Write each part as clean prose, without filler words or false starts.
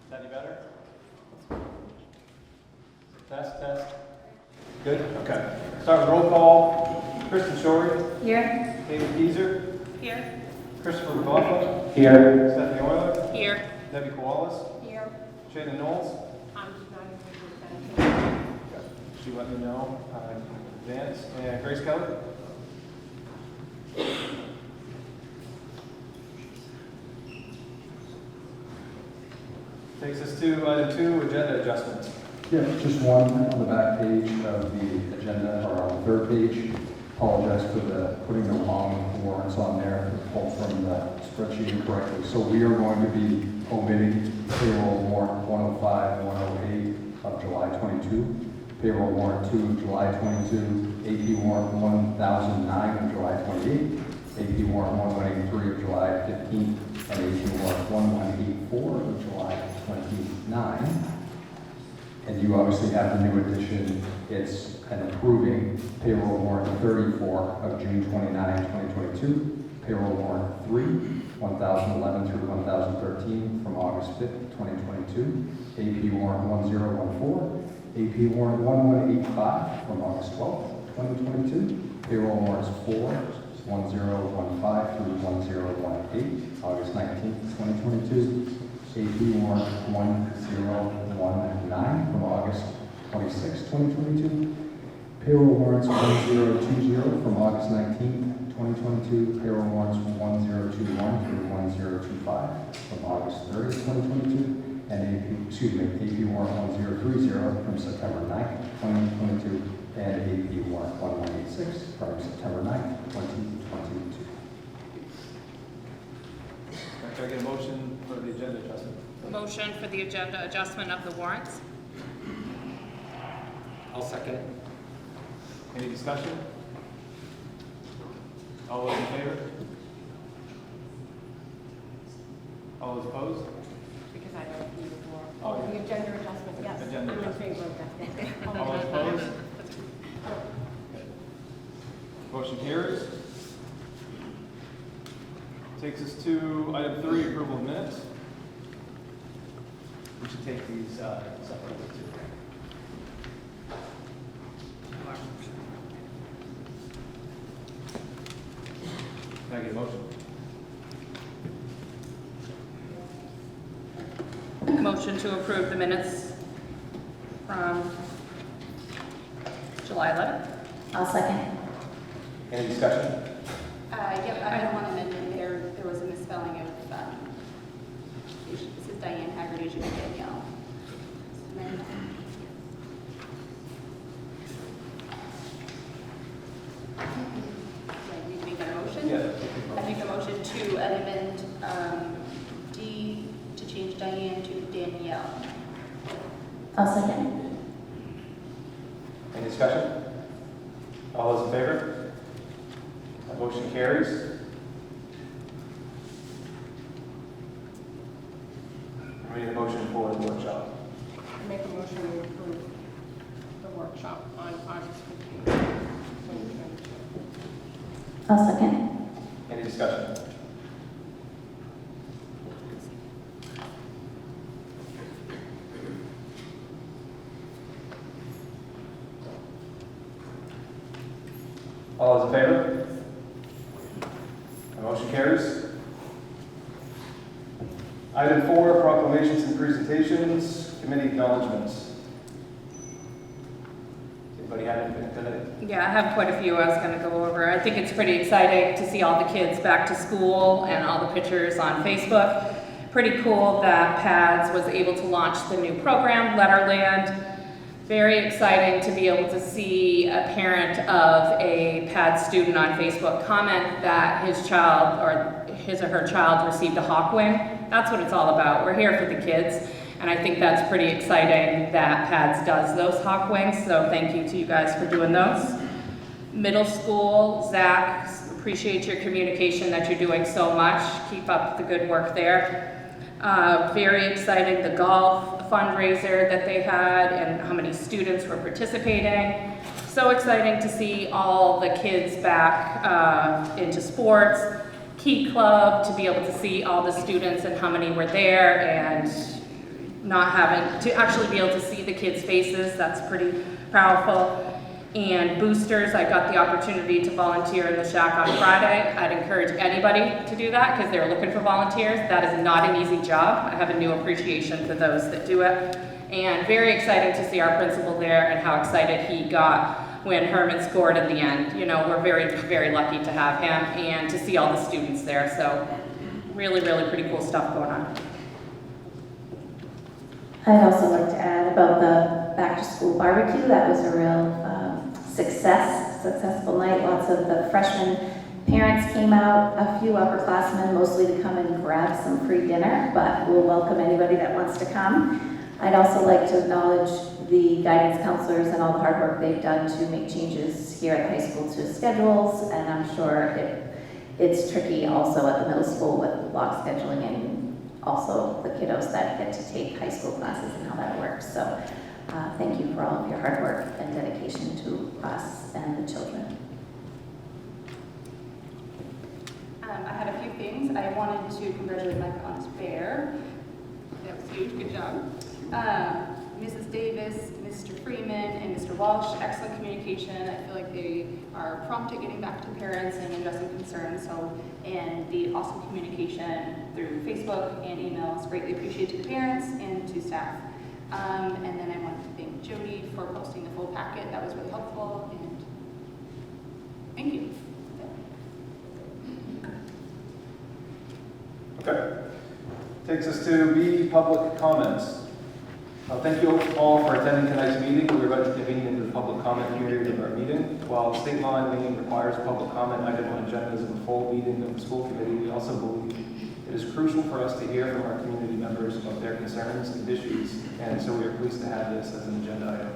Is that any better? Test, test. Good? Okay. Start with roll call. Kristen Shorey. Here. David Geezer. Here. Christopher McLaughlin. Here. Stephanie Euler. Here. Debbie Kowalas. Here. Shannon Knowles. I'm not She let me know in advance. And Grace Kelly. Takes us to item 2, agenda adjustments. Yeah, just one on the back page of the agenda, or on the third page. Apologize for putting the wrong warrants on there, pulled from the spreadsheet incorrectly. So we are going to be omitting payroll warrant 105 and 108 of July 22, payroll warrant 2 of July 22, AP warrant 1009 of July 28, AP warrant 1183 of July 15, and AP warrant 1184 of July 29. And you obviously have the new addition. It's an approving payroll warrant 34 of June 29, 2022, payroll warrant 3, 1011 through 1013 from August 5th, 2022, AP warrant 1014, AP warrant 1185 from August 12th, 2022, payroll warrants 4, 1015 through 1018, August 19th, 2022, AP warrant 1019 from August 26, 2022. Payroll warrants 1020 from August 19, 2022. Payroll warrants 1021 through 1025 from August 30, 2022. And AP warrant 1030 from September 9, 2022. And AP warrant 1186 from September 9, 2022. Can I get a motion for the agenda adjustment? Motion for the agenda adjustment of the warrants. I'll second it. Any discussion? All those in favor? All those opposed? Because I don't need more. Oh, yeah. The agenda adjustment, yes. Agenda I'm in adjustment. favor of that. All those opposed? Motion carries. Takes us to item 3, approval of minutes. We should take these separately too. Can I get a motion? Motion to approve the minutes from July 11th. I'll second. Any discussion? Yep, I had one amendment there. There was a misspelling of, this is Diane Haggard, it should be Danielle. And then, do you make that a motion? Yeah. I make a motion to amend D to change Diane to Danielle. I'll second. Any discussion? All those in favor? That motion carries. We need a motion for the workshop. I make a motion to approve the workshop on August 15th, 2022. I'll second. Any discussion? All those in favor? The motion carries. Item 4, proclamations and presentations, committee acknowledgements. Anybody have anything today? Yeah, I have quite a few I was going to go over. I think it's pretty exciting to see all the kids back to school and all the pictures on Facebook. Pretty cool that PADS was able to launch the new program, Letterland. Very exciting to be able to see a parent of a PADS student on Facebook comment that his child or his or her child received a Hawkwing. That's what it's all about. We're here for the kids. And I think that's pretty exciting that PADS does those Hawkwings. So thank you to you guys for doing those. Middle school, Zach, appreciate your communication that you're doing so much. Keep up the good work there. Very exciting, the golf fundraiser that they had and how many students were participating. So exciting to see all the kids back into sports. Key Club, to be able to see all the students and how many were there, and not having, to actually be able to see the kids' faces, that's pretty powerful. And boosters, I got the opportunity to volunteer in the shack on Friday. I'd encourage anybody to do that because they're looking for volunteers. That is not an easy job. I have a new appreciation for those that do it. And very exciting to see our principal there and how excited he got when Hermon scored at the end. You know, we're very, very lucky to have him and to see all the students there. So really, really pretty cool stuff going on. I'd also like to add about the back-to-school barbecue. That was a real successful night. Lots of the freshman parents came out, a few upperclassmen, mostly to come and grab some free dinner, but we'll welcome anybody that wants to come. I'd also like to acknowledge the guidance counselors and all the hard work they've done to make changes here at the high school to schedules, and I'm sure it's tricky also at the middle school with block scheduling and also the kiddos that get to take high school classes and how that works. So thank you for all of your hard work and dedication to us and the children. I had a few things. I wanted to congratulate Mike on his bear. That was huge, good job. Mrs. Davis, Mr. Freeman, and Mr. Walsh, excellent communication. I feel like they are prompt at getting back to parents and addressing concerns. And the awesome communication through Facebook and email is greatly appreciated to the parents and to staff. And then I wanted to thank Jody for posting the full packet. That was really helpful. And thank you. Okay. Takes us to B, public comments. Thank you all for attending tonight's meeting. We're about to convene into the public comment period of our meeting. While state law in Maine requires a public comment item on agendas of a full meeting of the school committee, we also believe it is crucial for us to hear from our community members about their concerns and issues, and so we are pleased to have this as an agenda item.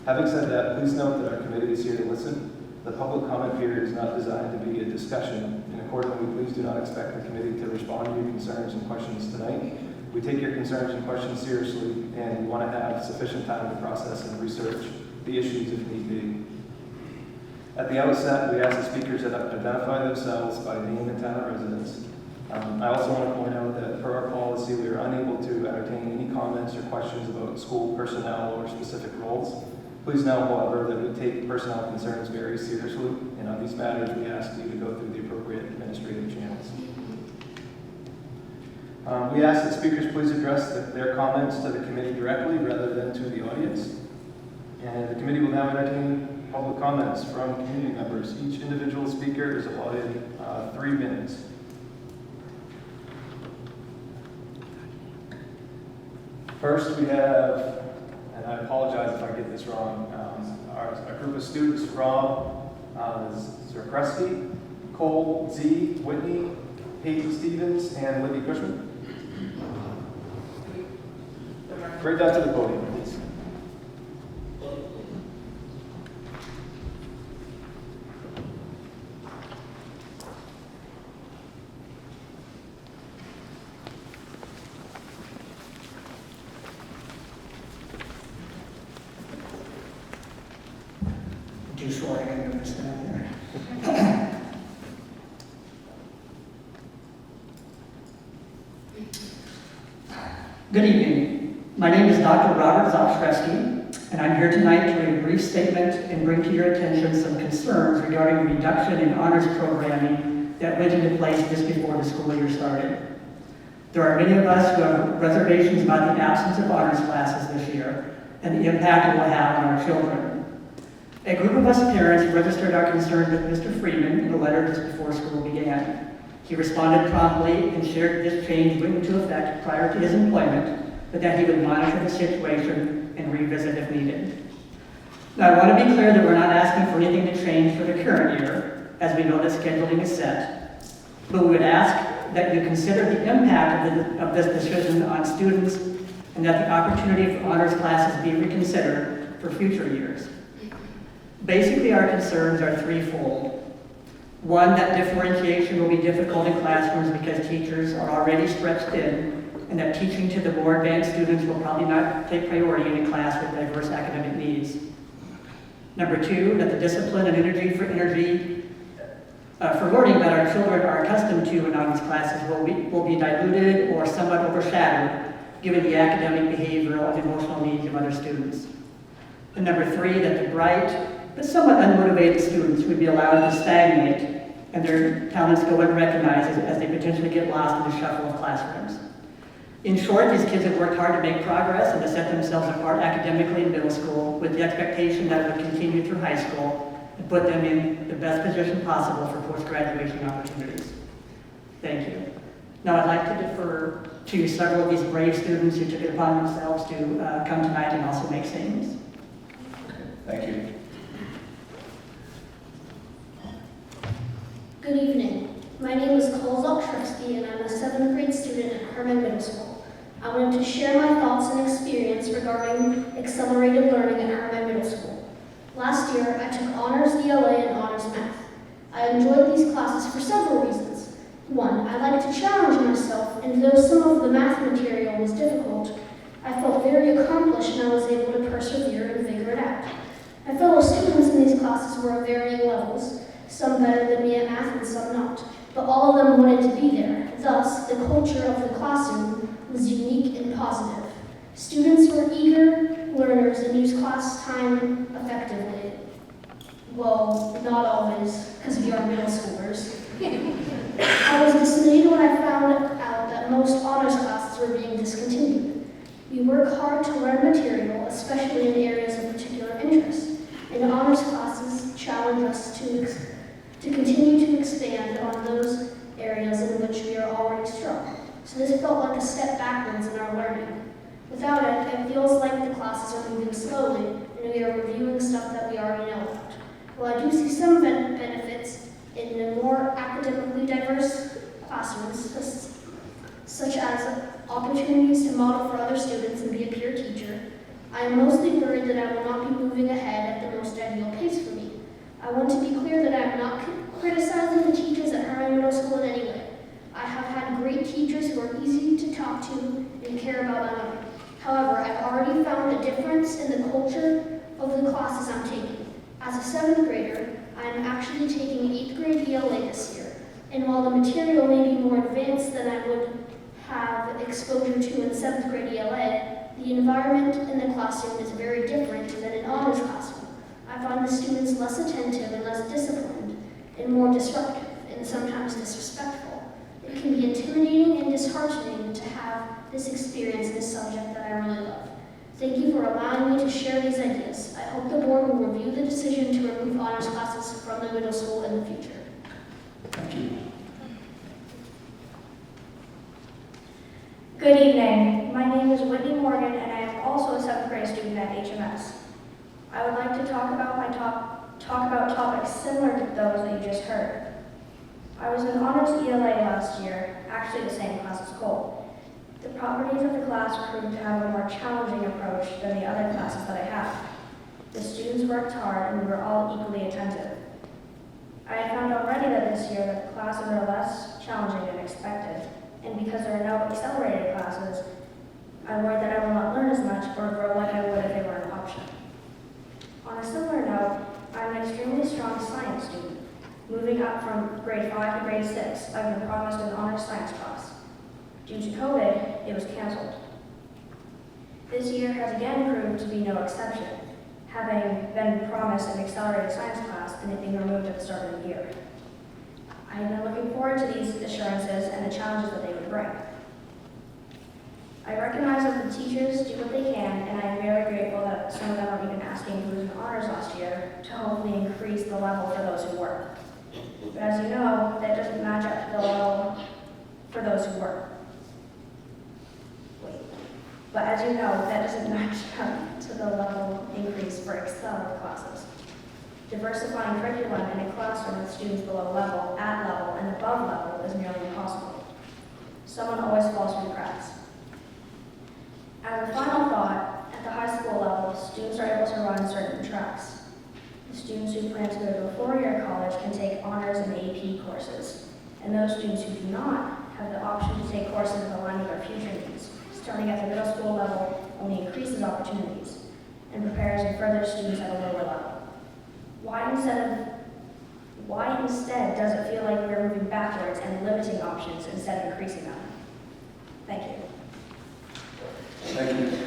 Having said that, please note that our committee is here to listen. The public comment period is not designed to be a discussion, and accordingly, please do not expect the committee to respond to your concerns and questions tonight. We take your concerns and questions seriously, and we want to have sufficient time to process and research the issues if need be. At the outset, we ask the speakers to identify themselves by name and town of residence. I also want to point out that per our policy, we are unable to entertain any comments or questions about school personnel or specific roles. Please know, however, that we take personnel concerns very seriously, and on these matters, we ask you to go through the appropriate administrative channels. We ask that speakers please address their comments to the committee directly rather than to the audience. And the committee will now entertain public comments from community members. Each individual speaker is allotted 3 minutes. First, we have, and I apologize if I get this wrong, our group of students from Zerkreski, Cole Z, Whitney, Peyton Stevens, and Libby Cushman. Right down to the podium, please. Too short, I gotta go stand there. Good evening. My name is Dr. Robert Zofshreski, and I'm here tonight to read a brief statement and bring to your attention some concerns regarding reduction in honors programming that went into place just before the school year started. There are many of us who have reservations about the absence of honors classes this year and the impact it will have on our children. A group of us parents registered our concerns with Mr. Freeman in a letter just before school began. He responded promptly and shared this change went into effect prior to his employment, but that he would monitor the situation and revisit if needed. Now, I want to be clear that we're not asking for anything to change for the current year, as we know that scheduling is set, but we would ask that you consider the impact of this decision on students and that the opportunity for honors classes be reconsidered for future years. Basically, our concerns are threefold. One, that differentiation will be difficult in classrooms because teachers are already stretched thin, and that teaching to the more advanced students will probably not take priority in a class with diverse academic needs. Number two, that the discipline and energy for learning that our children are accustomed to in honors classes will be diluted or somewhat overshadowed given the academic, behavioral, and emotional needs of other students. And number 3, that the bright but somewhat unmotivated students would be allowed to stagnate and their talents go unrecognized as they potentially get lost in the shuffle of classrooms. In short, these kids have worked hard to make progress and to set themselves apart academically in middle school with the expectation that it would continue through high school and put them in the best position possible for post-graduation opportunities. Thank you. Now I'd like to defer to several of these brave students who took it upon themselves to come tonight and also make statements. Thank you. Good evening. My name is Cole Zaltrowski, and I'm a 7th grade student at Hermon Middle School. I wanted to share my thoughts and experience regarding accelerated learning at Hermon Middle School. Last year, I took Honors ELA and Honors Math. I enjoyed these classes for several reasons. One, I like to challenge myself, and though some of the math material was difficult, I felt very accomplished and I was able to persevere and figure it out. My fellow students in these classes were of varying levels, some better than me at math and some not, but all of them wanted to be there. Thus, the culture of the classroom was unique and positive. Students were eager learners and used class time effectively. Well, not always, because we are middle schoolers. I was dismayed when I found out that most honors classes were being discontinued. We work hard to learn material, especially in areas of particular interest, and honors classes challenge us to continue to expand on those areas in which we are already strong. So this felt like a step backwards in our learning. Without it, it feels like the classes are moving slowly and we are reviewing stuff that we already know about. While I do see some benefits in the more academically diverse classrooms, such as opportunities to model for other students and be a peer teacher, I am mostly worried that I will not be moving ahead at the most ideal pace for me. I want to be clear that I am not criticizing the teachers at Hermon Middle School in any way. I have had great teachers who are easy to talk to and care about my learning. However, I've already found a difference in the culture of the classes I'm taking. As a 7th grader, I am actually taking 8th grade ELA this year, and while the material may be more advanced than I would have exposure to in 7th grade ELA, the environment in the classroom is very different than an honors classroom. I find the students less attentive and less disciplined, and more disruptive, and sometimes disrespectful. It can be intimidating and disheartening to have this experience in a subject that I really love. Thank you for allowing me to share these ideas. I hope the board will review the decision to remove honors classes from the middle school in the future. Thank you. Good evening. My name is Whitney Morgan, and I am also a 7th grade student at HMS. I would like to talk about topics similar to those that you just heard. I was in Honors ELA last year, actually the same class as Cole. The properties of the class proved to have a more challenging approach than the other classes that I have. The students worked hard and we were all equally attentive. I have found already that this year that the classes are less challenging than expected, and because there are no accelerated classes, I worry that I will not learn as much or grow like I would if they were an option. On a similar note, I'm an extremely strong science student. Moving up from grade 5 to grade 6, I've been promised an honors science class. Due to COVID, it was canceled. This year has again proved to be no exception, having been promised an accelerated science class and it being removed at the start of the year. I have been looking forward to these assurances and the challenges that they would bring. I recognize that the teachers do what they can, and I am very grateful that some of them are even asking who was in honors last year to hopefully increase the level for those who work. But as you know, that doesn't match up to the level for those who work. But as you know, that doesn't match up to the level increase for Excel classes. Diversifying curriculum in a classroom with students below level, at level, and above level is nearly impossible. Someone always falls through the cracks. As a final thought, at the high school level, students are able to run certain tracks. The students who plan to go to a four-year college can take honors and AP courses, and those students who do not have the option to take courses that align with their future needs. Starting at the middle school level only increases opportunities and prepares and furthers students at a lower level. Why instead does it feel like we're moving backwards and limiting options instead of increasing them? Thank you. Thank you.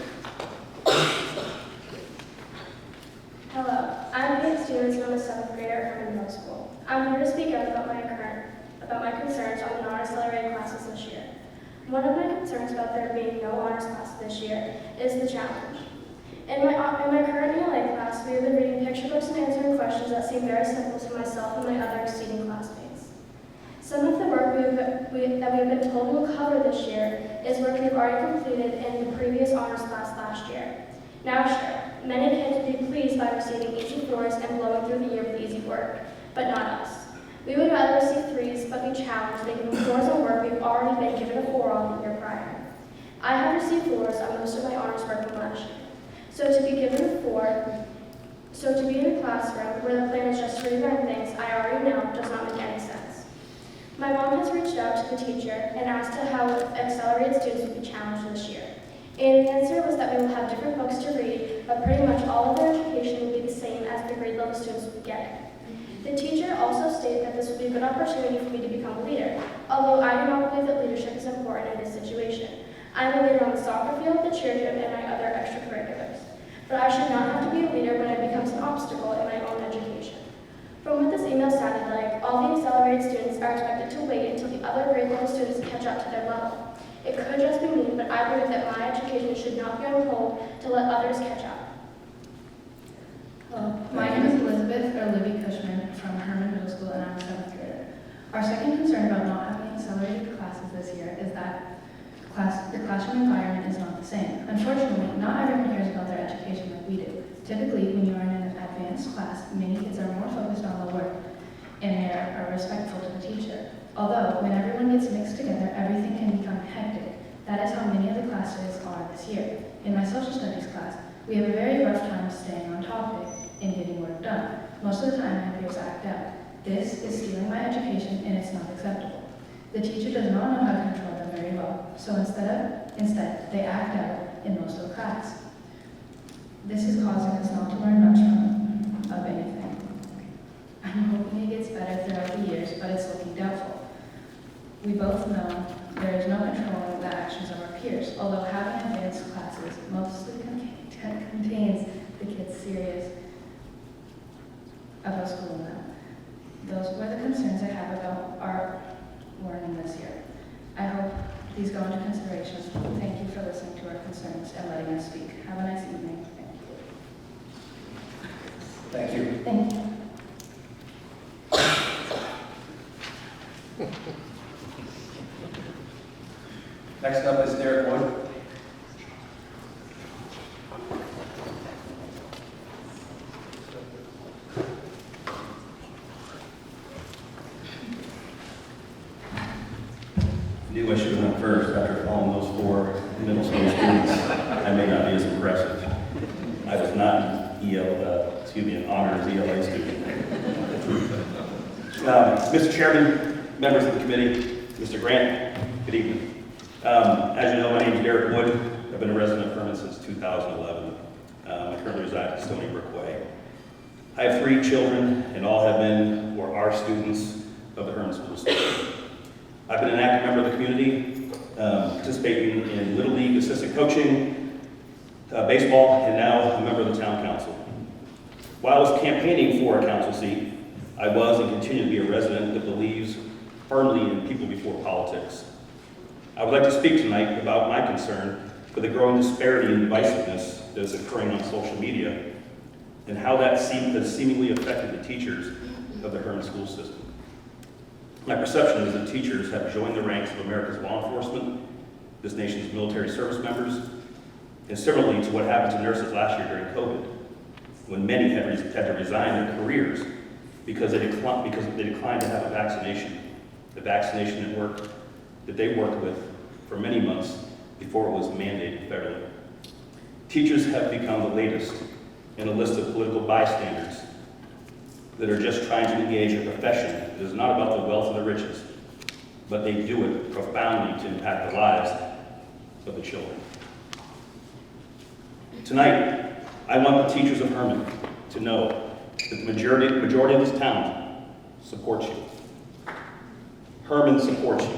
Hello, I'm Kate Stevens, and I'm a 7th grader at Hermon Middle School. I'm here to speak out about my concerns on the non-accelerated classes this year. One of my concerns about there being no honors classes this year is the challenge. In my current ELA class, we have been reading picture books and answering questions that seem very simple to myself and my other exceeding classmates. Some of the work that we have been told we'll cover this year is work we've already completed in the previous honors class last year. Now sure, many kids would be pleased by receiving easy 4s and blowing through the year with easy work, but not us. We would rather receive 3s but be challenged than given 4s on work we've already been given a 4 on the year prior. I have received 4s on most of my honors work from last year. So to be given a 4, so to be in a classroom where the plan is just to relearn things I already know does not make any sense. My mom has reached out to the teacher and asked how accelerated students would be challenged this year. And the answer was that we will have different books to read, but pretty much all of their education will be the same as the grade level students would be getting. The teacher also stated that this would be a good opportunity for me to become a leader, although I do not believe that leadership is important in this situation. I'm a leader on the soccer field, the cheer gym, and my other extracurriculars. But I should not have to be a leader when it becomes an obstacle in my own education. From what this email sounded like, all the accelerated students are expected to wait until the other grade level students catch up to their level. It could just be me, but I believe that my education should not be on hold to let others catch up. Hello, my name is Elizabeth or Libby Cushman from Hermon Middle School, and I'm a 7th grader. Our second concern about not having accelerated classes this year is that the classroom environment is not the same. Unfortunately, not everyone hears about their education like we do. Typically, when you are in an advanced class, many kids are more focused on the work and they are respectful to the teacher. Although, when everyone gets mixed together, everything can become hectic. That is how many of the classes are this year. In my social studies class, we have a very rough time staying on topic and getting work done. Most of the time, my peers act out. This is stealing my education, and it's not acceptable. The teacher does not know how to control them very well, so instead they act out in most of the class. This is causing us not to learn much of anything. I'm hoping it gets better throughout the years, but it's looking doubtful. We both know there is no controlling the actions of our peers, although having advanced classes mostly contains the kids serious about school now. Those were the concerns I have about our learning this year. I hope these go into consideration. Thank you for listening to our concerns and letting us speak. Have a nice evening. Thank you. Thank you. Next up is Derek Wood. Knew I should have went first after following those 4 middle school students. I may not be as impressive. I was not an honors ELA student. Mr. Chairman, members of the committee, Mr. Grant, good evening. As you know, my name is Derek Wood. I've been a resident of Hermon since 2011. I currently reside at Stony Brook Way. I have 3 children, and all have been or are students of the Hermon School System. I've been an active member of the community, participating in Little League assistant coaching, baseball, and now a member of the town council. While I was campaigning for a council seat, I was and continue to be a resident that believes firmly in people before politics. I would like to speak tonight about my concern for the growing disparity and divisiveness that is occurring on social media and how that has seemingly affected the teachers of the Hermon school system. My perception is that teachers have joined the ranks of America's law enforcement, this nation's military service members, and similarly to what happened to nurses last year during COVID, when many had to resign their careers because they declined to have a vaccination at work that they worked with for many months before it was mandated federally. Teachers have become the latest in a list of political bystanders that are just trying to engage a profession that is not about the wealth and the riches, but they do it profoundly to impact the lives of the children. Tonight, I want the teachers of Hermon to know that the majority of this town supports you. Hermon supports you.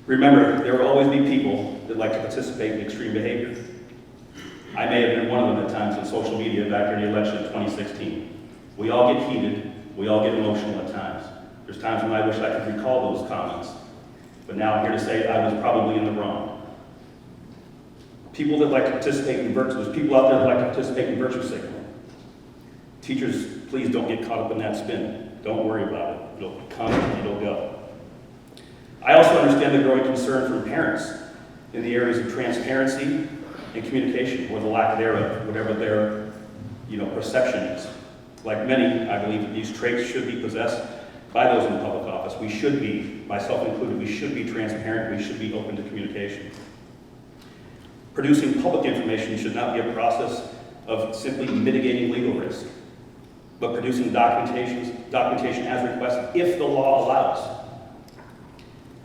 Remember, there will always be people that like to participate in extreme behavior. I may have been one of them at times on social media back during the election of 2016. We all get heated, we all get emotional at times. There's times when I wish I could recall those comments, but now I'm here to say I was probably in the wrong. People that like to participate in virtue, there's people out there that like to participate in virtue signaling. Teachers, please don't get caught up in that spin. Don't worry about it. It'll come and it'll go. I also understand the growing concern from parents in the areas of transparency and communication, or the lack thereof, whatever their perception is. Like many, I believe that these traits should be possessed by those in public office. We should be, myself included, we should be transparent, we should be open to communication. Producing public information should not be a process of simply mitigating legal risk, but producing documentation as requested if the law allows.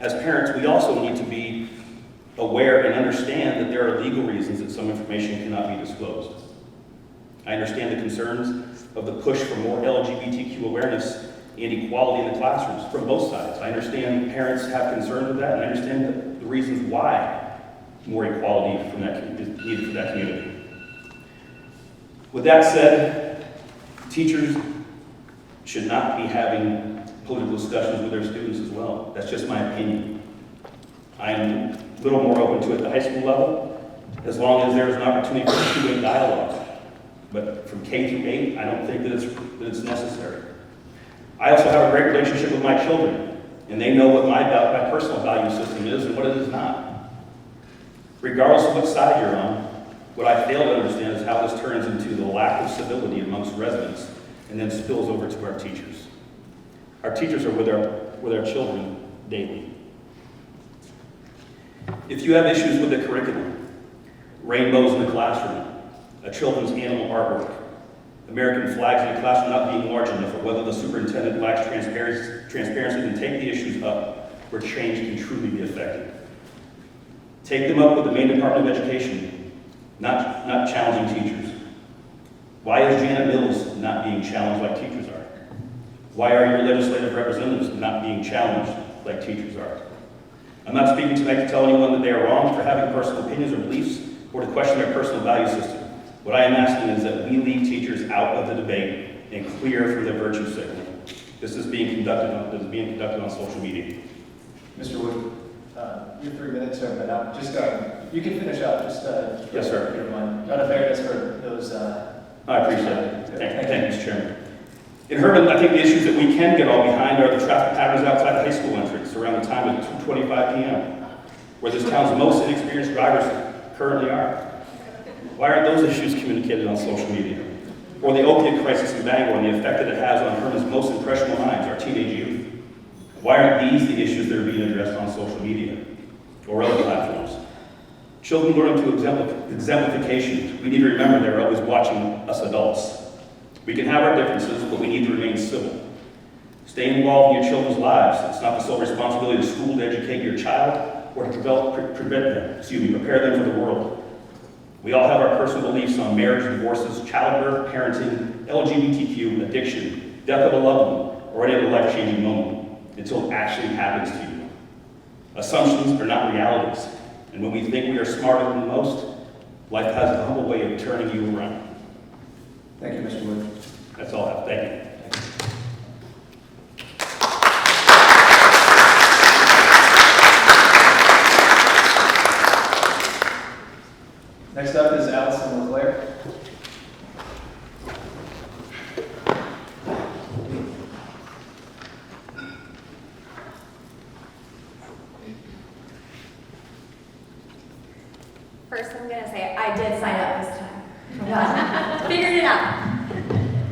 As parents, we also need to be aware and understand that there are legal reasons that some information cannot be disclosed. I understand the concerns of the push for more LGBTQ awareness and equality in the classrooms from both sides. I understand parents have concerns with that, and I understand the reasons why more equality is needed for that community. With that said, teachers should not be having political discussions with their students as well. That's just my opinion. I am a little more open to it at the high school level, as long as there's an opportunity for two-way dialogue. But from K through 8, I don't think that it's necessary. I also have a great relationship with my children, and they know what my personal value system is and what it is not. Regardless of what side you're on, what I fail to understand is how this turns into the lack of civility amongst residents and then spills over to our teachers. Our teachers are with our children daily. If you have issues with the curriculum, rainbows in the classroom, a children's animal artwork, American flags in the classroom not being large enough, or whether the superintendent lacks transparency, then take the issues up where change can truly be effective. Take them up with the Maine Department of Education, not challenging teachers. Why is Janet Mills not being challenged like teachers are? Why are your legislative representatives not being challenged like teachers are? I'm not speaking tonight to tell anyone that they are wrong for having personal opinions or beliefs or to question their personal value system. What I am asking is that we leave teachers out of the debate and clear from their virtue signaling. This is being conducted on social media. Mr. Wood, you have 3 minutes, sir, but just you can finish up. Yes, sir. If you don't mind. Out of fairness for those. I appreciate it. Thank you, Mr. Chairman. In Hermon, I think the issues that we can get all behind are the traffic patterns outside the high school entrance around the time of 2:25 p.m., where this town's most inexperienced drivers currently are. Why aren't those issues communicated on social media? Or the opiate crisis in Bangor and the effect that it has on Hermon's most impressionable minds, our teenage youth. Why aren't these the issues that are being addressed on social media or other platforms? Children learn through exemplification. We need to remember they're always watching us adults. We can have our differences, but we need to remain civil. Stay involved in your children's lives. It's not the sole responsibility of the school to educate your child or to prepare them for the world. We all have our personal beliefs on marriage, divorces, childbirth, parenting, LGBTQ, addiction, death of a loved one, or any other life-changing moment until it actually happens to you. Assumptions are not realities, and when we think we are smarter than most, life has a humble way of turning you around. Thank you, Mr. Wood. That's all I have. Thank you. Next up is Allison LeClaire. First, I'm going to say I did sign up this time. Figured it out.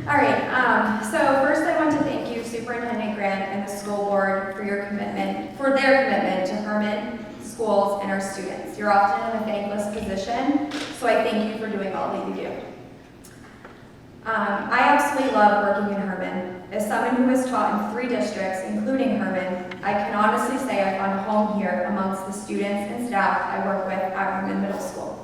All right, so first I want to thank you, Superintendent Grant and the school board for their commitment to Hermon schools and our students. You're often in a thankless position, so I thank you for doing all that you do. I absolutely love working in Hermon. As someone who has taught in 3 districts, including Hermon, I can honestly say I found a home here amongst the students and staff I work with at Hermon Middle School.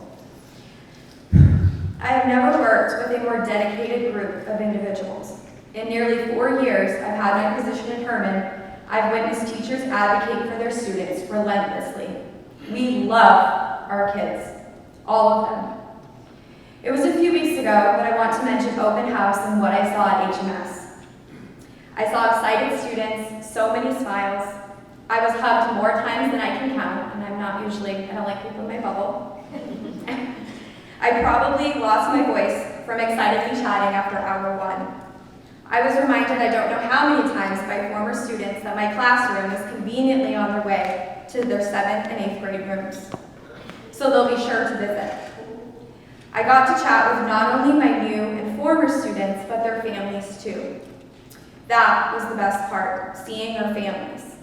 I have never worked with a more dedicated group of individuals. In nearly 4 years I've had my position in Hermon, I've witnessed teachers advocate for their students relentlessly. We love our kids, all of them. It was a few weeks ago, but I want to mention open house and what I saw at HMS. I saw excited students, so many smiles. I was hugged more times than I can count, and I don't like people in my bubble. I probably lost my voice from excitedly chatting after hour one. I was reminded I don't know how many times by former students that my classroom is conveniently on their way to their 7th and 8th grade rooms, so they'll be sure to visit. I got to chat with not only my new and former students, but their families too. That was the best part, seeing their families.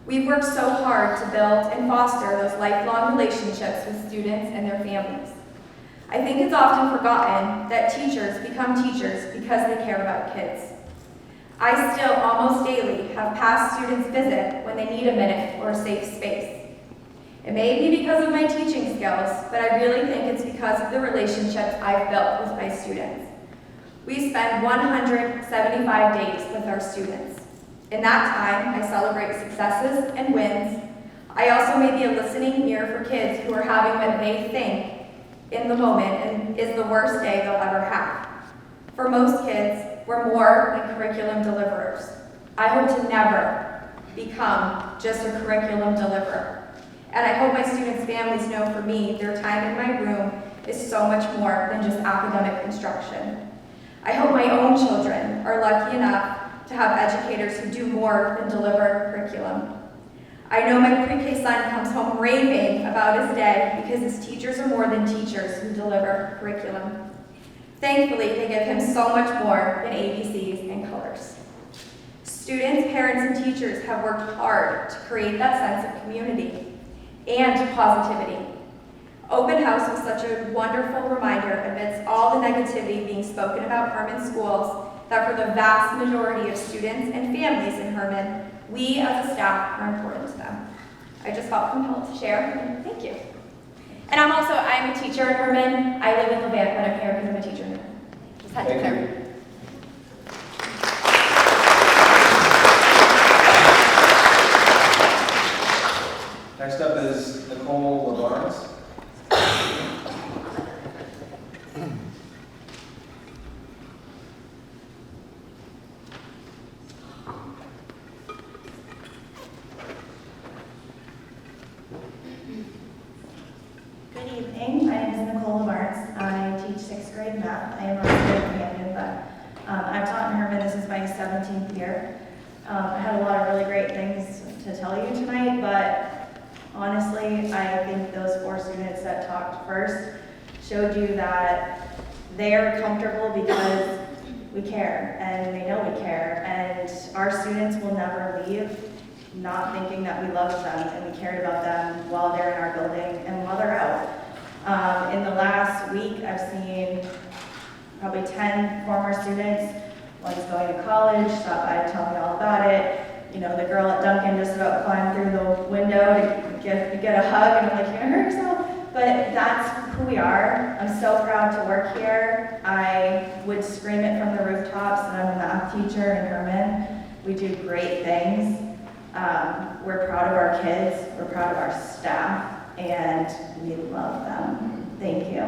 We've worked so hard to build and foster those lifelong relationships with students and their families. I think it's often forgotten that teachers become teachers because they care about kids. I still almost daily have past students visit when they need a minute or a safe space. It may be because of my teaching skills, but I really think it's because of the relationships I've built with my students. We spend 175 days with our students. In that time, I celebrate successes and wins. I also may be a listening ear for kids who are having what they think in the moment and is the worst day they'll ever have. For most kids, we're more than curriculum deliverers. I hope to never become just a curriculum deliverer. And I hope my students' families know for me, their time in my room is so much more than just academic instruction. I hope my own children are lucky enough to have educators who do more than deliver curriculum. I know my pre-K son comes home raving about his day because his teachers are more than teachers who deliver curriculum. Thankfully, they give him so much more than ABCs and colors. Students, parents, and teachers have worked hard to create that sense of community and positivity. Open House was such a wonderful reminder amidst all the negativity being spoken about Hermon schools that for the vast majority of students and families in Hermon, we as a staff are important to them. I just felt compelled to share, and thank you. And I'm a teacher in Hermon. I live in Levant, but I'm here because I'm a teacher in Hermon. Just had to clarify. Next up is Nicole LaBarnes. Good evening, my name is Nicole Labarnes. I teach 6th grade math. I am a student companion, but I've taught in Hermon. This is my 17th year. I had a lot of really great things to tell you tonight, but honestly, I think those 4 students that talked first showed you that they are comfortable because we care, and they know we care, and our students will never leave not thinking that we loved them and we cared about them while they're in our building and while they're out. In the last week, I've seen probably 10 former students. One's going to college, stop by to tell me all about it. You know, the girl at Duncan just about climbed through the window to get a hug, and I'm like, you're gonna hurt yourself? But that's who we are. I'm so proud to work here. I would scream it from the rooftops that I'm a math teacher in Hermon. We do great things. We're proud of our kids, we're proud of our staff, and we love them. Thank you.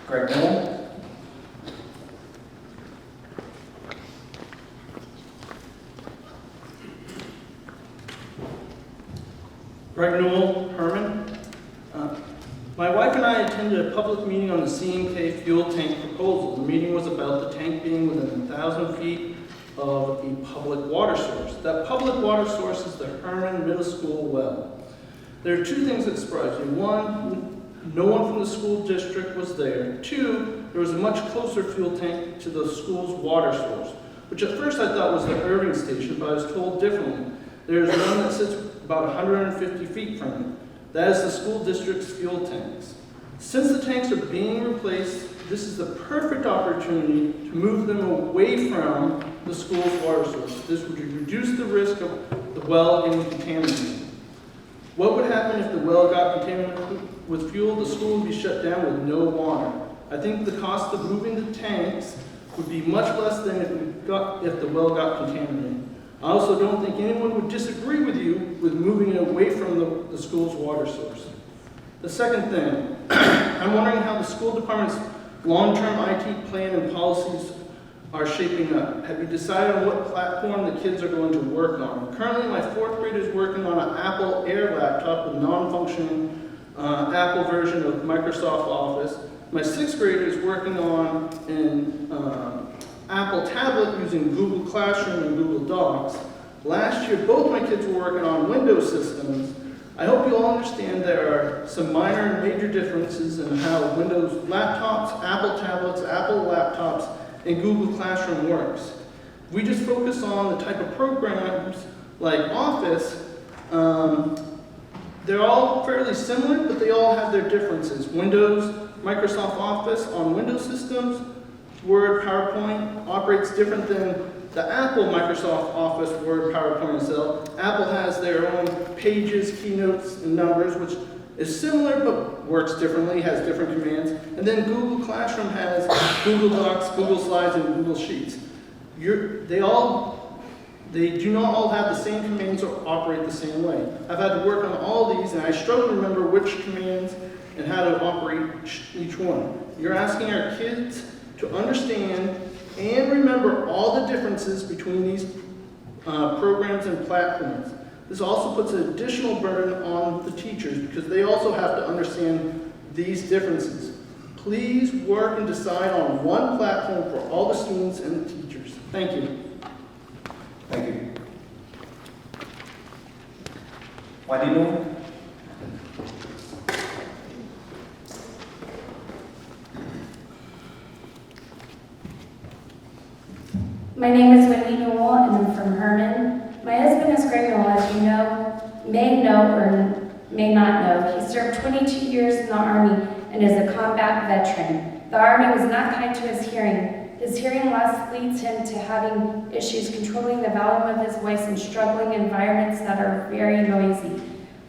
Greg Newell. Greg Newell, Hermon. My wife and I attended a public meeting on the C&K fuel tank proposal. The meeting was about the tank being within 1,000 feet of a public water source. That public water source is the Hermon Middle School well. There are 2 things that surprised me. 1, no one from the school district was there. 2, there was a much closer fuel tank to the school's water source, which at first I thought was the Irving station, but I was told differently. There's one that sits about 150 feet from it. That is the school district's fuel tanks. Since the tanks are being replaced, this is the perfect opportunity to move them away from the school's water source. This would reduce the risk of the well getting contaminated. What would happen if the well got contaminated with fuel? The school would be shut down with no water. I think the cost of moving the tanks would be much less than if the well got contaminated. I also don't think anyone would disagree with you with moving it away from the school's water source. The second thing, I'm wondering how the school department's long-term IT plan and policies are shaping up. Have you decided on what platform the kids are going to work on? Currently, my 4th grader is working on an Apple Air laptop with non-functioning Apple version of Microsoft Office. My 6th grader is working on an Apple tablet using Google Classroom and Google Docs. Last year, both my kids were working on Windows systems. I hope you all understand there are some minor and major differences in how Windows laptops, Apple tablets, Apple laptops, and Google Classroom works. We just focus on the type of programs like Office. They're all fairly similar, but they all have their differences. Windows, Microsoft Office on Windows systems, Word, PowerPoint operates different than the Apple Microsoft Office Word, PowerPoint itself. Apple has their own pages, keynotes, and numbers, which is similar but works differently, has different commands. And then Google Classroom has Google Docs, Google Slides, and Google Sheets. They do not all have the same commands or operate the same way. I've had to work on all these, and I struggle to remember which commands and how to operate each one. You're asking our kids to understand and remember all the differences between these programs and platforms. This also puts an additional burden on the teachers because they also have to understand these differences. Please work and decide on one platform for all the students and the teachers. Thank you. Thank you. Wendy Newell? My name is Wendy Newell, and I'm from Hermon. My husband is Greg Newell, as you may know or may not know. He served 22 years in the Army and is a combat veteran. The Army was not kind to his hearing. His hearing loss leads him to having issues controlling the volume of his voice and struggling in environments that are very noisy.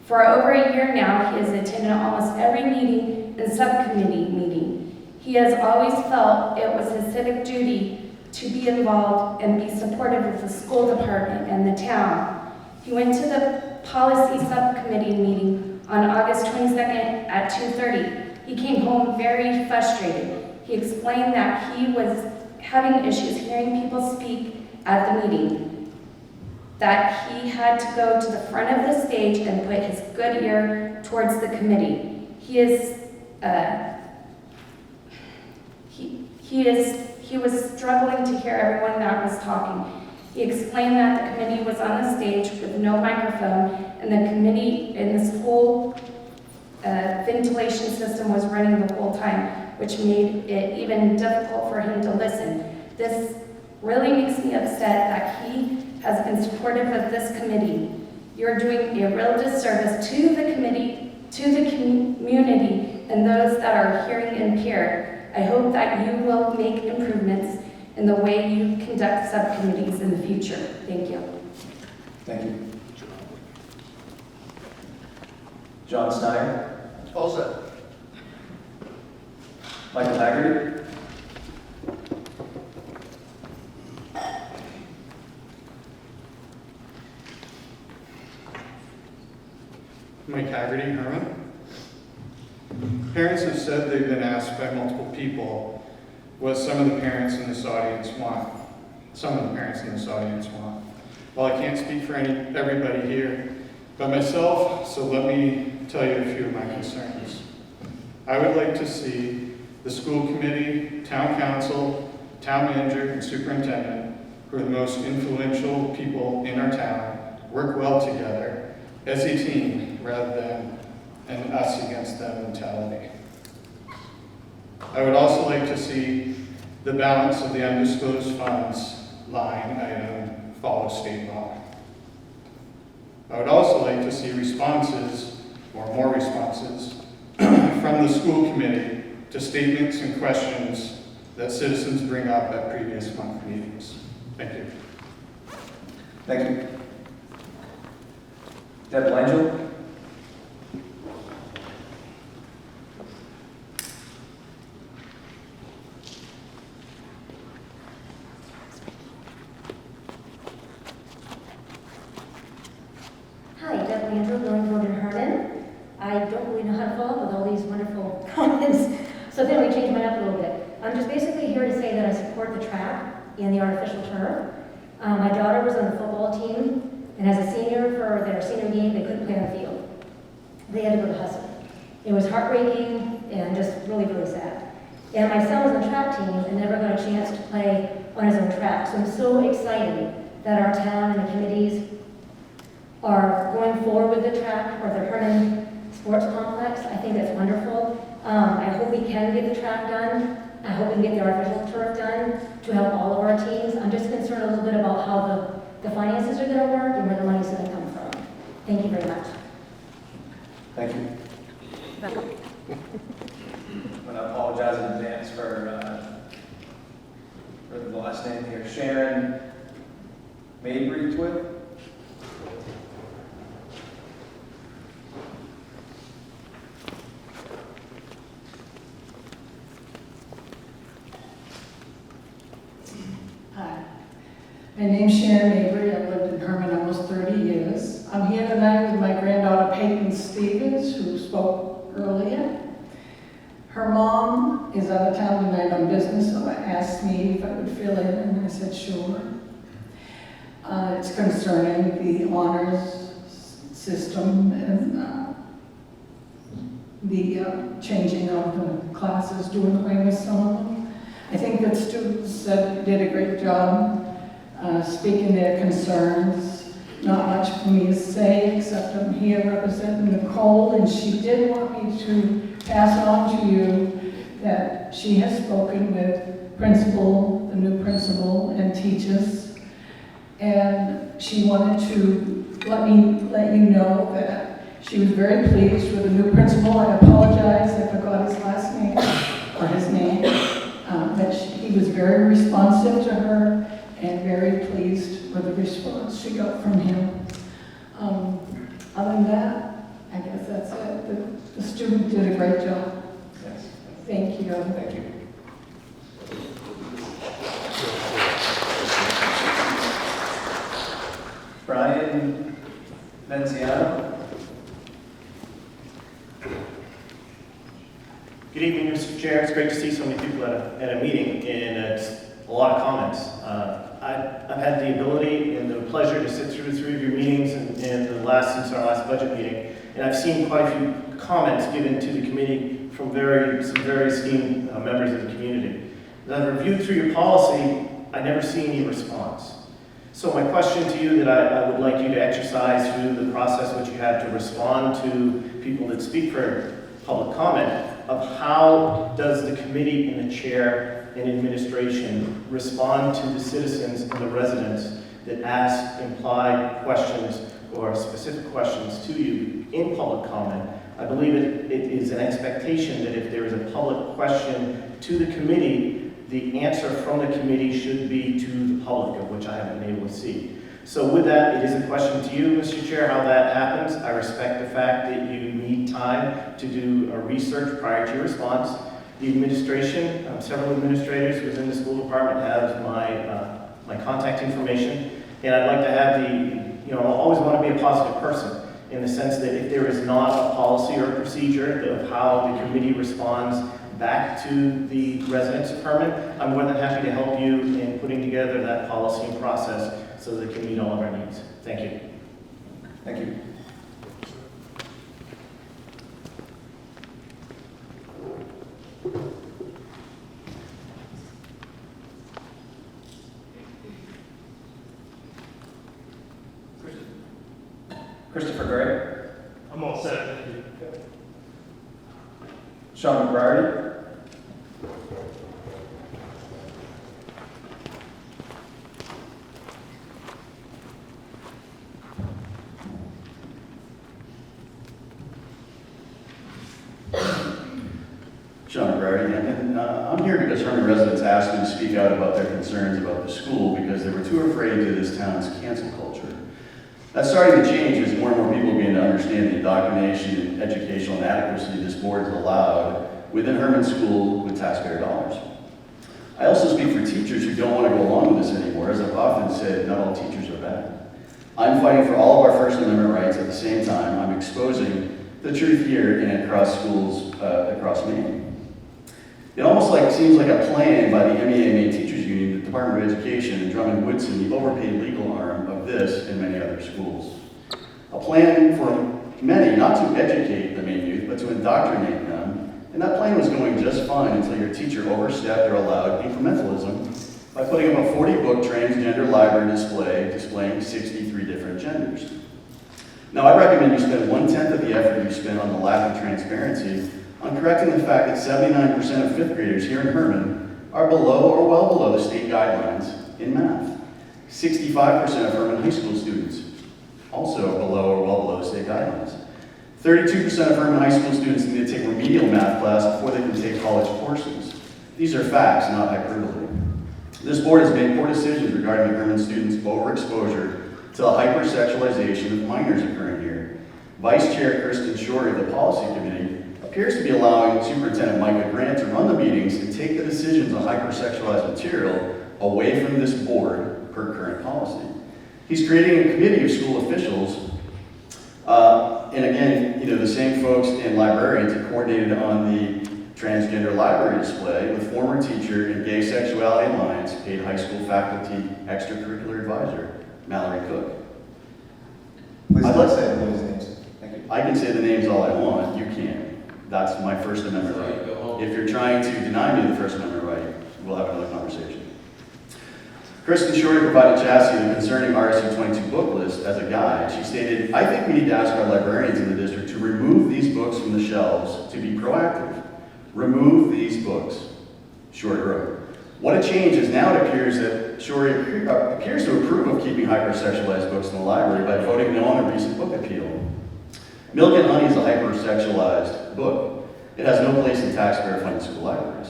For over a year now, he has attended almost every meeting and subcommittee meeting. He has always felt it was his civic duty to be involved and be supportive of the school department and the town. He went to the policy subcommittee meeting on August 22nd at 2:30. He came home very frustrated. He explained that he was having issues hearing people speak at the meeting, that he had to go to the front of the stage and put his good ear towards the committee. He was struggling to hear everyone that was talking. He explained that the committee was on the stage with no microphone, and the committee in the school ventilation system was running the whole time, which made it even difficult for him to listen. This really makes me upset that he has been supportive of this committee. You're doing a real disservice to the committee, to the community, and those that are hearing impaired. I hope that you will make improvements in the way you conduct subcommittees in the future. Thank you. Thank you. John Steyer? All set. Michael Haggerty? Mike Haggerty, Hermon. Parents have said they've been asked by multiple people what some of the parents in this audience want. Some of the parents in this audience want. Well, I can't speak for everybody here, but myself, so let me tell you a few of my concerns. I would like to see the school committee, town council, town manager, and superintendent, who are the most influential people in our town, work well together as a team rather than an us against them mentality. I would also like to see the balance of the undisclosed funds line item follow state law. I would also like to see responses, or more responses, from the school committee to statements and questions that citizens bring up at previous month meetings. Thank you. Thank you. Deb Langell? like Andrew, going road in Hermon. I don't really know how to follow up with all these wonderful comments, so then we changed mine up a little bit. I'm just basically here to say that I support the track and the artificial turf. My daughter was on the football team, and as a senior for their senior game, they couldn't play on the field. They had to go to Husson. It was heartbreaking and just really, really sad. And my son was on the track team and never got a chance to play on his own track. So I'm so excited that our town and the committees are going forward with the track or the Hermon Sports Complex. I think that's wonderful. I hope we can get the track done. I hope we can get the artificial turf done to help all of our teams. I'm just concerned a little bit about how the finances are going to work and where the money's going to come from. Thank you very much. Thank you. I'm going to apologize in advance for the last name here. Sharon Mabry Twit. Hi, my name's Sharon Mabry. I've lived in Hermon almost 30 years. I'm here tonight with my granddaughter Peyton Stevens, who spoke earlier. Her mom is out of town tonight on business, so asked me if I would fill in, and I said sure. It's concerning the honors system and the changing of the classes, doing away with some of them. I think that students did a great job speaking their concerns. Not much for me to say, except I'm here representing Nicole, and she did want me to pass on to you that she has spoken with principal, the new principal, and teachers, and she wanted to let you know that she was very pleased with the new principal. I apologize, I forgot his last name, or his name, that he was very responsive to her and very pleased with the response she got from him. Other than that, I guess that's it. The student did a great job. Yes. Thank you. Thank you. Brian Menziano. Good evening, Mr. Chair. It's great to see so many people at a meeting, and it's a lot of comments. I've had the ability and the pleasure to sit through 3 of your meetings since our last budget meeting, and I've seen quite a few comments given to the committee from some very esteemed members of the community. As I've reviewed through your policy, I never see any response. So my question to you that I would like you to exercise through the process which you have to respond to people that speak for public comment of how does the committee and the chair and administration respond to the citizens and the residents that ask implied questions or specific questions to you in public comment. I believe it is an expectation that if there is a public question to the committee, the answer from the committee should be to the public, of which I haven't been able to see. So with that, it is a question to you, Mr. Chair, how that happens. I respect the fact that you need time to do a research prior to your response. The administration, several administrators within the school department have my contact information, and I'd like to have I always want to be a positive person in the sense that if there is not a policy or a procedure of how the committee responds back to the residents of Hermon, I'm more than happy to help you in putting together that policy and process so that it can meet all of our needs. Thank you. Thank you. Christopher Gray. I'm all set, thank you. Sean McBride. Sean McBride, and I'm here because Hermon residents asked me to speak out about their concerns about the school because they were too afraid to this town's cancel culture. That's starting to change as more and more people begin to understand the indoctrination and educational inadequacy this board has allowed within Hermon School with taxpayer dollars. I also speak for teachers who don't want to go along with this anymore. As I've often said, not all teachers are bad. I'm fighting for all of our First Amendment rights at the same time I'm exposing the truth here and across schools across Maine. It almost seems like a plan by the MEA Maine Teachers Union, the Department of Education, and Drummond Woodson, the overpaid legal arm of this and many other schools. A plan for many not to educate the Maine youth, but to indoctrinate them. And that plan was going just fine until your teacher overstepped or allowed incrementalism by putting up a 40-book transgender library displaying 63 different genders. Now, I recommend you spend 1/10 of the effort you spend on the lack of transparency on correcting the fact that 79% of fifth graders here in Hermon are below or well below the state guidelines in math. 65% of Hermon high school students also below or well below the state guidelines. 32% of Hermon high school students need to take remedial math class before they can take college courses. These are facts, not hyperbole. This board has made poor decisions regarding the Hermon students' overexposure to the hypersexualization of minors occurring here. Vice Chair Kristen Shorey of the Policy Committee appears to be allowing Superintendent Micah Grant to run the meetings and take the decisions on hypersexualized material away from this board per current policy. He's creating a committee of school officials, and again, the same folks and librarians that coordinated on the transgender library display with former teacher and Gay Sexuality Alliance paid high school faculty extracurricular advisor, Mallory Cook. Please don't say the names. Thank you. I can say the names all I want, you can't. That's my First Amendment right. If you're trying to deny me the First Amendment right, we'll have another conversation. Kristen Shorey provided Chassie the concerning RSU 22 book list as a guide. She stated, "I think we need to ask our librarians in the district to remove these books from the shelves to be proactive. Remove these books," Shorey wrote. What a change is now it appears that Shorey appears to approve of keeping hypersexualized books in the library by voting no on a recent book appeal. Milk and Honey is a hypersexualized book. It has no place in taxpayer-funded school libraries.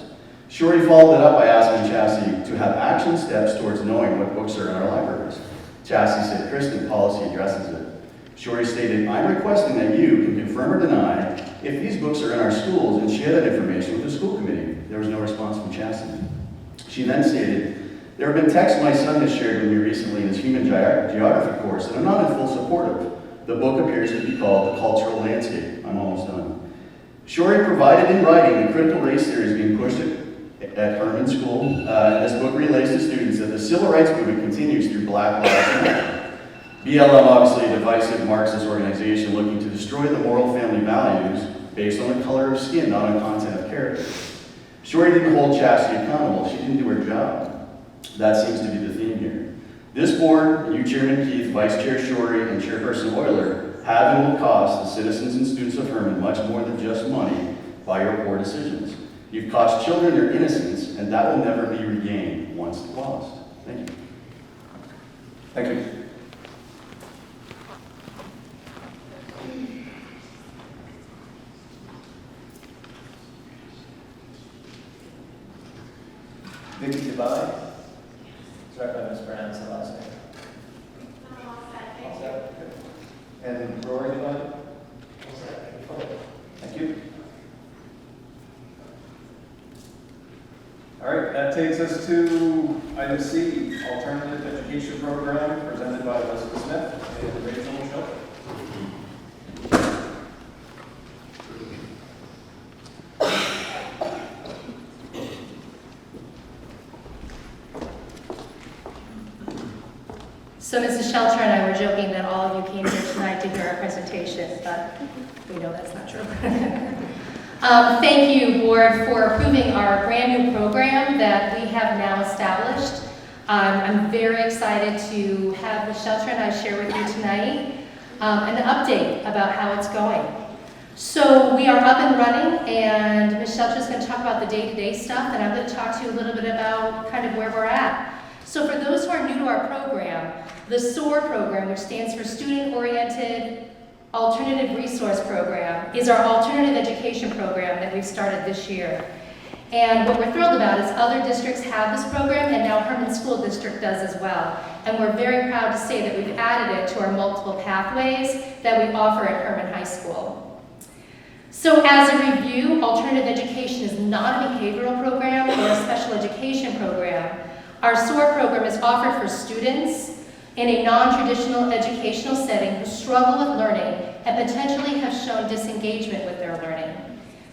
Shorey followed it up by asking Chassie to have action steps towards knowing what books are in our libraries. Chassie said, "Kristen, policy addresses it." Shorey stated, "I'm requesting that you can confirm or deny if these books are in our schools and share that information with the school committee." There was no response from Chassie. She then stated, "There have been texts my son has shared with me recently in his human geography course that I'm not in full support of. The book appears to be called The Cultural Landscape." I'm almost done. Shorey provided in writing the critical race theories being pushed at Hermon School. This book relays to students that the civil rights movement continues through Black Lives Matter. BLM, obviously a divisive Marxist organization looking to destroy the moral family values based on the color of skin, not on content of character. Shorey didn't hold Chassie accountable. She didn't do her job. That seems to be the theme here. This board, and you, Chairman Keith, Vice Chair Shorey, and Chairperson Euler, have and will cost the citizens and students of Hermon much more than just money by your poor decisions. You've cost children their innocence, and that will never be regained once lost. Thank you. Thank you. Vicky Devine? Sorry if I mispronounced the last name. All set. Good. And Rory Devine? All set. Thank you. All right, that takes us to item C, Alternative Education Program, presented by Elizabeth Smith and Rachel Michelle. So Mrs. Shelter and I were joking that all of you came here tonight to hear our presentation, but we know that's not true. Thank you, board, for approving our brand new program that we have now established. I'm very excited to have Ms. Shelter and I share with you tonight an update about how it's going. So we are up and running, and Ms. Shelter is going to talk about the day-to-day stuff, and I'm going to talk to you a little bit about kind of where we're at. So for those who are new to our program, the SOAR program, which stands for Student-Oriented Alternative Resource Program, is our alternative education program that we've started this year. And what we're thrilled about is other districts have this program, and now Hermon School District does as well. And we're very proud to say that we've added it to our multiple pathways that we offer at Hermon High School. So as a review, alternative education is not a behavioral program or a special education program. Our SOAR program is offered for students in a non-traditional educational setting who struggle with learning and potentially have shown disengagement with their learning.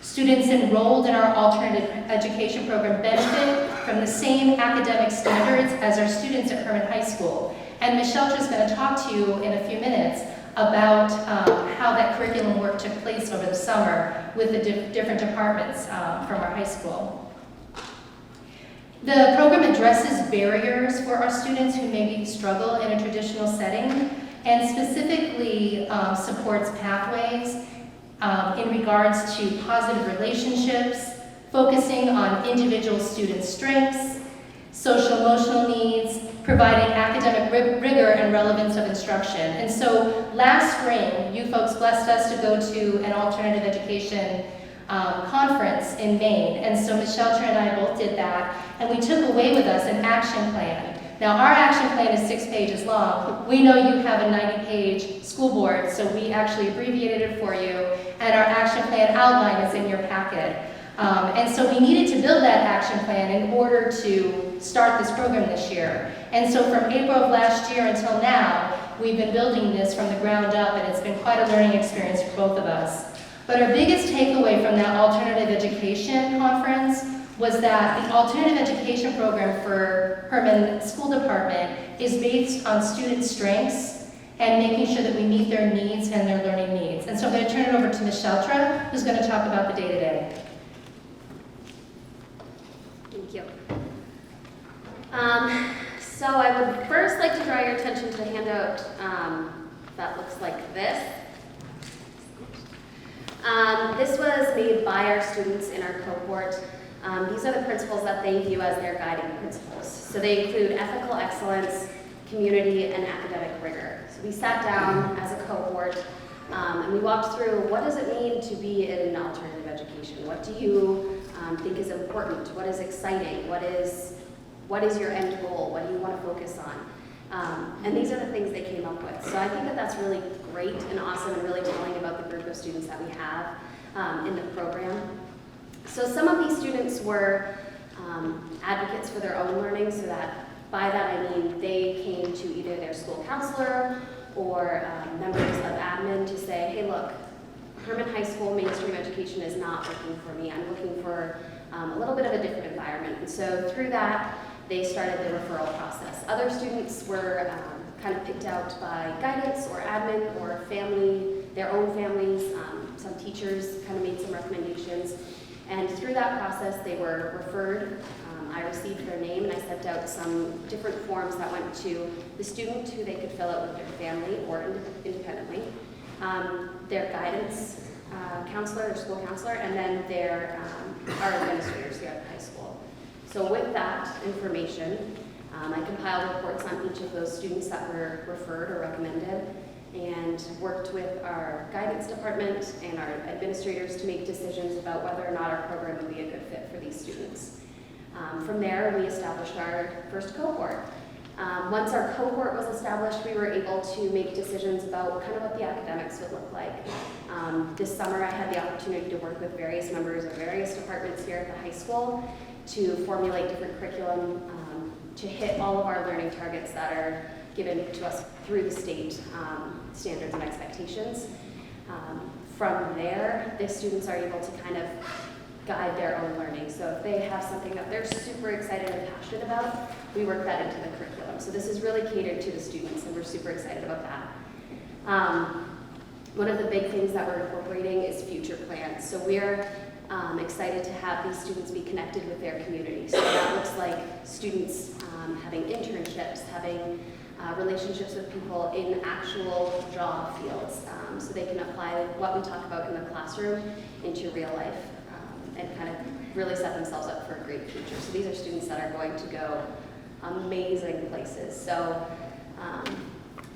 Students enrolled in our alternative education program benefit from the same academic standards as our students at Hermon High School. And Ms. Shelter is going to talk to you in a few minutes about how that curriculum work took place over the summer with the different departments from our high school. The program addresses barriers for our students who maybe struggle in a traditional setting and specifically supports pathways in regards to positive relationships, focusing on individual student strengths, social emotional needs, providing academic rigor and relevance of instruction. And so last spring, you folks blessed us to go to an alternative education conference in Maine. And so Ms. Shelter and I both did that, and we took away with us an action plan. Now, our action plan is 6 pages long. We know you have a 90-page school board, so we actually abbreviated it for you, and our action plan outline is in your packet. And so we needed to build that action plan in order to start this program this year. And so from April of last year until now, we've been building this from the ground up, and it's been quite a learning experience for both of us. But our biggest takeaway from that alternative education conference was that the alternative education program for Hermon School Department is based on student strengths and making sure that we meet their needs and their learning needs. And so I'm going to turn it over to Ms. Sheltra, who's going to talk about the day-to-day. Thank you. So I would first like to draw your attention to the handout that looks like this. This was made by our students in our cohort. These are the principles that they view as their guiding principles. So they include ethical excellence, community, and academic rigor. So we sat down as a cohort and we walked through what does it mean to be in an alternative education? What do you think is important? What is exciting? What is your end goal? What do you want to focus on? And these are the things they came up with. So I think that that's really great and awesome and really telling about the group of students that we have in the program. So some of these students were advocates for their own learning, so that by that I mean they came to either their school counselor or members of admin to say, hey look, Hermon High School mainstream education is not working for me. I'm looking for a little bit of a different environment. And so through that, they started the referral process. Other students were kind of picked out by guidance or admin or family, their own families. Some teachers kind of made some recommendations. And through that process, they were referred. I received their name and I sent out some different forms that went to the student who they could fill out with their family or independently, their guidance counselor or school counselor, and then our administrators here at the high school. So with that information, I compiled reports on each of those students that were referred or recommended and worked with our guidance department and our administrators to make decisions about whether or not our program would be a good fit for these students. From there, we established our first cohort. Once our cohort was established, we were able to make decisions about kind of what the academics would look like. This summer, I had the opportunity to work with various members of various departments here at the high school to formulate different curriculum to hit all of our learning targets that are given to us through the state standards and expectations. From there, the students are able to kind of guide their own learning. So if they have something that they're super excited and passionate about, we work that into the curriculum. So this is really catered to the students, and we're super excited about that. One of the big things that we're incorporating is future plans. So we're excited to have these students be connected with their community. So that looks like students having internships, having relationships with people in actual job fields, so they can apply what we talk about in the classroom into real life and kind of really set themselves up for a great future. So these are students that are going to go amazing places. So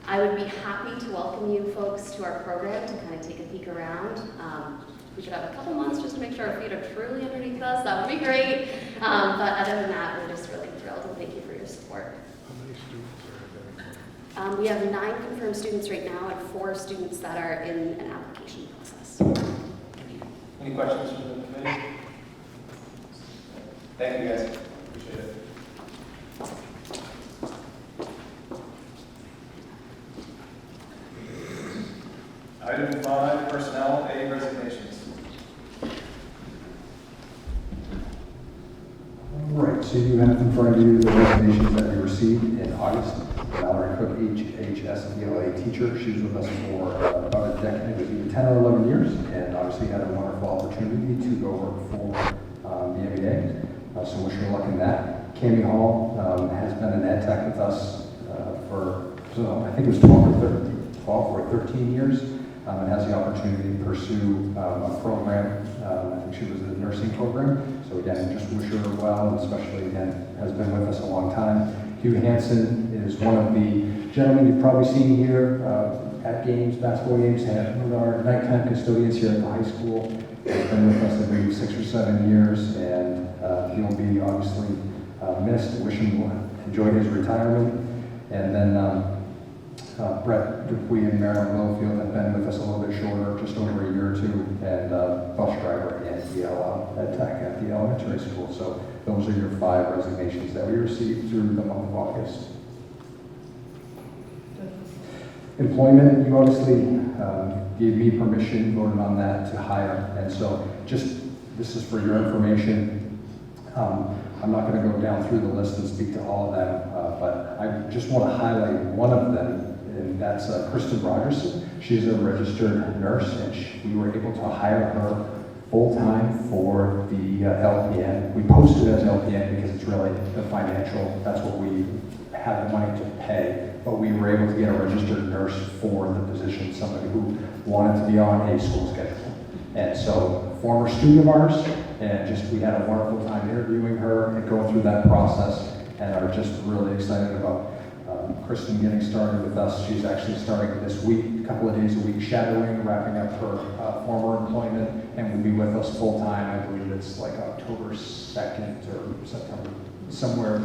I would be happy to welcome you folks to our program to kind of take a peek around. We should have a couple months just to make sure our feet are truly underneath us. That would be great. But other than that, we're just really thrilled, and thank you for your support. How many students are there? We have 9 confirmed students right now and 4 students that are in an application process. Any questions from the committee? Thank you, guys. Appreciate it. Item 5, personnel, A, resignations. Right, so you have in front of you the resignations that we received in August. Mallory Cook, HHSDLA teacher. She was with us for about a decade, maybe 10 or 11 years, and obviously had a wonderful opportunity to go work for the MBA. So wish her luck in that. Cami Hall has been an ed tech with us for, so I think it was 12 or 13 years, and has the opportunity to pursue a program. I think she was in the nursing program. So again, just wish her well, and especially again, has been with us a long time. Hugh Hansen is one of the gentlemen you've probably seen here at games, basketball games, had one of our nighttime custodians here at the high school. He's been with us, I believe, 6 or 7 years, and he'll be obviously missed. Wish him enjoy his retirement. And then Brett Dupuy and Marilyn Littlefield have been with us a little bit shorter, just over a year or two, and bus driver and EL ed tech at the elementary school. So those are your 5 resignations that we received through the month of August. Employment, you obviously gave me permission, voted on that to hire, and so just, this is for your information. I'm not going to go down through the list and speak to all of them, but I just want to highlight one of them, and that's Kristen Rogerson. She's a registered nurse, and we were able to hire her full-time for the LPN. We posted as LPN because it's really the financial, that's what we have the money to pay, but we were able to get a registered nurse for the position, somebody who wanted to be on a school schedule. And so, former student of ours, and just we had a wonderful time interviewing her and going through that process, and are just really excited about Kristen getting started with us. She's actually starting this week, a couple of days a week shadowing, wrapping up her former employment, and will be with us full time. I believe it's like October 2nd or September, somewhere,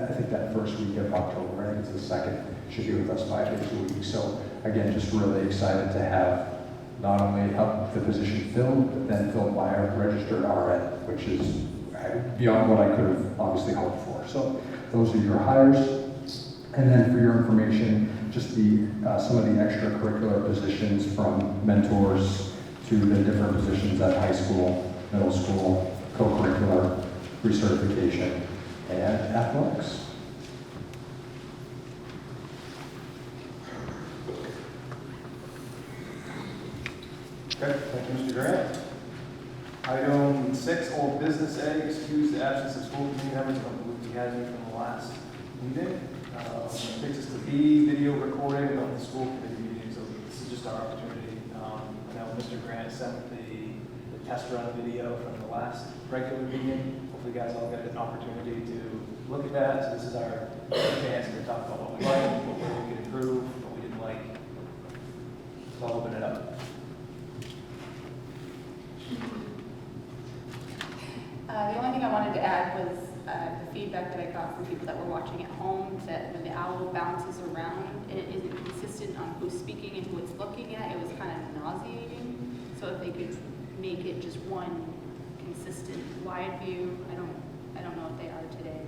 I think that first week of October, I think it's the 2nd, should be with us 5 days a week. So again, just really excited to have not only the position filled, but then filled by a registered RN, which is beyond what I could have obviously hoped for. So those are your hires. And then for your information, just some of the extracurricular positions, from mentors to the different positions at high school, middle school, co-curricular, recertification, and athletics. Okay, thank you, Mr. Grant. Item 6, old business A, excuse the absence of school committee members. I don't believe we had any from the last meeting. Takes us to B, video recording of the school committee meeting. So this is just our opportunity. I know Mr. Grant sent the test run video from the last regular meeting. Hopefully you guys all got an opportunity to look at that. So this is our chance to talk about what we liked, what we could improve, what we didn't like. So I'll open it up. The only thing I wanted to add was the feedback that I got from people that were watching at home, that when the owl bounces around, it isn't consistent on who's speaking and who it's looking at. It was kind of nauseating. So if they could make it just one consistent wide view, I don't know if they are today.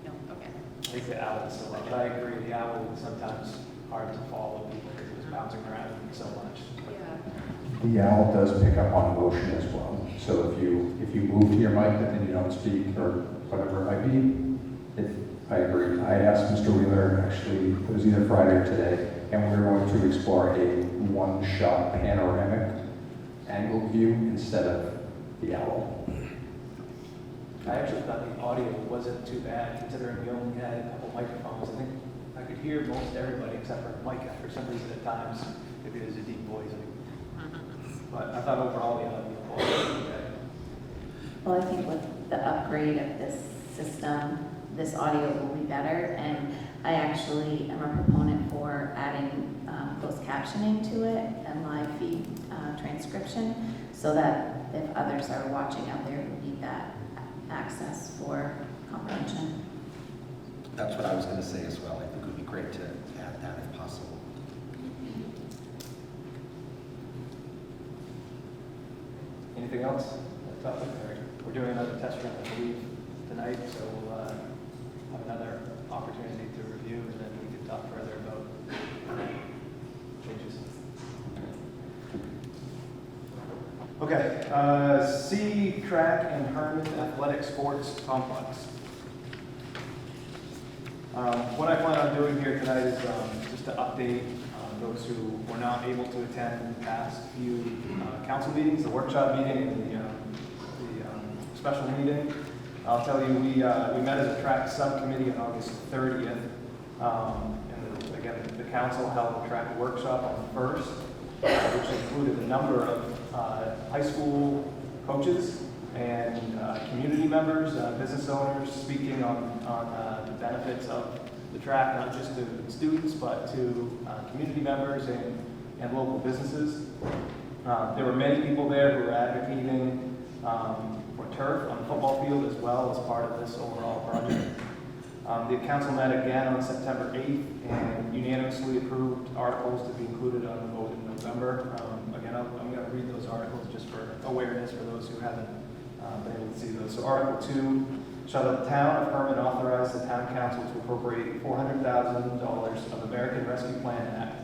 No, okay. I think the owl is so much. I agree. The owl is sometimes hard to follow people because it was bouncing around so much. Yeah. The owl does pick up on motion as well. So if you move to your mic but then you don't speak or whatever it might be, I agree. I asked Mr. Wheeler, actually, it was either Friday or today, and we were going to explore a one-shot panoramic angle view instead of the owl. I actually thought the audio wasn't too bad, considering we only had a couple microphones. I think I could hear most everybody except for Micah for some reason at times, if it was a deep voice. But I thought overall the audio was okay. Well, I think with the upgrade of this system, this audio will be better, and I actually am a proponent for adding closed captioning to it and live feed transcription, so that if others are watching out there who need that access for comprehension. That's what I was going to say as well. I think it would be great to add that if possible. Anything else? Topic? We're doing another test run, I believe, tonight, so we'll have another opportunity to review, and then we can talk further about changes. Okay, C, track and Hermon Athletic Sports Complex. What I plan on doing here tonight is just to update those who were not able to attend the past few council meetings, the workshop meeting and the special meeting. I'll tell you, we met as a track subcommittee on August 30th. Again, the council held a track workshop on the 1st, which included a number of high school coaches and community members, business owners speaking on the benefits of the track, not just to students, but to community members and local businesses. There were many people there who were advocating for turf on the football field as well as part of this overall project. The council met again on September 8th and unanimously approved articles to be included on the vote in November. Again, I'm going to read those articles just for awareness for those who haven't been able to see those. So Article 2, shall the town of Hermon authorize the town council to appropriate $400,000 of American Rescue Plan Act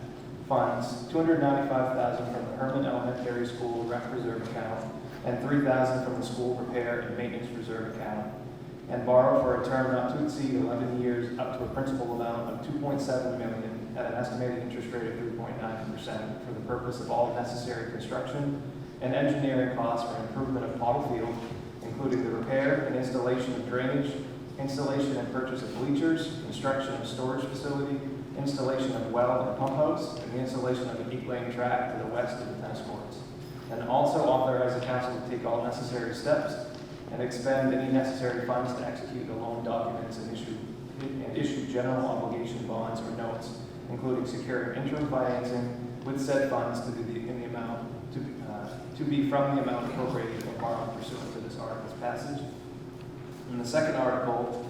funds, $295,000 from the Hermon Elementary School Rec Reserve account, and $3,000 from the school repair and maintenance reserve account, and borrow for a term not to exceed 11 years up to a principal amount of $2.7 million at an estimated interest rate of 3.9% for the purpose of all necessary construction and engineering costs for improvement of Pottle Field, including the repair and installation of drainage, installation and purchase of bleachers, construction of storage facility, installation of well and pump house, and the installation of an 8-lane track to the west of the tennis courts. And also authorize the council to take all necessary steps and expend any necessary funds to execute the loan documents and issue general obligation bonds or notes, including securing interim financing with said funds to be from the amount appropriated or borrowed pursuant to this article's passage. And the second article,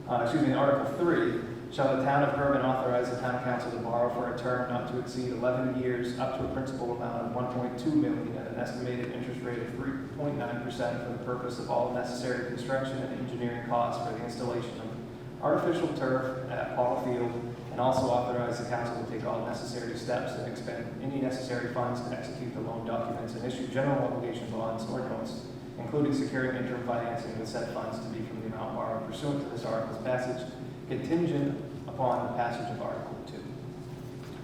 Article 3, shall the town of Hermon authorize the town council to borrow for a term not to exceed 11 years up to a principal amount of $1.2 million at an estimated interest rate of 3.9% for the purpose of all necessary construction and engineering costs for the installation of artificial turf at Pottle Field, and also authorize the council to take all necessary steps and expend any necessary funds to execute the loan documents and issue general obligation bonds or notes, including securing interim financing with said funds to be from the amount borrowed pursuant to this article's passage, contingent upon the passage of Article 2.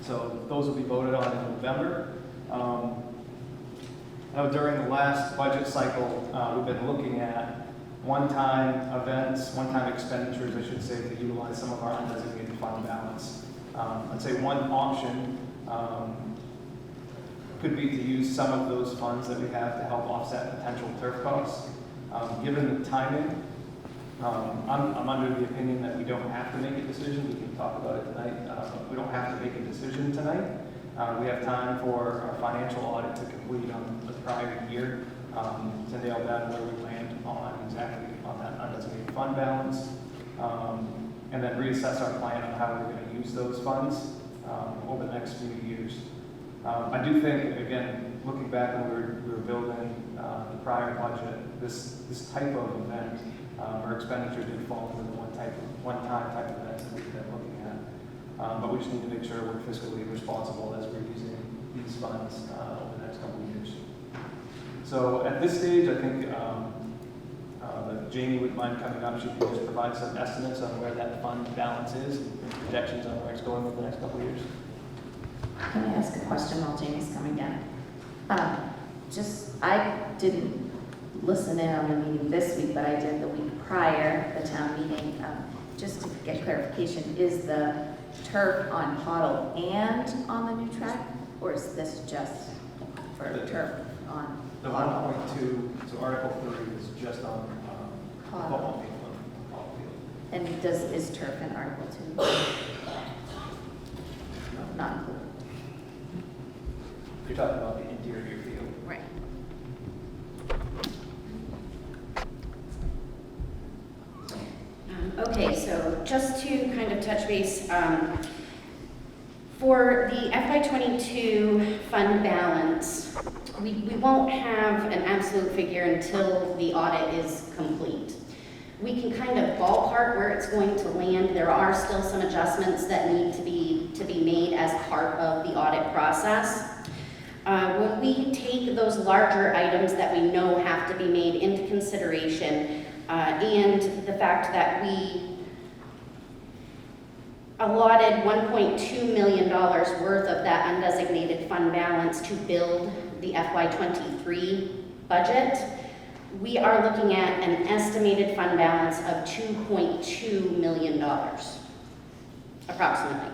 So those will be voted on in November. Now, during the last budget cycle, we've been looking at one-time events, one-time expenditures, I should say, to utilize some of our undesignated fund balance. I'd say one option could be to use some of those funds that we have to help offset potential turf costs. Given the timing, I'm under the opinion that we don't have to make a decision. We can talk about it tonight, but we don't have to make a decision tonight. We have time for our financial audit to complete on the prior year to nail down where we land on exactly on that undesignated fund balance, and then reassess our plan on how we're going to use those funds over the next few years. I do think, again, looking back when we were building the prior budget, this type of event or expenditure did fall into the one-time type of events that we've been looking at. But we just need to make sure we're fiscally responsible as we're using these funds over the next couple of years. So at this stage, I think that Jamie would mind coming up. She could just provide some estimates on where that fund balance is and projections on where it's going over the next couple of years. Can I ask a question while Jamie's coming down? I didn't listen in on the meeting this week, but I did the week prior, the town meeting. Just to get clarification, is the turf on Pottle and on the new track, or is this just for the turf on the Pottle? 1.2, so Article 3 is just on the football field. And is turf in Article 2? No, not included. You're talking about the interior field. Right. Okay, so just to kind of touch base, for the FY22 fund balance, we won't have an absolute figure until the audit is complete. We can kind of ballpark where it's going to land. There are still some adjustments that need to be made as part of the audit process. When we take those larger items that we know have to be made into consideration, and the fact that we allotted $1.2 million worth of that undesignated fund balance to build the FY23 budget, we are looking at an estimated fund balance of $2.2 million, approximately.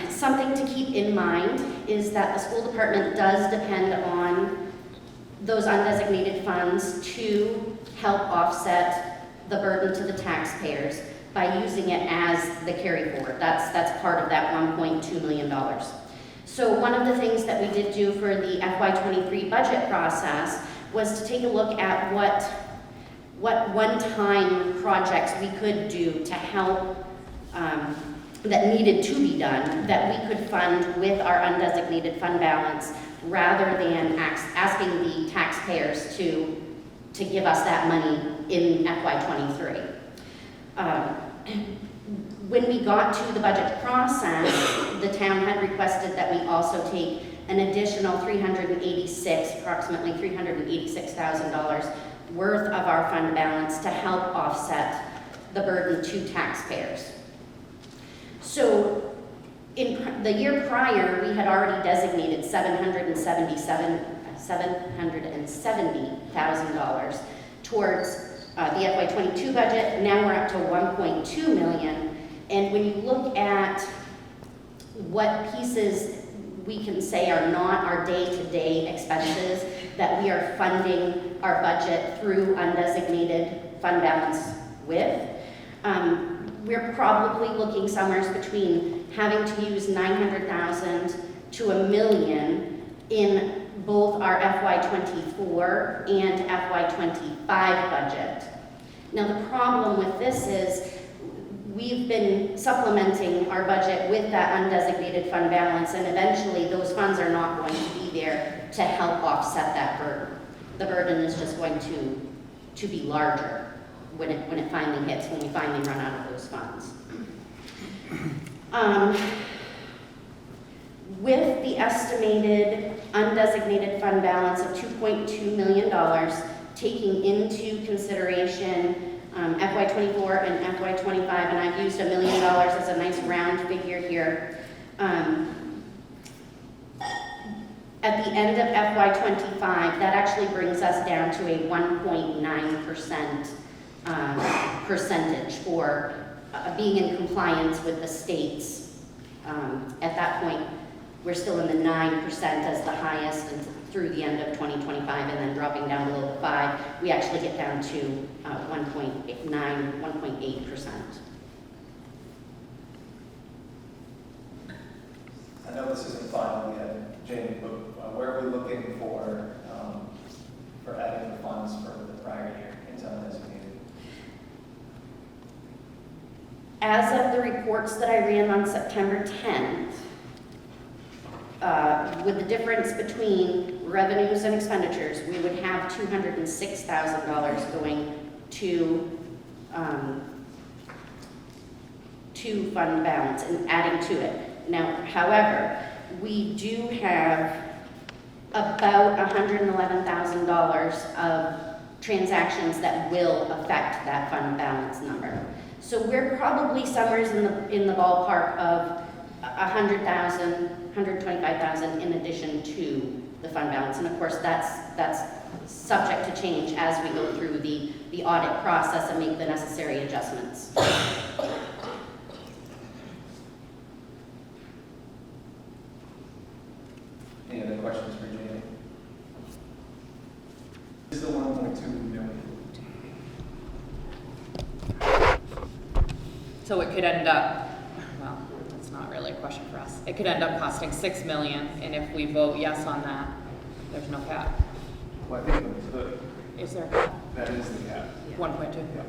Something to keep in mind is that the school department does depend on those undesignated funds to help offset the burden to the taxpayers by using it as the carry forward. That's part of that $1.2 million. So one of the things that we did do for the FY23 budget process was to take a look at what one-time projects we could do to help that needed to be done, that we could fund with our undesignated fund balance, rather than asking the taxpayers to give us that money in FY23. When we got to the budget process, the town had requested that we also take an additional approximately $386,000 worth of our fund balance to help offset the burden to taxpayers. So in the year prior, we had already designated $770,000 towards the FY22 budget. Now we're up to $1.2 million. And when you look at what pieces we can say are not our day-to-day expenses, that we are funding our budget through undesignated fund balance with, we're probably looking somewhere between having to use $900,000 to $1 million in both our FY24 and FY25 budget. Now the problem with this is we've been supplementing our budget with that undesignated fund balance, and eventually those funds are not going to be there to help offset that burden. The burden is just going to be larger when it finally hits, when we finally run out of those funds. With the estimated undesignated fund balance of $2.2 million, taking into consideration FY24 and FY25, and I've used $1 million as a nice round figure here. At the end of FY25, that actually brings us down to a 1.9% percentage for being in compliance with the states. At that point, we're still in the 9% as the highest and through the end of 2025, and then dropping down below the 5, we actually get down to 1.8%. I know this isn't final yet, Jamie, but where are we looking for adding the funds for the prior year into undesignated? As of the reports that I ran on September 10th, with the difference between revenues and expenditures, we would have $206,000 going to fund balance and adding to it. Now, however, we do have about $111,000 of transactions that will affect that fund balance number. So we're probably somewhere in the ballpark of $100,000, $125,000 in addition to the fund balance. And of course, that's subject to change as we go through the audit process and make the necessary adjustments. Any other questions for Jamie? This is the 1.2 million. So it could end up, well, that's not really a question for us. It could end up costing $6 million, and if we vote yes on that, there's no cap. Well, I think the, Is there a cap? that is the cap. 1.2? Yeah.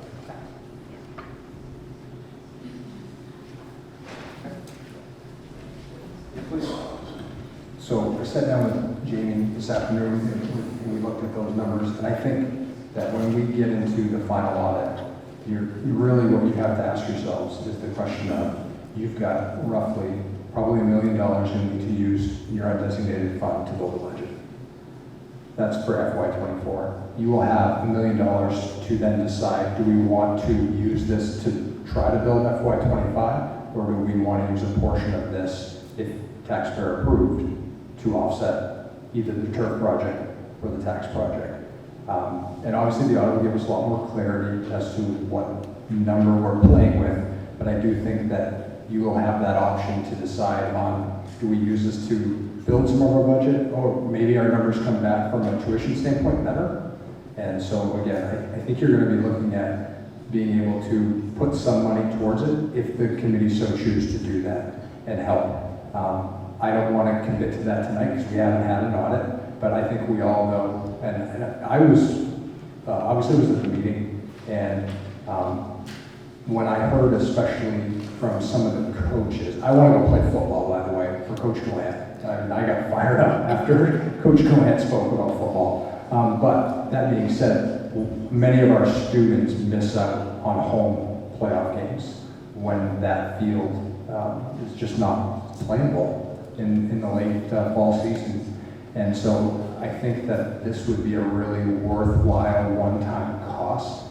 Okay. Please. So I sat down with Jamie this afternoon and we looked at those numbers, and I think that when we get into the final audit, you really what you have to ask yourselves is the question of, you've got roughly probably $1 million you need to use your undesignated fund to build a budget. That's for FY24. You will have $1 million to then decide, do we want to use this to try to build FY25, or do we want to use a portion of this, if taxpayer approved, to offset either the turf project or the tax project? And obviously the audit will give us a lot more clarity as to what number we're playing with, but I do think that you will have that option to decide on, do we use this to build some of our budget, or maybe our numbers come back from a tuition standpoint better. And so again, I think you're going to be looking at being able to put some money towards it if the committee so chooses to do that and help. I don't want to commit to that tonight because we haven't had an audit, but I think we all know, and I was, obviously was at the meeting, and when I heard especially from some of the coaches, I want to go play football, by the way, for Coach Gallant. I got fired up after Coach Gallant spoke about football. But that being said, many of our students miss out on home playoff games when that field is just not playable in the late fall season. And so I think that this would be a really worthwhile one-time cost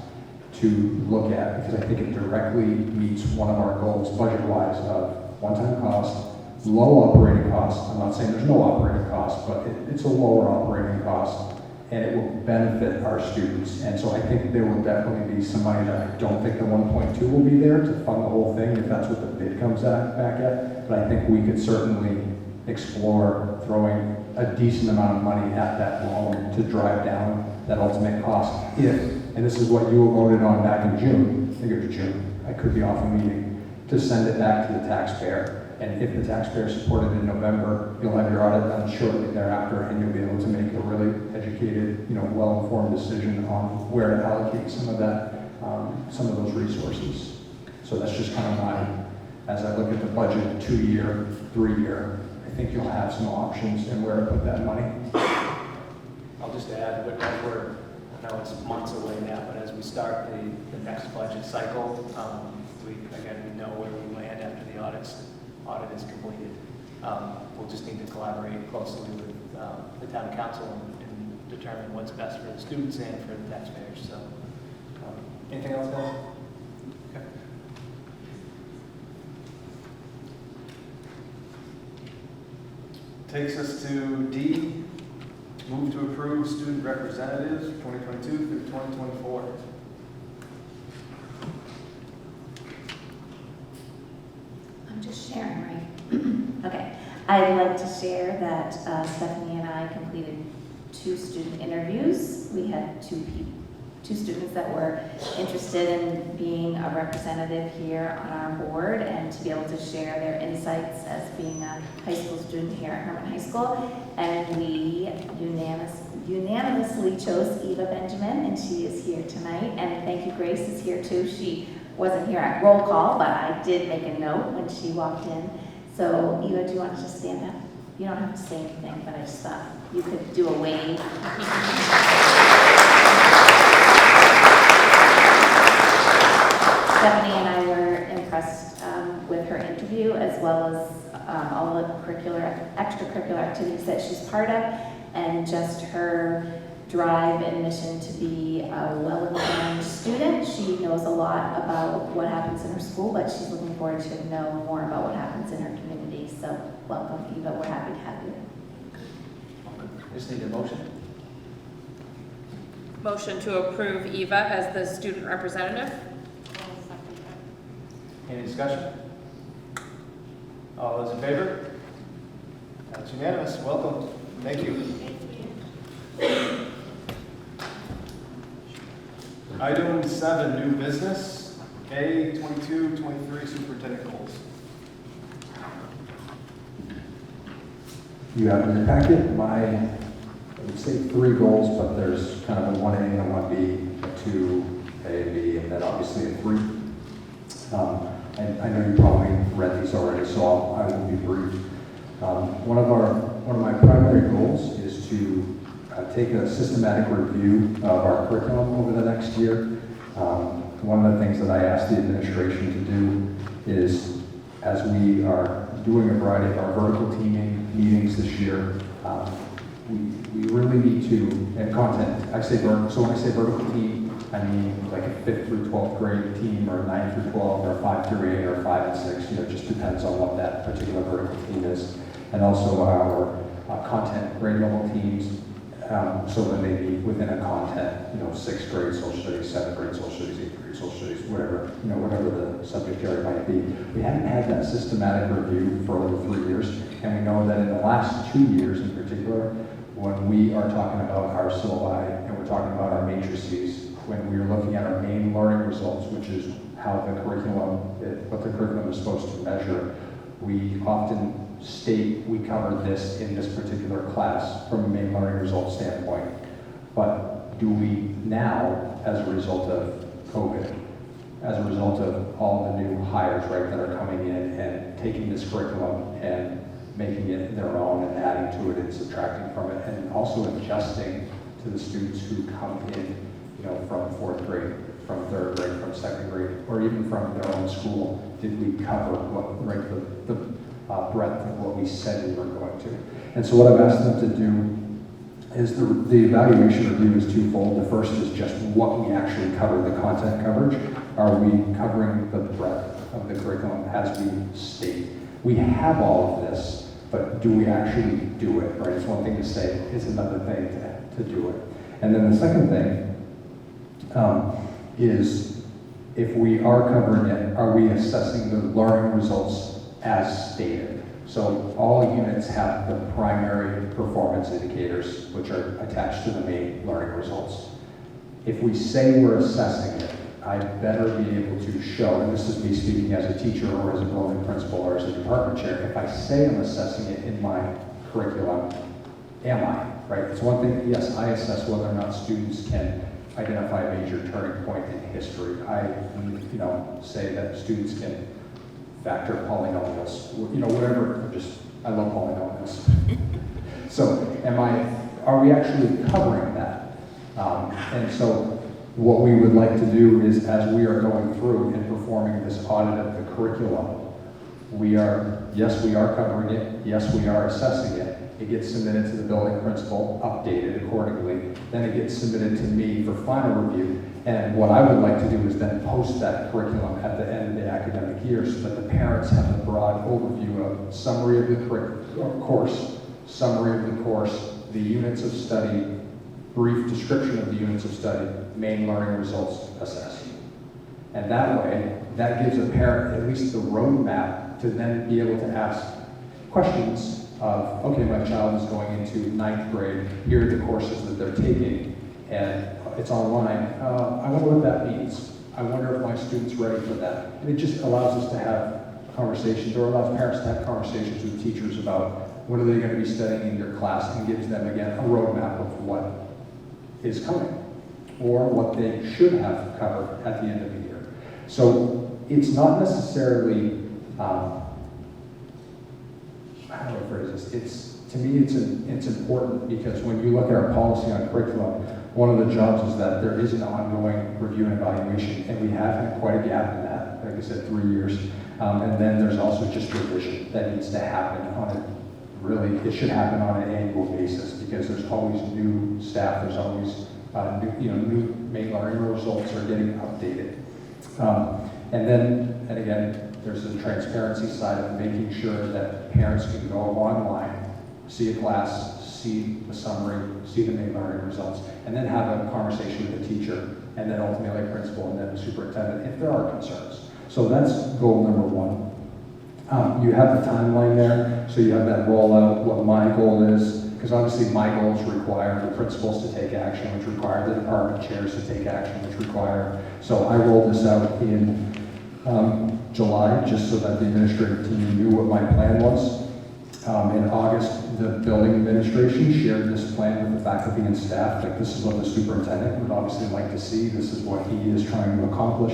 to look at, because I think it directly meets one of our goals budget-wise of one-time cost, low operating costs. I'm not saying there's no operating cost, but it's a lower operating cost, and it will benefit our students. And so I think there will definitely be some money that I don't think the 1.2 will be there to fund the whole thing, if that's what the bid comes back at. But I think we could certainly explore throwing a decent amount of money at that loan to drive down that ultimate cost. If, and this is what you voted on back in June, I think it was June, I could be off a meeting, to send it back to the taxpayer. And if the taxpayer supported in November, you'll have your audit done shortly thereafter, and you'll be able to make a really educated, well-informed decision on where to allocate some of that, some of those resources. So that's just kind of my, as I look at the budget, 2-year, 3-year, I think you'll have some options in where to put that money. I'll just add, but as we're, I know it's months away now, but as we start the next budget cycle, we know where we land after the audit is completed. We'll just need to collaborate closely with the town council and determine what's best for the students and for the taxpayers. So, anything else, guys? Okay. Takes us to D, move to approve student representatives 2022 through 2024. I'm just sharing, right? Okay. I'd like to share that Stephanie and I completed 2 student interviews. We had 2 students that were interested in being a representative here on our board and to be able to share their insights as being a high school student here at Hermon High School. And we unanimously chose Eva Benjamin, and she is here tonight. And thank you, Grace is here too. She wasn't here at roll call, but I did make a note when she walked in. So Eva, do you want to just stand up? You don't have to say anything, but I just thought you could do a wave. Stephanie and I were impressed with her interview, as well as all the extracurricular activities that she's part of, and just her drive and mission to be a well-informed student. She knows a lot about what happens in her school, but she's looking forward to know more about what happens in her community. So welcome, Eva. We're happy to have you. I just need a motion. Motion to approve Eva as the student representative. Any discussion? All those in favor? That's unanimous. Welcome. Thank you. Item 7, new business. A 22-23 superintendent goals. You have in your packet I would say 3 goals, but there's kind of a 1A and a 1B, a 2, A and B, and then obviously a 3. I know you probably read these already, so I will be brief. One of my primary goals is to take a systematic review of our curriculum over the next year. One of the things that I asked the administration to do is, as we are doing a variety of our vertical teaming meetings this year. We really need to, and content, I say vertical, so when I say vertical team, I mean like a 5th through 12th grade team, or a 9 through 12, or a 5 through 8, or 5 and 6, it just depends on what that particular vertical team is. And also our content grade level teams, so when they meet within a content, 6th grade social studies, 7th grade social studies, 8th grade social studies, whatever, whatever the subject area might be. We haven't had that systematic review for over 3 years, and we know that in the last 2 years in particular, when we are talking about our syllabi and we're talking about our matrices, when we're looking at our main learning results, which is how the curriculum, what the curriculum is supposed to measure, we often state we covered this in this particular class from a main learning results standpoint. But do we now, as a result of COVID, as a result of all the new hires, right, that are coming in and taking this curriculum and making it their own and adding to it and subtracting from it, and also adjusting to the students who come in, from 4th grade, from 3rd grade, from 2nd grade, or even from their own school? Did we cover what, right, the breadth of what we said we were going to? And so what I've asked them to do is the evaluation review is twofold. The first is just what we actually cover, the content coverage. Are we covering the breadth of the curriculum as we state? We have all of this, but do we actually do it, right? It's one thing to say, it's another thing to do it. And then the second thing is, if we are covering it, are we assessing the learning results as stated? So all units have the primary performance indicators, which are attached to the main learning results. If we say we're assessing it, I better be able to show, and this is me speaking as a teacher or as a building principal or as a department chair, if I say I'm assessing it in my curriculum, am I, right? It's one thing, yes, I assess whether or not students can identify a major turning point in history. I, say that students can factor polynomials, whatever, I love polynomials. So are we actually covering that? And so what we would like to do is, as we are going through and performing this audit of the curriculum, yes, we are covering it, yes, we are assessing it. It gets submitted to the building principal, updated accordingly. Then it gets submitted to me for final review. And what I would like to do is then post that curriculum at the end of the academic year so that the parents have a broad overview of summary of the course, the units of study, brief description of the units of study, main learning results assessed. And that way, that gives a parent at least the roadmap to then be able to ask questions of, okay, my child is going into 9th grade, here are the courses that they're taking, and it's online. I wonder what that means. I wonder if my student's ready for that. And it just allows us to have conversations, or allows parents to have conversations with teachers about what are they going to be studying in their class, and gives them, again, a roadmap of what is coming, or what they should have covered at the end of the year. So it's not necessarily, how do I phrase this? To me, it's important, because when you look at our policy on curriculum, one of the jobs is that there is an ongoing review and evaluation, and we have had quite a gap in that, like I said, 3 years. And then there's also just revision that needs to happen it should happen on an annual basis, because there's always new staff, there's always new main learning results are getting updated. And again, there's the transparency side of making sure that parents can go online, see a class, see the summary, see the main learning results, and then have a conversation with the teacher, and then ultimately a principal, and then the superintendent, if there are concerns. So that's goal number 1. You have the timeline there, so you have that rollout, what my goal is, because obviously my goals require the principals to take action, which require the department chairs to take action, which require, so I rolled this out in July, just so that the administrative team knew what my plan was. In August, the building administration shared this plan with the faculty and staff, like this is what the superintendent would obviously like to see, this is what he is trying to accomplish.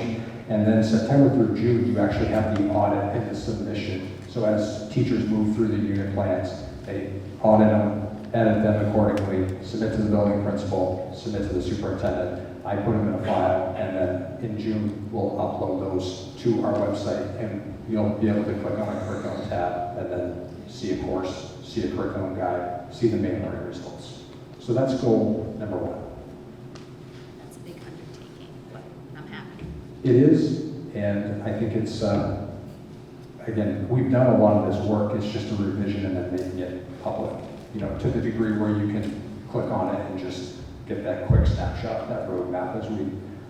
And then September through June, you actually have the audit and the submission. So as teachers move through the unit plans, they audit them, edit them accordingly, submit to the building principal, submit to the superintendent. I put them in a file, and then in June, we'll upload those to our website, and you'll be able to click on a curriculum tab, and then see a course, see a curriculum guide, see the main learning results. So that's goal number 1. That's a big undertaking, but I'm happy. It is, and I think it's, again, we've done a lot of this work, it's just a revision and then making it public, you know, to the degree where you can click on it and just get that quick snapshot, that roadmap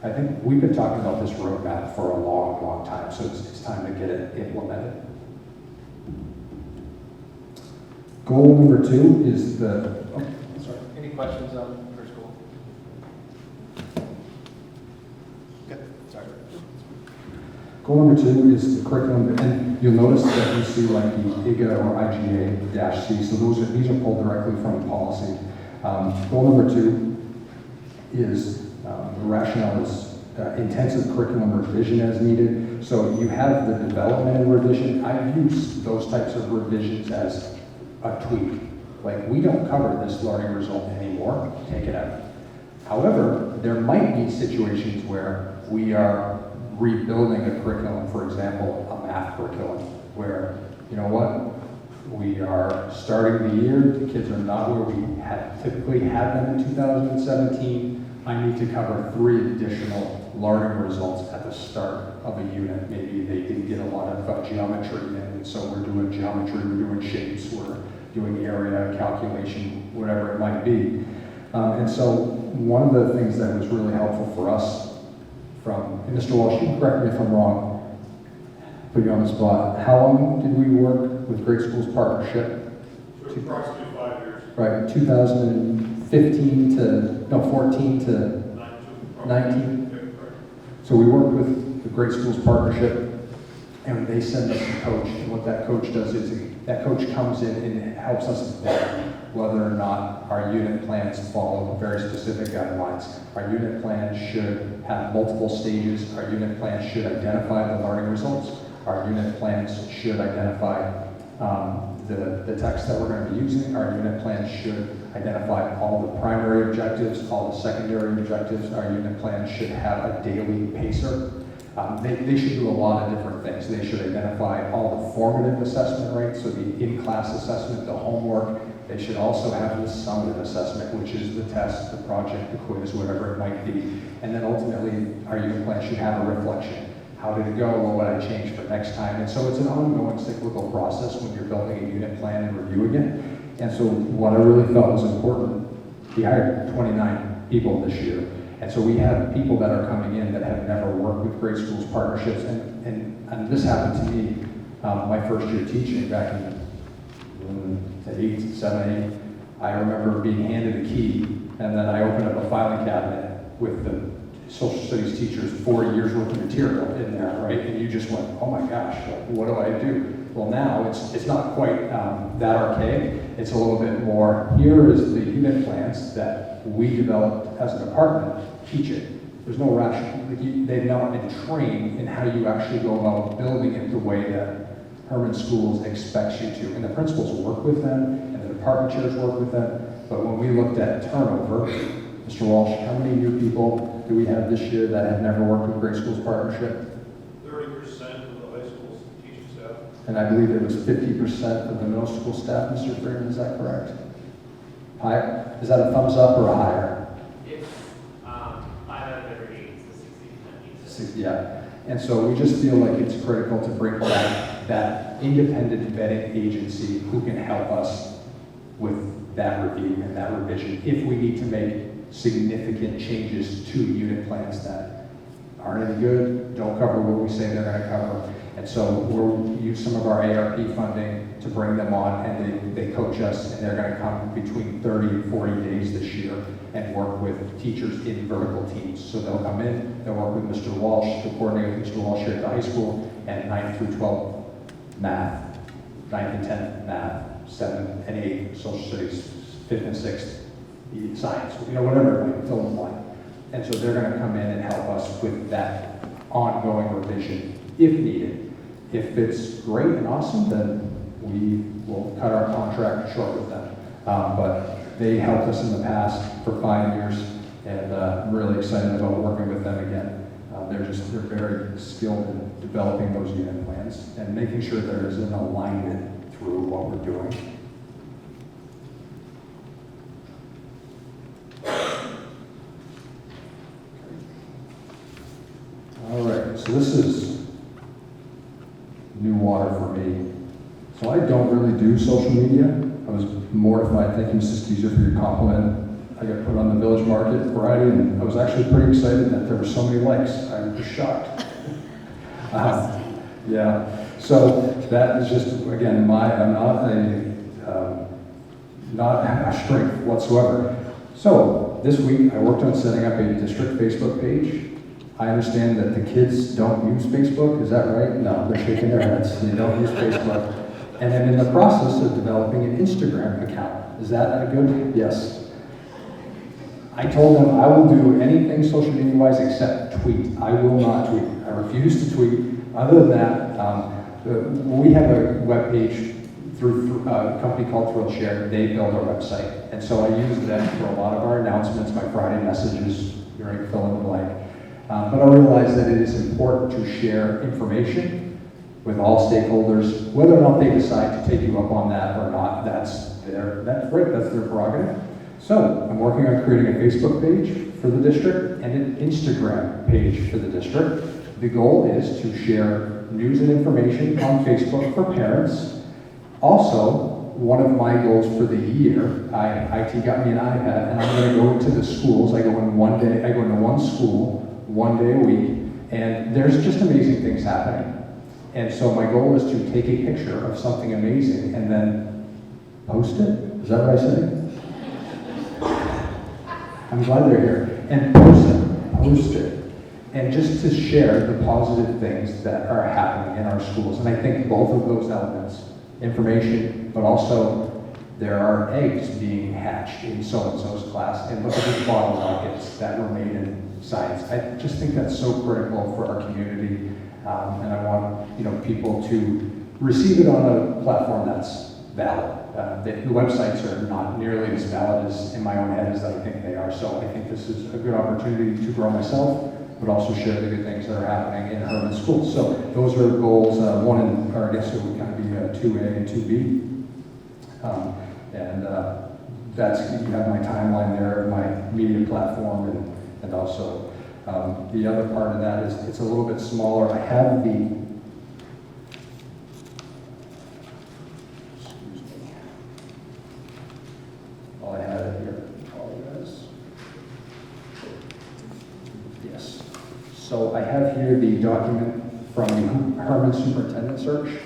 I think we've been talking about this roadmap for a long, long time, so it's time to get it implemented. Goal number 2 is Sorry, any questions on first goal? Good, sorry. Goal number 2 is the curriculum, and you'll notice that you see like the IGA or IGA-C, so these are pulled directly from the policy. Goal number 2 is the rationale is intensive curriculum revision as needed. So you have the development and revision. I use those types of revisions as a tweak. Like, we don't cover this learning result anymore, take it out. However, there might be situations where we are rebuilding a curriculum, for example, a math curriculum, where, you know what, we are starting the year, the kids are not where we had typically had them in 2017. I need to cover 3 additional learning results at the start of a unit. Maybe they didn't get a lot of geometry in, and so we're doing geometry, we're doing shapes, we're doing area calculation, whatever it might be. And so one of the things that was really helpful for us and Mr. Walsh, you can correct me if I'm wrong, put you on the spot. How long did we work with Great Schools Partnership? Approximately 5 years. Right, 14 to 19. So we worked with the Great Schools Partnership, and they send us a coach, and what that coach does is that coach comes in and helps us vet whether or not our unit plans follow very specific guidelines. Our unit plans should have multiple stages. Our unit plans should identify the learning results. Our unit plans should identify the text that we're going to be using. Our unit plans should identify all the primary objectives, all the secondary objectives. Our unit plans should have a daily pacer. They should do a lot of different things. They should identify all the formative assessment rates, so the in-class assessment, the homework. They should also have the summative assessment, which is the test, the project, the quiz, whatever it might be. And then ultimately, our unit plan should have a reflection. How did it go? What would I change for next time? And so it's an ongoing cyclical process when you're building a unit plan and reviewing it. And so what I really felt was important, we hired 29 people this year. And so we have people that are coming in that have never worked with Great Schools Partnerships. And this happened to me my first year teaching back in 7, 8. I remember being handed a key, and then I opened up a filing cabinet with the social studies teachers' 4 years worth of material in there, right? And you just went, oh my gosh, like, what do I do? Well, now it's not quite that archaic. It's a little bit more, here is the unit plans that we developed as a department, teach it. There's no rational, they've not been trained in how you actually go about building it the way that Hermon Schools expects you to. And the principals work with them, and the department chairs work with them. But when we looked at turnover, Mr. Walsh, how many new people do we have this year that have never worked with Great Schools Partnership? 30% of the high school teaching staff. And I believe it was 50% of the middle school staff, Mr. Freeman, is that correct? Higher? Is that a thumbs up or a higher? It's 5 out of every 8, so 60%. Yeah. And so we just feel like it's critical to bring back that independent vetting agency who can help us with that review and that revision if we need to make significant changes to unit plans that aren't any good, don't cover what we say they're going to cover. And so we'll use some of our ARP funding to bring them on, and they coach us, and they're going to come between 30 and 40 days this year and work with teachers in vertical teams. So they'll come in, they'll work with Mr. Walsh, to coordinate with Mr. Walsh here at the high school, and 9 through 12 math, 9th and 10th math, 7 and 8 social studies, 5th and 6th science, whatever it might fill in the line. And so they're going to come in and help us with that ongoing revision if needed. If it's great and awesome, then we will cut our contract short with them. But they helped us in the past for 5 years, And I'm really excited about working with them again. They're very skilled in developing those unit plans and making sure there is an alignment through what we're doing. All right, so this is new water for me. So I don't really do social media. I was mortified. Thank you, Mrs. Teaser, for your compliment. I got put on the Village Market Friday, and I was actually pretty excited that there were so many likes. I was shocked. Yeah, so that is just, again, I'm not a strength whatsoever. So this week, I worked on setting up a district Facebook page. I understand that the kids don't use Facebook, is that right? No, they're shaking their heads. They don't use Facebook. And I'm in the process of developing an Instagram account. Is that a good? Yes. I told them I will do anything social media wise except tweet. I will not tweet. I refuse to tweet. Other than that, we have a web page through a company called ThrillShare. They build our website. And so I use them for a lot of our announcements, my Friday messages, during fill in the blank. But I realize that it is important to share information with all stakeholders, whether or not they decide to take you up on that or not. That's their prerogative. So I'm working on creating a Facebook page for the district and an Instagram page for the district. The goal is to share news and information on Facebook for parents. Also, one of my goals for the year, IT got me an iPad, and I'm going to go into the schools. I go into one school, 1 day a week, and there's just amazing things happening. And so my goal is to take a picture of something amazing and then post it. Is that what I said? I'm glad they're here. And post it. And just to share the positive things that are happening in our schools. And I think both of those elements, information, but also there are eggs being hatched in so-and-so's class, and look at these bottle rockets that were made in science. I just think that's so critical for our community, and I want people to receive it on a platform that's valid. The websites are not nearly as valid as in my own head as I think they are, so I think this is a good opportunity to grow myself, but also share the good things that are happening in Hermon schools. So those are goals. I guess it would kind of be 2A and 2B. That's, you have my timeline there, my media platform, and also the other part of that is it's a little bit smaller. I have I had it here, apologize. Yes. So I have here the document from the Hermon superintendent search,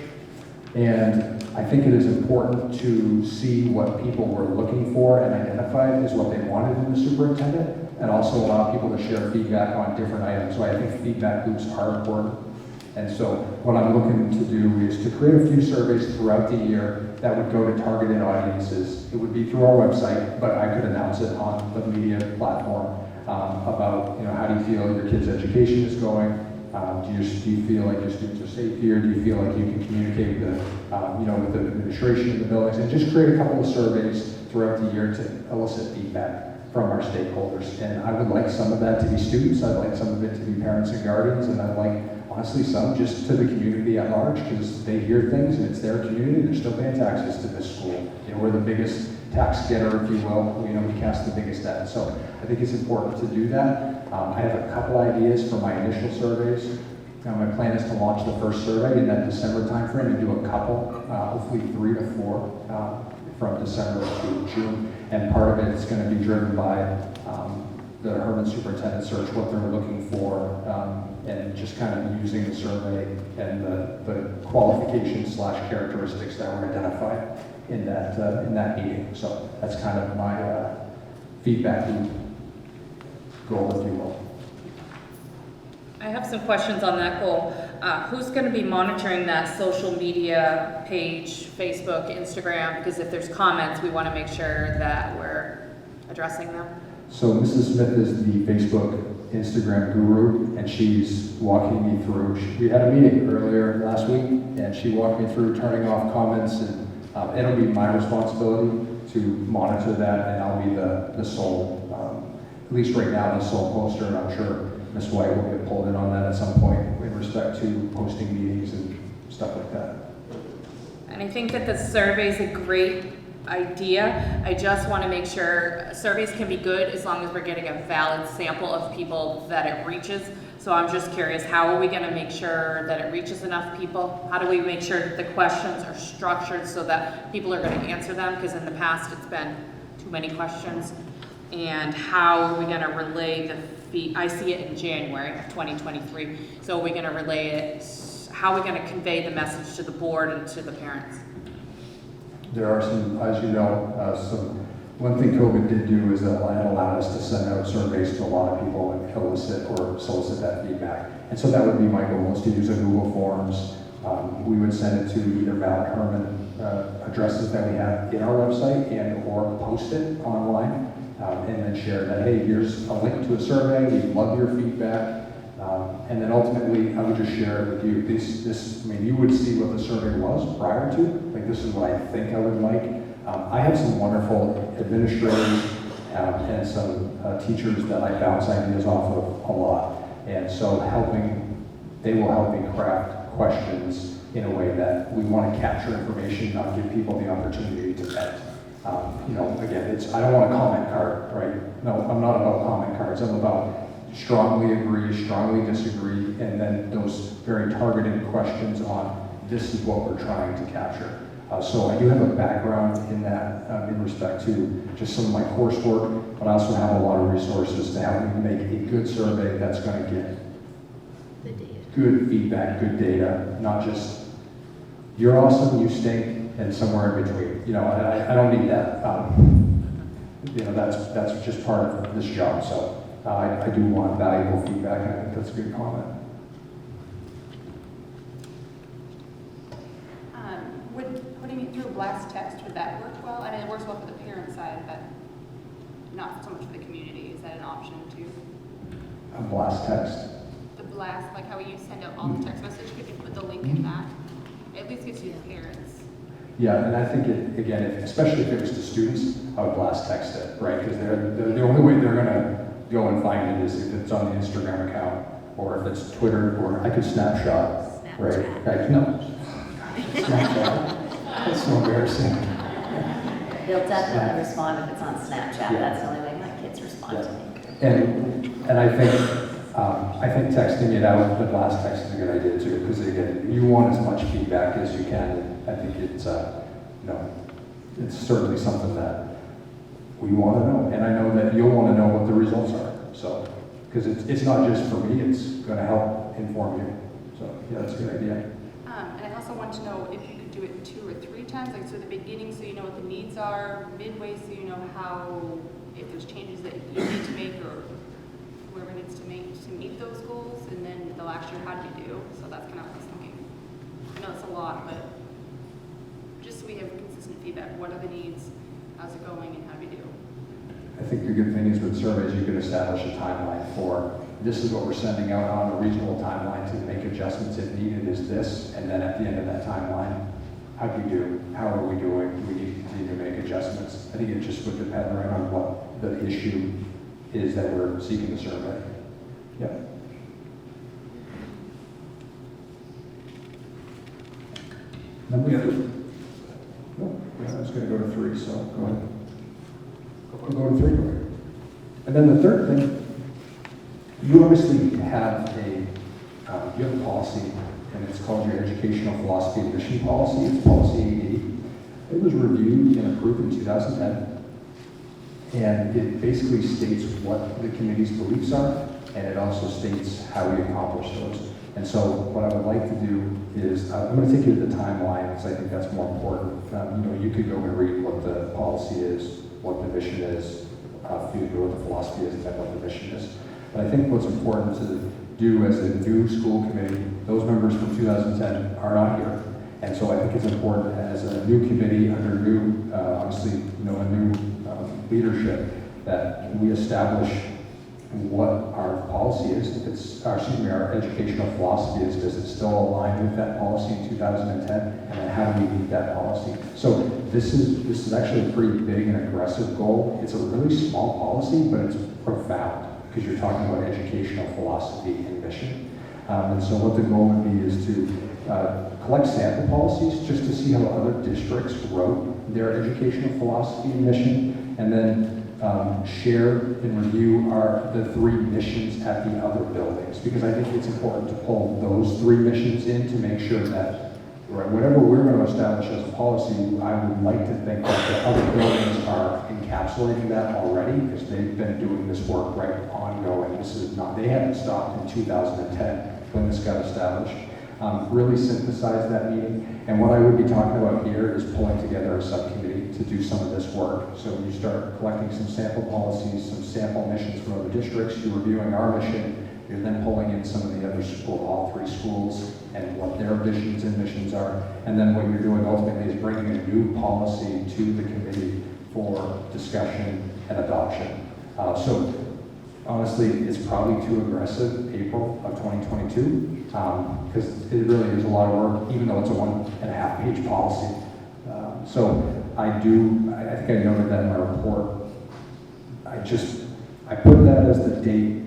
and I think it is important to see what people were looking for and identified as what they wanted in the superintendent, and also allow people to share feedback on different items. So I think feedback loops are important. And so what I'm looking to do is to create a few surveys throughout the year that would go to targeted audiences. It would be through our website, but I could announce it on the media platform about, how do you feel your kid's education is going? Do you feel like your students are safe here? Do you feel like you can communicate with the administration of the buildings? And just create a couple of surveys throughout the year to elicit feedback from our stakeholders. And I would like some of that to be students. I'd like some of it to be parents and guardians. And I'd like, honestly, some just to the community at large, because they hear things and it's their community. They're still paying taxes to this school. We're the biggest tax getter, if you will. We cast the biggest debt. So I think it's important to do that. I have a couple ideas for my initial surveys. My plan is to launch the first survey in that December timeframe and do a couple, hopefully 3 to 4 from December to June. And part of it is going to be driven by the Hermon superintendent search, what they're looking for, and just kind of using the survey and the qualifications / characteristics that were identified in that meeting. So that's kind of my feedback loop goal, if you will. I have some questions on that goal. Who's going to be monitoring that social media page, Facebook, Instagram? Because if there's comments, we want to make sure that we're addressing them. So Mrs. Smith is the Facebook, Instagram guru, and she's walking me through. We had a meeting earlier last week, and she walked me through turning off comments, and it'll be my responsibility to monitor that, and I'll be the sole at least right now, the sole poster, and I'm sure Ms. White will get pulled in on that at some point in respect to posting meetings and stuff like that. And I think that the survey is a great idea. I just want to make sure surveys can be good as long as we're getting a valid sample of people that it reaches. So I'm just curious, how are we going to make sure that it reaches enough people? How do we make sure that the questions are structured so that people are going to answer them? Because in the past, it's been too many questions. And how are we going to relay the fee? I see it in January of 2023. So are we going to relay it? How are we going to convey the message to the board and to the parents? There are some, as you know, one thing COVID did do is that it allowed us to send out surveys to a lot of people and elicit or solicit that feedback. And so that would be my goal, is to use a Google Forms. We would send it to either valid Hermon addresses that we have in our website and or post it online and then share that, hey, here's a link to a survey, we'd love your feedback. And then ultimately, I would just share it with you. I mean, you would see what the survey was prior to. Like, this is what I think I would like. I have some wonderful administrators and some teachers that I bounce ideas off of a lot. And so they will help me craft questions in a way that we want to capture information, not give people the opportunity to vent. Again, I don't want a comment card, right? No, I'm not about comment cards. I'm about strongly agree, strongly disagree, and then those very targeted questions on this is what we're trying to capture. So I do have a background in that in respect to just some of my coursework, but I also have a lot of resources to help me make a good survey that's going to get good feedback, good data, not just you're awesome, you stink, and somewhere in between. I don't need that. That's just part of this job. So I do want valuable feedback, and I think that's a good comment. Putting it through blast text, would that work well? I mean, it works well for the parent side, but not so much for the community. Is that an option too? A blast text. The blast, like how you send out all the text message, could you put the link in that? It at least gets you the parents. Yeah, and I think especially if it was to students, I would blast text it, right? Because the only way they're going to go and find it is if it's on the Instagram account, or if it's Twitter, or I could snapshot, right? No. Snapchat. That's so embarrassing. They'll definitely respond if it's on Snapchat. Yeah. That's the only way my kids respond to me. And I think texting it out, the blast text is a good idea too, because again, you want as much feedback as you can. I think it's it's certainly something that we want to know, and I know that you'll want to know what the results are. So, because it's not just for me, it's going to help inform you. So yeah, that's a good idea. And I also want to know if you could do it 2 or 3 times, like so the beginning so you know what the needs are, midway so you know if there's changes that you need to make or whoever needs to make to meet those goals, and then the last year, how did you do? So that's kind of what I was thinking. I know it's a lot, but just so we have consistent feedback. What are the needs? How's it going, and how do you do? I think the good thing is with surveys, you can establish a timeline for this is what we're sending out on a reasonable timeline to make adjustments if needed is this, and then at the end of that timeline, how do you do? How are we doing? Do we need to continue to make adjustments? I think it just would depend right on what the issue is that we're seeking to survey. Yep. Number 3. I was going to go to 3, so go ahead. We'll go to 3. And then the third thing, you obviously have a policy, and it's called your Educational Philosophy and Mission Policy. It's Policy 80. It was reviewed and approved in 2010, and it basically states what the committee's beliefs are, and it also states how we accomplish those. And so what I would like to do is, I'm going to take you to the timeline, because I think that's more important. You could go and read what the policy is, what the mission is, you know what the philosophy is, and then what the mission is. But I think what's important to do as a new school committee, those members from 2010 are not here. And so I think it's important as a new committee under a new leadership that we establish what our policy is, if it's, our educational philosophy is, does it still align with that policy in 2010? And then how do we meet that policy? So this is actually a pretty big and aggressive goal. It's a really small policy, but it's profound because you're talking about educational philosophy and mission. And so what the goal would be is to collect sample policies just to see how other districts wrote their educational philosophy and mission, and then share and review the 3 missions at the other buildings, because I think it's important to pull those 3 missions in to make sure that whatever we're going to establish as a policy, I would like to think that the other buildings are encapsulating that already, because they've been doing this work ongoing. This is not, they haven't stopped in 2010 when this got established. Really synthesize that meeting. And what I would be talking about here is pulling together a subcommittee to do some of this work. So you start collecting some sample policies, some sample missions from other districts, you're reviewing our mission, you're then pulling in some of the other all 3 schools and what their visions and missions are. And then what you're doing ultimately is bringing a new policy to the committee for discussion and adoption. So honestly, it's probably too aggressive, April of 2022, because it really is a lot of work, even though it's a 1.5-page policy. So I think I noted that in my report. I put that as the date.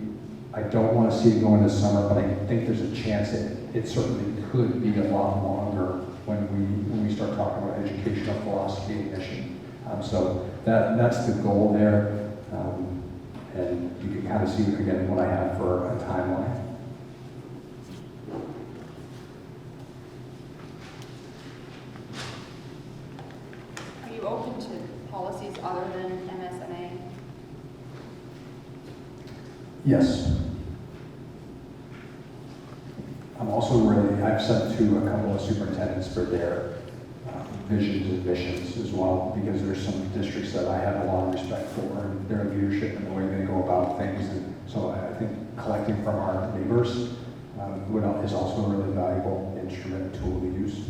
I don't want to see it go into summer, but I think there's a chance it certainly could be a lot longer when we start talking about educational philosophy and mission. So that's the goal there. And you can kind of see, again, what I have for a timeline. Are you open to policies other than MSMA? Yes. I'm also I've sent to a couple of superintendents for their visions and missions as well, because there's some districts that I have a lot of respect for and their leadership and the way they go about things. And so I think collecting from our neighbors is also a really valuable instrument and tool to use.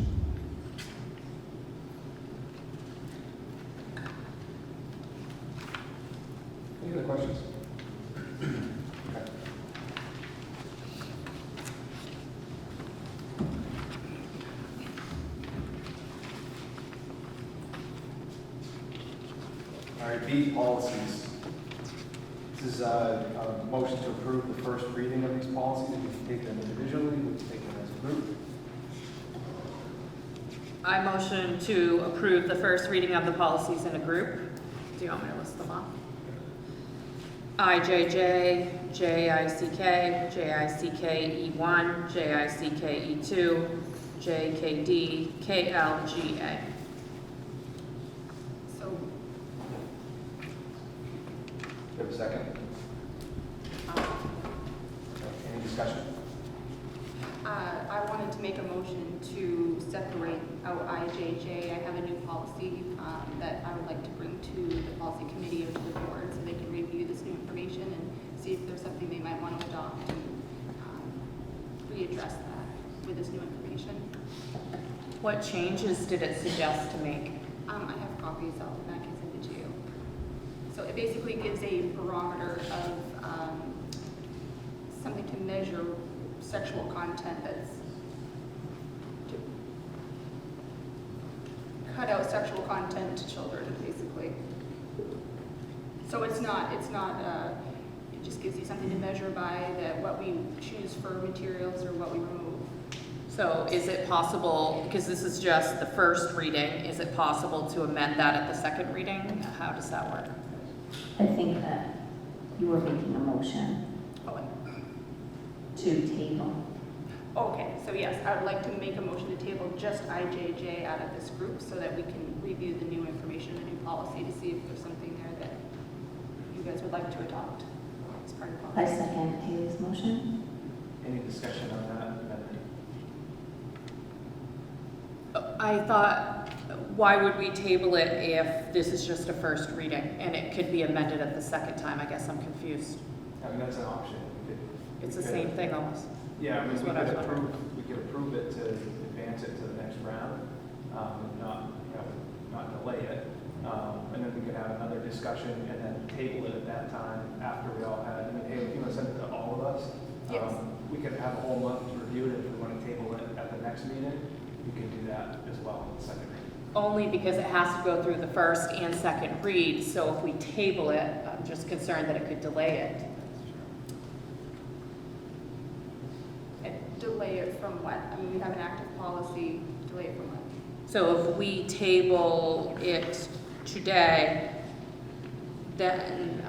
Any other questions? All right, B, policies. This is a motion to approve the first reading of these policies. We can take them individually, we can take them as a group. I motion to approve the first reading of the policies in a group. Do you want me to list them off? IJJ, JICK, JICKE1, JICKE2, JKD, KLGA. So, Do you have a second? Any discussion? I wanted to make a motion to separate out IJJ. I have a new policy that I would like to bring to the policy committee or to the board so they can review this new information and see if there's something they might want to adopt and readdress that with this new information. What changes did it suggest to make? I have copies of it and I can send it to you. So it basically gives a barometer of something to measure sexual content that's to cut out sexual content to children, basically. So it just gives you something to measure by what we choose for materials or what we remove. So is it possible, because this is just the first reading, is it possible to amend that at the second reading? How does that work? I think that you were making a motion to table. Okay, so yes, I would like to make a motion to table just IJJ out of this group so that we can review the new information, the new policy, to see if there's something there that you guys would like to adopt as part of the policy. I second Haley's motion. Any discussion on that? I thought, why would we table it if this is just a first reading and it could be amended at the second time? I guess I'm confused. I mean, that's an option. It's the same thing almost. Yeah, I mean, Is what I was wondering. we could approve it to advance it to the next round, and not delay it. and then we could have another discussion and then table it at that time after we all had, I mean, hey, if you want to send it to all of us, Yes. we could have a whole month to review it. If we want to table it at the next meeting, we can do that as well, in the second reading. Only because it has to go through the first and second read, so if we table it, I'm just concerned that it could delay it. Delay it from what? I mean, we have an active policy, delay it from what? So if we table it today, then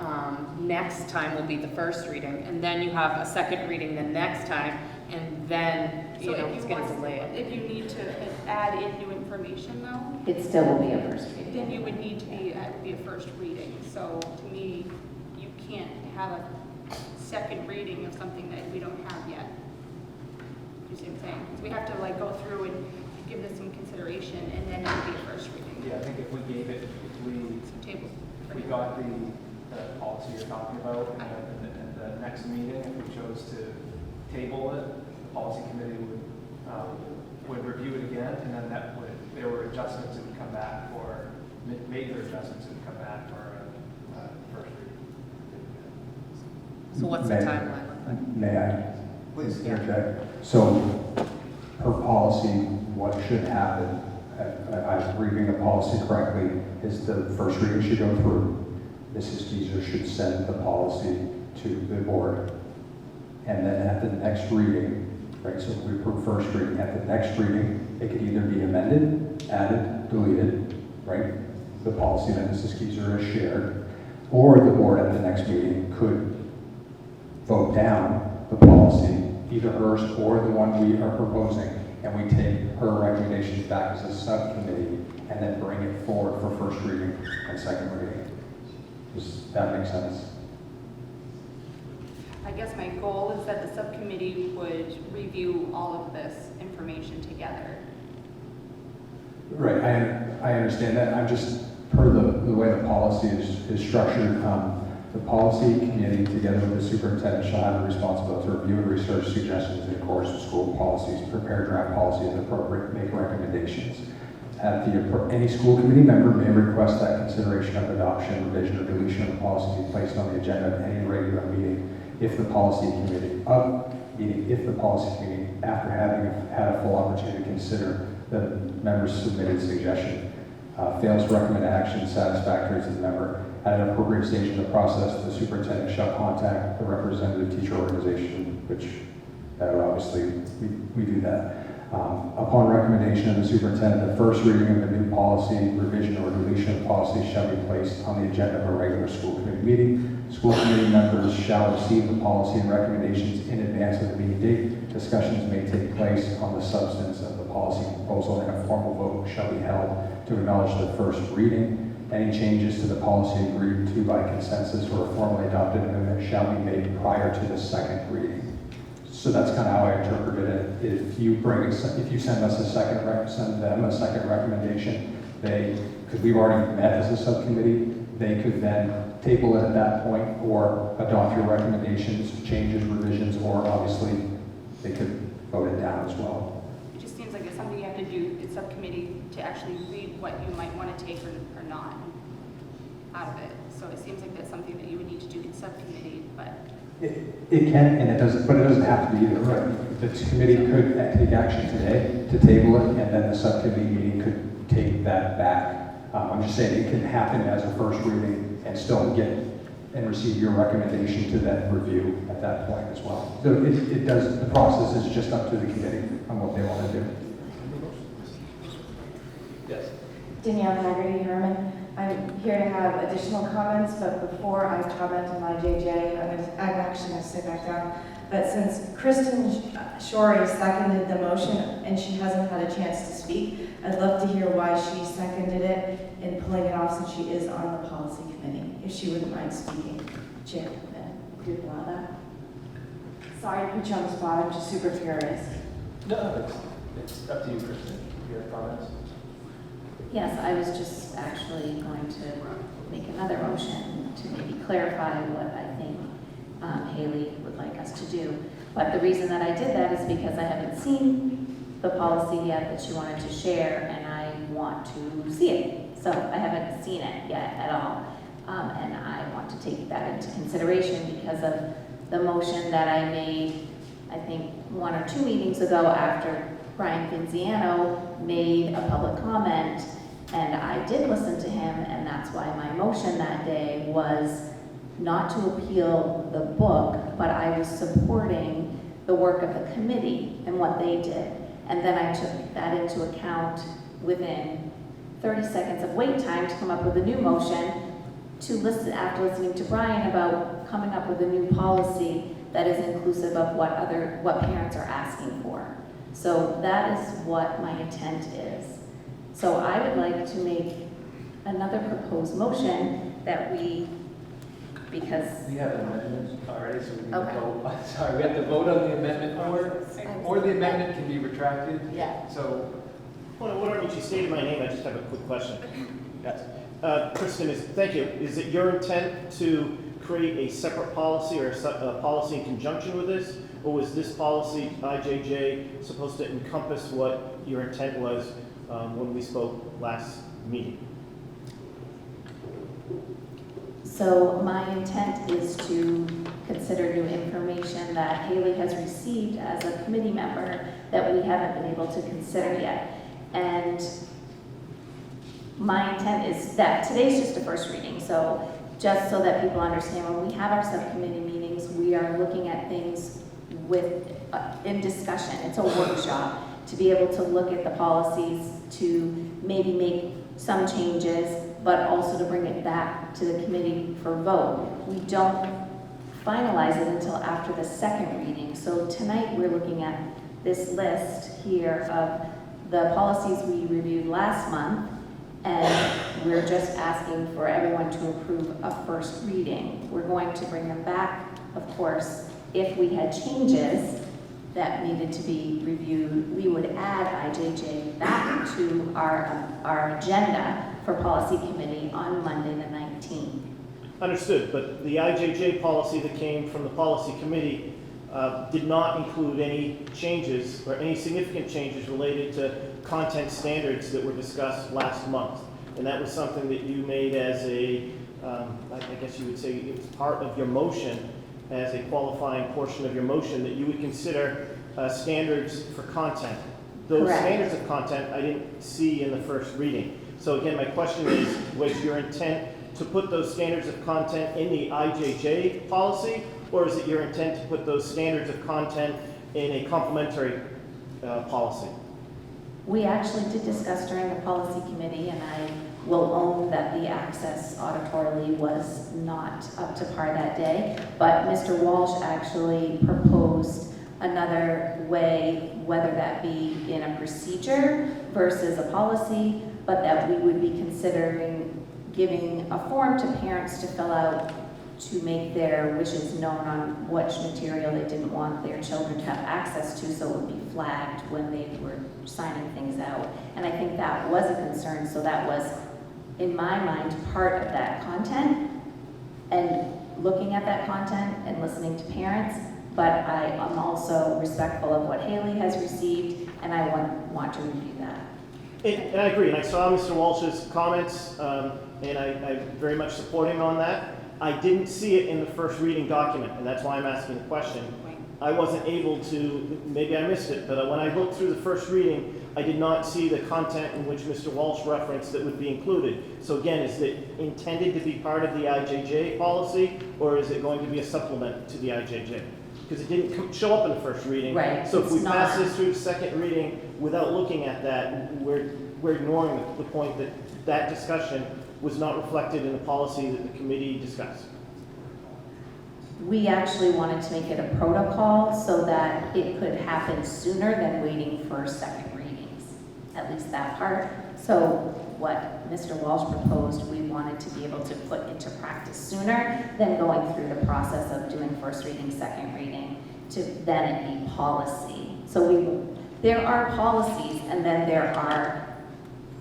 next time will be the first reading, and then you have a second reading the next time, and then, So if it's gonna delay it. If you need to add in new information though, It still will be a first reading. then you would need to be a first reading. So to me, you can't have a second reading of something that we don't have yet. You see what I'm saying? 'Cause we have to like go through and give this some consideration, and then it would be a first reading. Yeah, I think if we gave it, Table. if we got the policy you're talking about, and then at the next meeting, if we chose to table it, the policy committee would review it again, and then that would, if there were adjustments, it would come back for, major adjustments, it would come back for first reading. So what's the timeline look like? May I? Please. Interject. So, per policy, what should happen, I'm reading the policy correctly, is the first reading should go through. Mrs. Geezer should send the policy to the board. And then at the next reading, right, so if we approve first reading, at the next reading, it could either be amended, added, deleted, right? The policy that Mrs. Geezer has shared, or the board at the next meeting could vote down the policy, either hers or the one we are proposing, and we take her recommendations back as a subcommittee and then bring it forward for first reading and second reading. Does that make sense? I guess my goal is that the subcommittee would review all of this information together. Right, I understand that. I'm just, per the way the policy is structured, the policy committee, together with the superintendent, shall have the responsibility to review and research suggestions in accordance with school policies, prepare draft policy as appropriate, make recommendations. Any school committee member may request that consideration of adoption, revision, or deletion of the policy be placed on the agenda of any regular meeting if the policy committee, after having had a full opportunity to consider the member's submitted suggestion, fails to recommend action satisfactory to the member. At an appropriate stage in the process, the superintendent shall contact the representative teacher organization, which obviously we do that. Upon recommendation of the superintendent, the first reading of a new policy, revision, or deletion of policy shall be placed on the agenda of a regular school committee meeting. School committee members shall receive the policy and recommendations in advance of the meeting date. Discussions may take place on the substance of the policy proposal, and a formal vote shall be held to acknowledge the first reading. Any changes to the policy agreed to by consensus or a formally adopted amendment shall be made prior to the second reading. So that's kind of how I interpreted it. If you send us send them a second recommendation, because we've already met as a subcommittee, they could then table it at that point or adopt your recommendations, changes, revisions, or obviously they could vote it down as well. It just seems like it's something you have to do in subcommittee to actually read what you might want to take or not out of it. So it seems like that's something that you would need to do in subcommittee, but. It can, and it doesn't, but it doesn't have to be either, right? The committee could take action today to table it, and then the subcommittee meeting could take that back. I'm just saying it can happen as a first reading and still get and receive your recommendation to then review at that point as well. So it does, the process is just up to the committee on what they want to do. Yes. Danielle Haggerty, Hermon. I'm here to have additional comments, but before I comment on my JJ, I'm actually going to sit back down. But since Kristen Shorey seconded the motion and she hasn't had a chance to speak, I'd love to hear why she seconded it and pulling it off since she is on the policy committee, if she wouldn't mind speaking. Chair, would you allow that? Sorry to put you on the spot, I'm just super curious. No, it's up to you, Kristen. Your comments? Yes, I was just actually going to make another motion to maybe clarify what I think Haley would like us to do. But the reason that I did that is because I haven't seen the policy yet that she wanted to share, and I want to see it. So I haven't seen it yet at all. And I want to take that into consideration because of the motion that I made, I think, 1 or 2 meetings ago after Brian Finziano made a public comment. And I did listen to him, and that's why my motion that day was not to appeal the book, but I was supporting the work of the committee and what they did. And then I took that into account within 30 seconds of wait time to come up with a new motion to listen, after listening to Brian, about coming up with a new policy that is inclusive of what parents are asking for. So that is what my intent is. So I would like to make another proposed motion that because... We have amendments already, so we need Okay. to go, sorry, we have to vote on the amendment or the amendment can be retracted. Yeah. So, Whatever you stated my name, I just have a quick question. Yes. Kristen, thank you. Is it your intent to create a separate policy or a policy in conjunction with this? Or was this policy, IJJ, supposed to encompass what your intent was when we spoke last meeting? So my intent is to consider new information that Haley has received as a committee member that we haven't been able to consider yet. And my intent is that today's just a first reading, so just so that people understand, when we have our subcommittee meetings, we are looking at things in discussion. It's a workshop to be able to look at the policies, to maybe make some changes, but also to bring it back to the committee for vote. We don't finalize it until after the second reading. So tonight we're looking at this list here of the policies we reviewed last month, and we're just asking for everyone to approve a first reading. We're going to bring them back, of course. If we had changes that needed to be reviewed, we would add IJJ back to our agenda for policy committee on Monday the 19th. Understood, but the IJJ policy that came from the policy committee did not include any changes or any significant changes related to content standards that were discussed last month. And that was something that you made as I guess you would say it was part of your motion, as a qualifying portion of your motion, that you would consider standards for content. Those Correct. standards of content I didn't see in the first reading. So again, my question is, was your intent to put those standards of content in the IJJ policy, or is it your intent to put those standards of content in a complementary policy? We actually did discuss during the policy committee, and I will own that the access auditorily was not up to par that day, but Mr. Walsh actually proposed another way, whether that be in a procedure versus a policy, but that we would be considering giving a form to parents to fill out to make their wishes known on which material they didn't want their children to have access to, so it would be flagged when they were signing things out. And I think that was a concern, so that was, in my mind, part of that content, and looking at that content and listening to parents, but I am also respectful of what Haley has received, and I want to review that. And I agree, and I saw Mr. Walsh's comments, and I very much support him on that. I didn't see it in the first reading document, and that's why I'm asking the question. I wasn't able to, maybe I missed it, but when I looked through the first reading, I did not see the content in which Mr. Walsh referenced that would be included. So again, is it intended to be part of the IJJ policy, or is it going to be a supplement to the IJJ? Because it didn't show up in the first reading. Right. So if we It's pass not. this through the second reading without looking at that, we're ignoring the point that that discussion was not reflected in the policy that the committee discussed. We actually wanted to make it a protocol so that it could happen sooner than waiting for second readings, at least that part. So what Mr. Walsh proposed, we wanted to be able to put into practice sooner than going through the process of doing first reading, second reading, to then it be policy. So there are policies, and then there are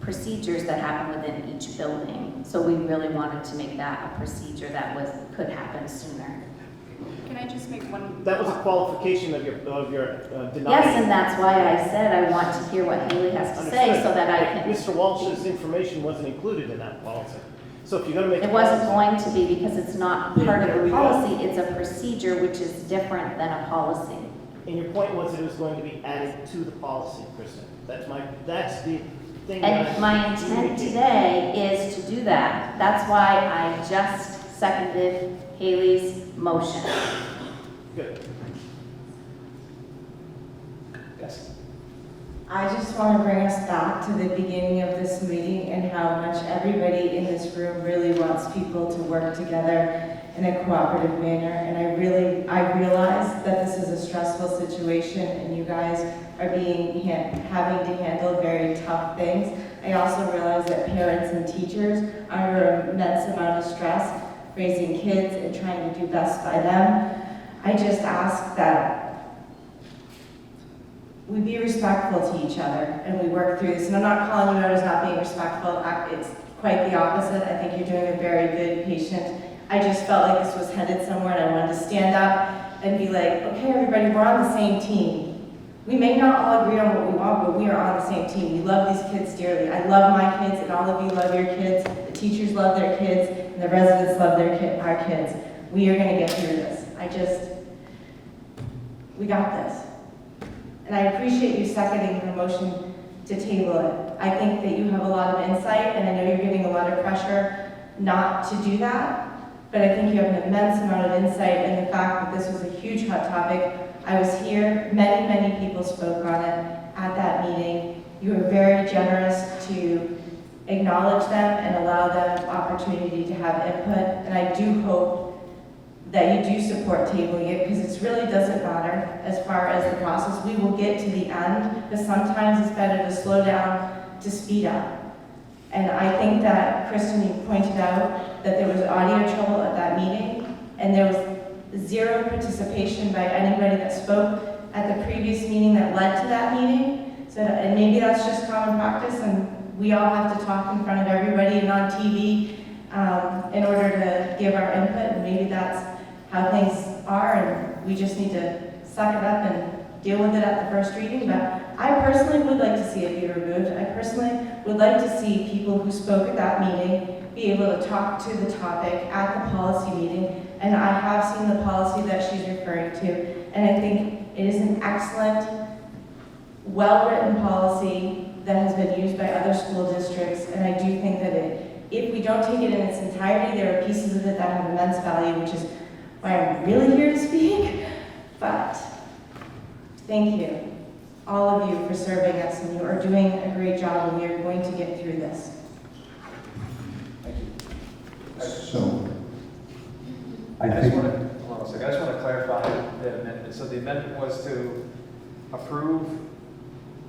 procedures that happen within each building. So we really wanted to make that a procedure that could happen sooner. Can I just make one? That was a qualification of your denying. Yes, and that's why I said I want to hear what Haley has to say so that I can. Mr. Walsh's information wasn't included in that policy. So if you're going to make It wasn't going to be because it's not part of a policy, it's a procedure which is different than a policy. And your point was that it was going to be added to the policy, Kristen. That's the thing. And my intent today is to do that. That's why I just seconded Haley's motion. Good. Yes. I just want to bring us back to the beginning of this meeting and how much everybody in this room really wants people to work together in a cooperative manner. And I realize that this is a stressful situation and you guys are having to handle very tough things. I also realize that parents and teachers are under an immense amount of stress raising kids and trying to do best by them. I just ask that we be respectful to each other and we work through this. And I'm not calling you out as not being respectful. It's quite the opposite. I think you're doing a very good patient. I just felt like this was headed somewhere and I wanted to stand up and be like, okay, everybody, we're on the same team. We may not all agree on what we want, but we are on the same team. We love these kids dearly. I love my kids and all of you love your kids. The teachers love their kids and the residents love our kids. We are gonna get through this. We got this. And I appreciate you seconding the motion to table it. I think that you have a lot of insight, and I know you're getting a lot of pressure not to do that, but I think you have an immense amount of insight in the fact that this was a huge hot topic. I was here, many people spoke on it at that meeting. You were very generous to acknowledge them and allow them opportunity to have input, and I do hope that you do support tabling it, because it really doesn't matter as far as the process. We will get to the end, but sometimes it's better to slow down to speed up. And I think that, Kristen, you pointed out that there was audio trouble at that meeting, and there was zero participation by anybody that spoke at the previous meeting that led to that meeting. So, and maybe that's just common practice, and we all have to talk in front of everybody and on TV in order to give our input, and maybe that's how things are, and we just need to suck it up and deal with it at the first reading. But I personally would like to see it be removed. I personally would like to see people who spoke at that meeting be able to talk to the topic at the policy meeting. And I have seen the policy that she's referring to, and I think it is an excellent, well-written policy that has been used by other school districts. And I do think that if we don't take it in its entirety, there are pieces of it that have immense value, which is why I'm really here to speak. But thank you, all of you, for serving us, and you are doing a great job, and we are going to get through this. Thank you. So, I just think, want to, hold on a second. I just want to clarify the amendment. So the amendment was to approve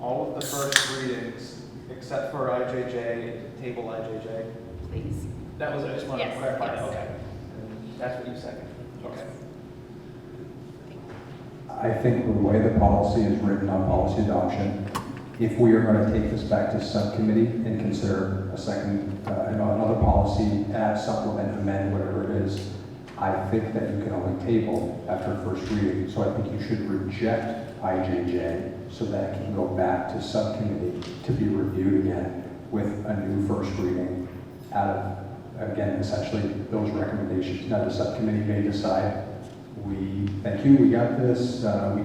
all of the first readings except for IJJ, table IJJ. Please. That was it. I just wanted to Yes, clarify. yes. Okay. And that's what you seconded. Okay. I think the way the policy is written on policy adoption, if we are going to take this back to subcommittee and consider a second, another policy, add, supplement, amend, whatever it is, I think that you can only table after first reading. So I think you should reject IJJ so that it can go back to subcommittee to be reviewed again with a new first reading out of, again, essentially those recommendations. Now the subcommittee may decide, thank you, we got this, we're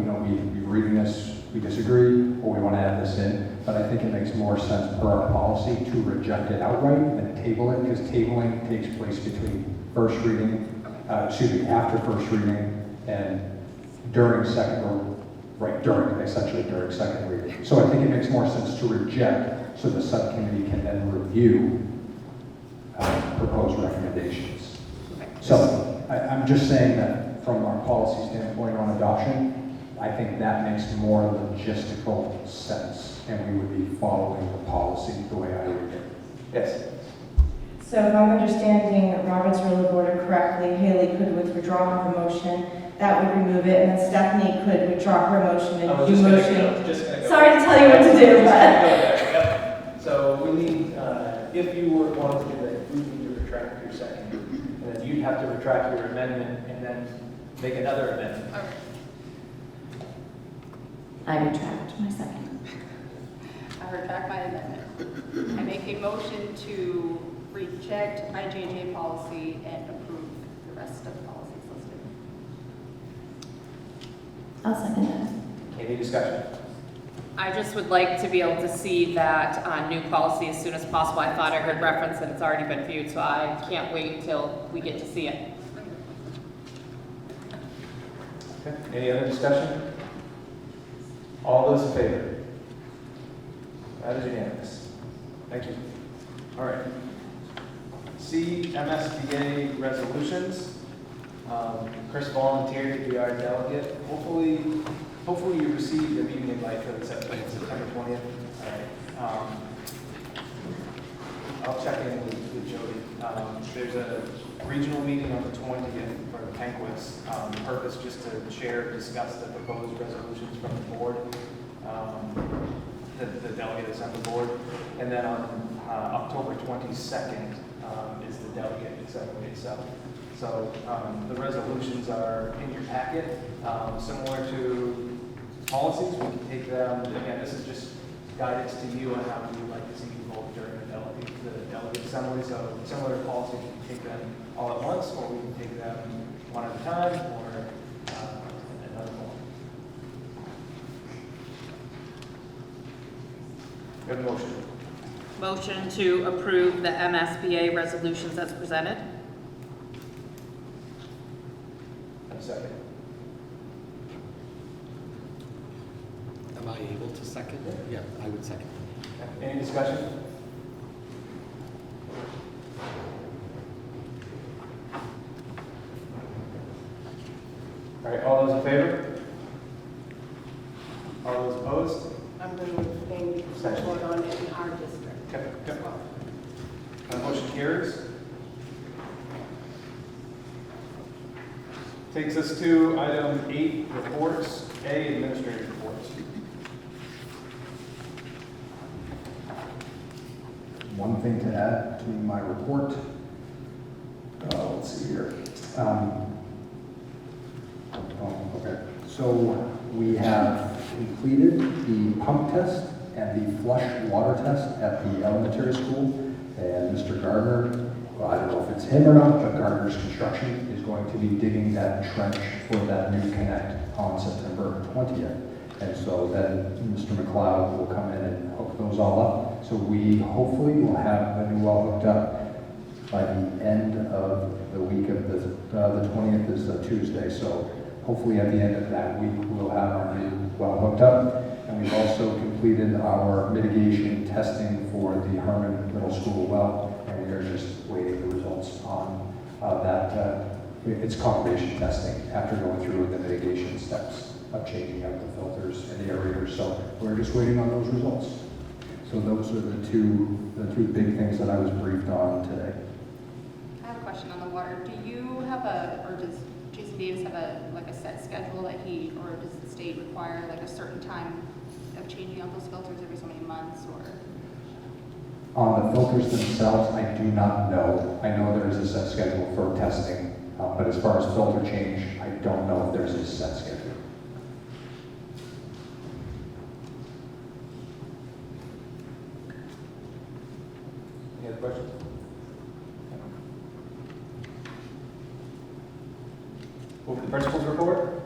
reading this, we disagree, or we want to add this in. But I think it makes more sense per our policy to reject it outright than table it, because tabling takes place between first reading, after first reading and during second, essentially during second reading. So I think it makes more sense to reject so the subcommittee can then review proposed recommendations. So I'm just saying that from our policy standpoint on adoption, I think that makes more logistical sense, and we would be following the policy the way I read it. Yes. So if I'm understanding Robert's Rule of Order correctly, Haley could withdraw her motion, that would remove it, and then Stephanie could withdraw her motion and do motion. Sorry to tell you what to do, but. Yep. So we need, if you were wanting to do that, you need to retract your second. And then you'd have to retract your amendment and then make another amendment. All right. I retract my second. I retract my amendment. I make a motion to reject IJJ policy and approve the rest of the policies listed. I'll second that. Any discussion? I just would like to be able to see that new policy as soon as possible. I thought I heard reference that it's already been viewed, so I can't wait until we get to see it. Okay. Any other discussion? All those in favor? That is unanimous. Thank you. All right. C, MSBA resolutions. Chris volunteered to be our delegate. Hopefully you received a meeting invite for the September 20th. All right. I'll check in with Jody. There's a regional meeting on the 20th for the Penguins. Purpose just to share, discuss the proposed resolutions from the board. The delegate is on the board. And then on October 22nd is the delegate assembly itself. So the resolutions are in your packet, similar to policies. We can take them, again, this is just guidance to you on how you would like to see people during the delegate assembly. So similar to policies, we can take them all at once, or we can take them one at a time, or another one. We have a motion. Motion to approve the MSBA resolutions as presented. And a second. Am I able to second it? Yeah, I would second. Okay. Any discussion? All right, all those in favor? All those opposed? I'm going to abstain because I'm voting on it in our district. Okay, okay. Motion carries. Takes us to item 8, reports. A, administrative reports. One thing to add to my report. Let's see here. Okay. So we have completed the pump test and the flush water test at the elementary school. And Mr. Gardner, well, I don't know if it's him or not, but Gardner's Construction is going to be digging that trench for that new connect on September 20th. And so then Mr. McLeod will come in and hook those all up. So we hopefully will have the new well hooked up by the end of the week of the 20th is a Tuesday. So hopefully at the end of that week, we'll have our new well hooked up. And we've also completed our mitigation testing for the Hermon Middle School well, and we are just waiting the results on that. It's confirmation testing after going through the mitigation steps of changing out the filters and the aerators. So we're just waiting on those results. So those are the two big things that I was briefed on today. I have a question on the water. Do you have or does Jason Davis have a set schedule that or does the state require like a certain time of changing out those filters every so many months or? On the filters themselves, I do not know. I know there is a set schedule for testing, but as far as filter change, I don't know if there's a set schedule. Any other questions? Move to the principal's report.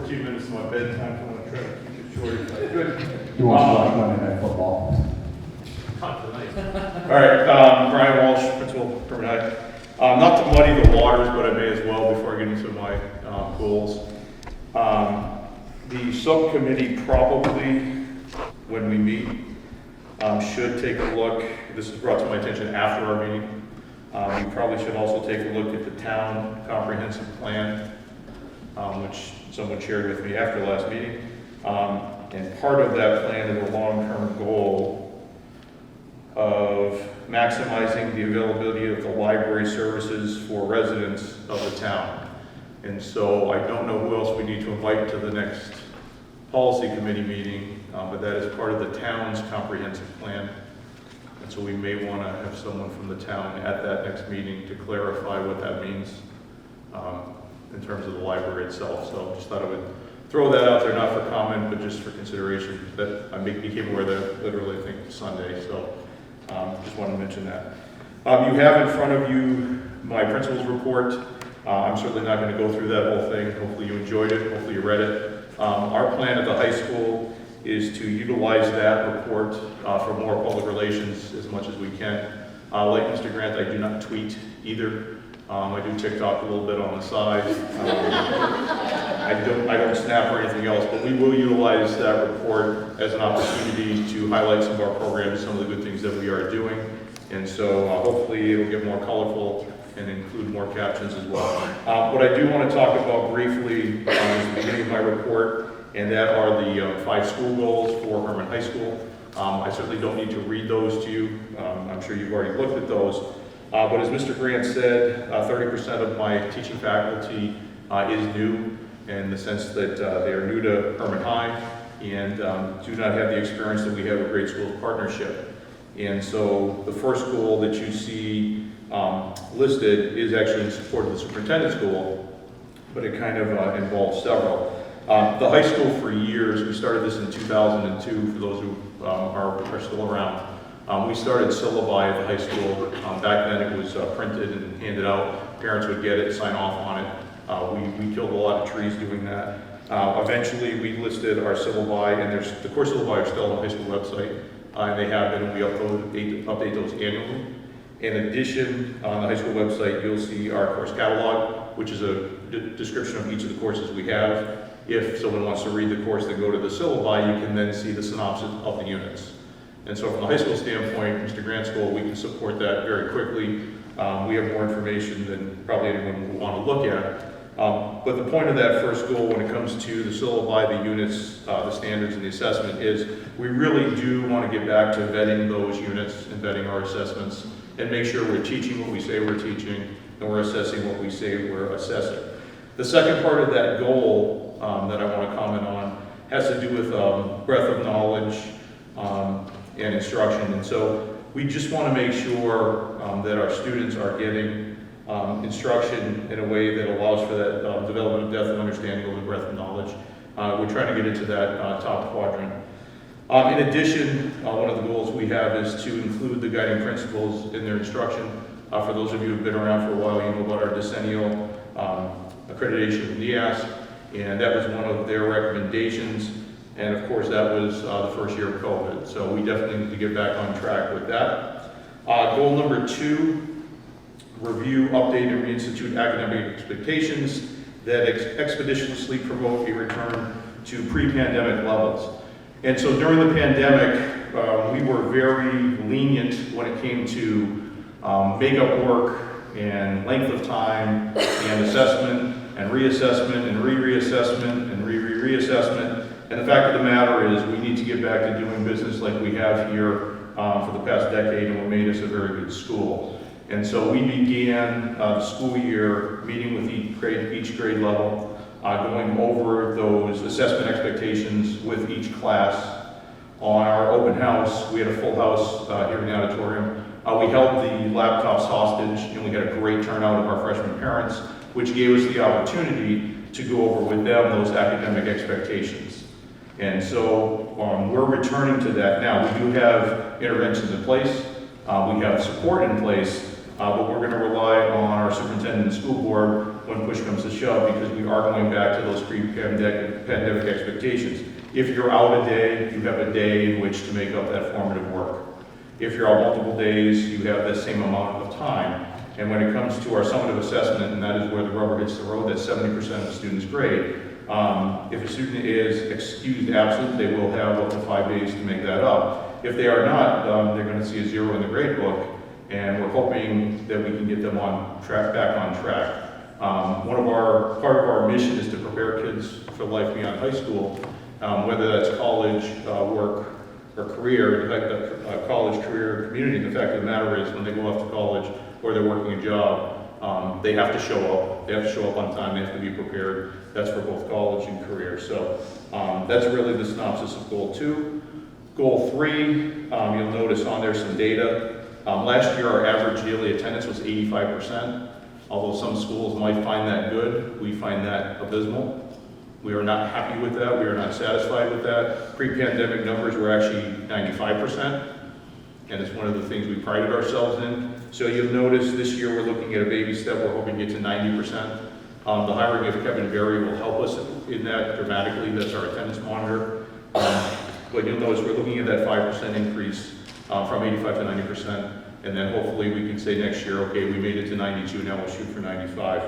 Minutes of my bedtime, so I'm going to try to keep it short if I could. You want to watch Monday Night Football? Not tonight. All right, Brian Walsh, Principal, Hermon High. Not to muddy the waters, but I may as well before I get into my goals. The subcommittee probably, when we meet, should take a look. This is brought to my attention after our meeting. We probably should also take a look at the town comprehensive plan, which someone shared with me after the last meeting. And part of that plan is a long-term goal of maximizing the availability of the library services for residents of the town. And so I don't know who else we need to invite to the next policy committee meeting, but that is part of the town's comprehensive plan. And so we may want to have someone from the town at that next meeting to clarify what that means in terms of the library itself. So just thought I would throw that out there, not for comment, but just for consideration. That I became aware that literally, I think, Sunday. So just wanted to mention that. You have in front of you my principal's report. I'm certainly not going to go through that whole thing. Hopefully you enjoyed it. Hopefully you read it. Our plan at the high school is to utilize that report for more public relations as much as we can. Like Mr. Grant, I do not tweet either. I do TikTok a little bit on the side. I don't snap or anything else, but we will utilize that report as an opportunity to highlight some of our programs, some of the good things that we are doing. And so hopefully it will get more colorful and include more captions as well. What I do want to talk about briefly is the beginning of my report, and that are the 5 school goals for Hermon High School. I certainly don't need to read those to you. I'm sure you've already looked at those. But as Mr. Grant said, 30% of my teaching faculty is new in the sense that they are new to Hermon High and do not have the experience that we have with Great Schools Partnership. And so the first goal that you see listed is actually in support of the superintendent's goal, but it kind of involves several. The high school for years, we started this in 2002 for those who are still around. We started syllabi at the high school. Back then it was printed and handed out. Parents would get it, sign off on it. We killed a lot of trees doing that. Eventually we listed our syllabi, and the course syllabi are still on the high school website, and they have been, and we update those annually. In addition, on the high school website, you'll see our course catalog, which is a description of each of the courses we have. If someone wants to read the course, they go to the syllabi, you can then see the synopsis of the units. And so from the high school standpoint, Mr. Grant's goal, we can support that very quickly. We have more information than probably anyone will want to look at. But the point of that first goal when it comes to the syllabi, the units, the standards, and the assessment is we really do want to get back to vetting those units and vetting our assessments and make sure we're teaching what we say we're teaching and we're assessing what we say we're assessing. The second part of that goal that I want to comment on has to do with breadth of knowledge and instruction. And so we just want to make sure that our students are getting instruction in a way that allows for that development of depth and understanding of the breadth of knowledge. We're trying to get into that top quadrant. In addition, one of the goals we have is to include the guiding principles in their instruction. For those of you who've been around for a while, you know about our decennial accreditation with NEAS, and that was one of their recommendations. And of course, that was the first year of COVID. So we definitely need to get back on track with that. Goal number 2, review, update, and reinstitute academic expectations that expeditiously promote a return to pre-pandemic levels. And so during the pandemic, we were very lenient when it came to makeup work and length of time and assessment and reassessment and reassessment and reassessment. And the fact of the matter is we need to get back to doing business like we have here for the past decade and what made us a very good school. And so we began the school year meeting with each grade level, going over those assessment expectations with each class. On our open house, we had a full house here in the auditorium. We held the laptops hostage, and we had a great turnout of our freshman parents, which gave us the opportunity to go over with them those academic expectations. And so we're returning to that now. We do have interventions in place. We have support in place, but we're going to rely on our superintendent and school board when push comes to shove, because we are going back to those pre-pandemic expectations. If you're out a day, you have a day in which to make up that formative work. If you're out multiple days, you have the same amount of time. And when it comes to our summative assessment, and that is where the rubber hits the road, that's 70% of the student's grade. If a student is excused absent, they will have up to 5 days to make that up. If they are not, they're going to see a 0 in the grade book, and we're hoping that we can get them back on track. Part of our mission is to prepare kids for life beyond high school, whether that's college, work, or career. In fact, college, career, community. The fact of the matter is, when they go off to college or they're working a job, they have to show up. They have to show up on time. They have to be prepared. That's for both college and career. So that's really the synopsis of Goal 2. Goal 3, you'll notice on there some data. Last year, our average daily attendance was 85%. Although some schools might find that good, we find that abysmal. We are not happy with that. We are not satisfied with that. Pre-pandemic numbers were actually 95%, and it's one of the things we prided ourselves in. So you'll notice this year we're looking at a baby step. We're hoping to get to 90%. The hiring of Kevin Berry will help us in that dramatically. That's our attendance monitor. But you'll notice we're looking at that 5% increase from 85 to 90%. And then hopefully we can say next year, okay, we made it to 92, now we'll shoot for 95.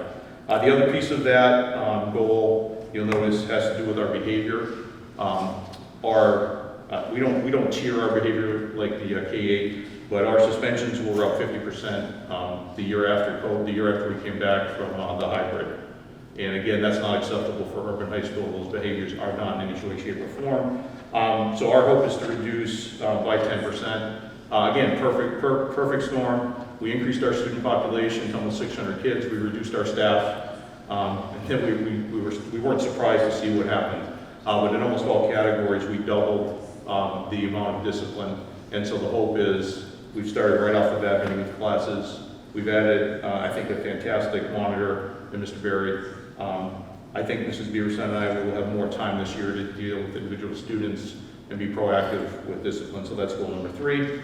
The other piece of that goal, you'll notice, has to do with our behavior. We don't tier our behavior like the K-8, but our suspensions were up 50% the year after we came back from the hybrid. And again, that's not acceptable for urban high school. Those behaviors are not in any way, shape, or form. So our hope is to reduce by 10%. Again, perfect storm. We increased our student population to almost 600 kids. We reduced our staff. And then we weren't surprised to see what happened. But in almost all categories, we doubled the amount of discipline. And so the hope is we've started right off the bat meeting with classes. We've added, I think, a fantastic monitor in Mr. Berry. I think Mrs. Beaverson and I will have more time this year to deal with individual students and be proactive with discipline. So that's goal number 3.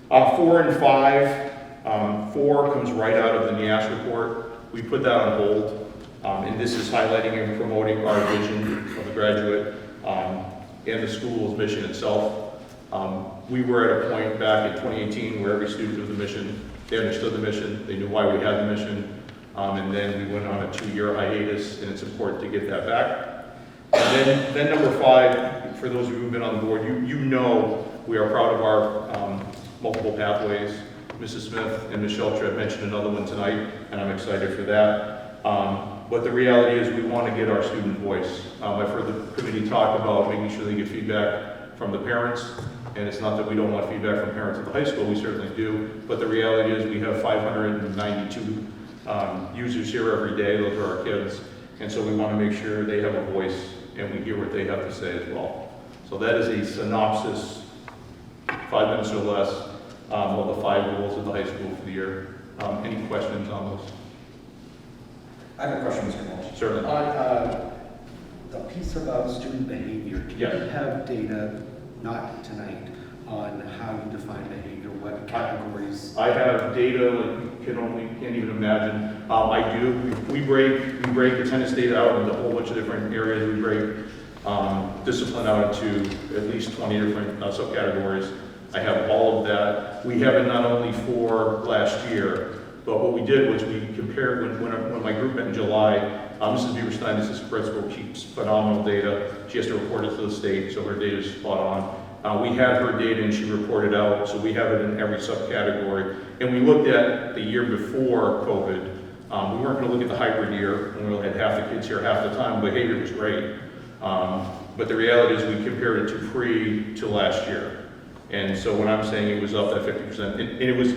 4 and 5. 4 comes right out of the NIAS report. We put that on hold. And this is highlighting and promoting our vision of the graduate and the school's mission itself. We were at a point back in 2018 where every student knew the mission. They understood the mission. They knew why we had the mission. And then we went on a 2-year hiatus, and it's important to get that back. And then number 5, for those of you who've been on the board, you know we are proud of our multiple pathways. Mrs. Smith and Ms. Shelter have mentioned another one tonight, and I'm excited for that. But the reality is we want to get our student voice. I've heard the committee talk about making sure they get feedback from the parents, and it's not that we don't want feedback from parents at the high school, we certainly do, but the reality is we have 592 users here every day. Those are our kids, and so we want to make sure they have a voice and we hear what they have to say as well. So that is a synopsis, 5 minutes or less, of the 5 goals of the high school for the year. Any questions on those? I have a question, Mr. Walsh. Certainly. On the piece about student behavior, do you have data, not tonight, on how you define behavior, what categories? I have data like you can't even imagine. I do. We break attendance data out into a whole bunch of different areas. We break discipline out into at least 20 different subcategories. I have all of that. We have it not only for last year, but what we did was we compared, when my group met in July, Mrs. Beaverstein is the principal, keeps phenomenal data. She has to report it to the state, so her data is spot on. We had her data and she reported out, so we have it in every subcategory. And we looked at the year before COVID. We weren't gonna look at the hybrid year, when we had half the kids here half the time. Behavior was great. But the reality is we compared it to pre to last year. And so when I'm saying it was up that 50%, and it was,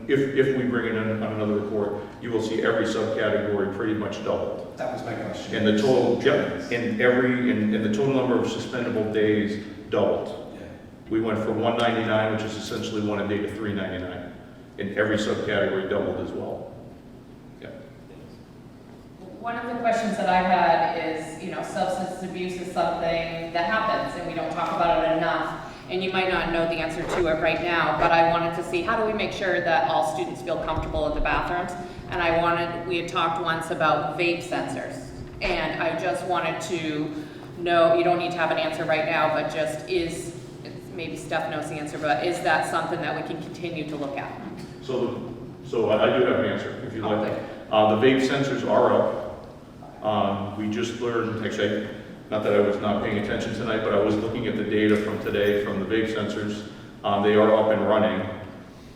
if we bring it in on another report, you will see every subcategory pretty much doubled. That was my question. And the total, and the total number of suspendable days doubled. Yeah. We went from 199, which is essentially 1 a day, to 399. And every subcategory doubled as well. Yeah. One of the questions that I had is, substance abuse is something that happens and we don't talk about it enough. And you might not know the answer to it right now, but I wanted to see how do we make sure that all students feel comfortable in the bathrooms? And we had talked once about vape sensors. And I just wanted to know, you don't need to have an answer right now, but maybe Steph knows the answer, but is that something that we can continue to look at? So I do have an answer, if you'd like. The vape sensors are up. We just learned, actually, not that I was not paying attention tonight, but I was looking at the data from today from the vape sensors. They are up and running.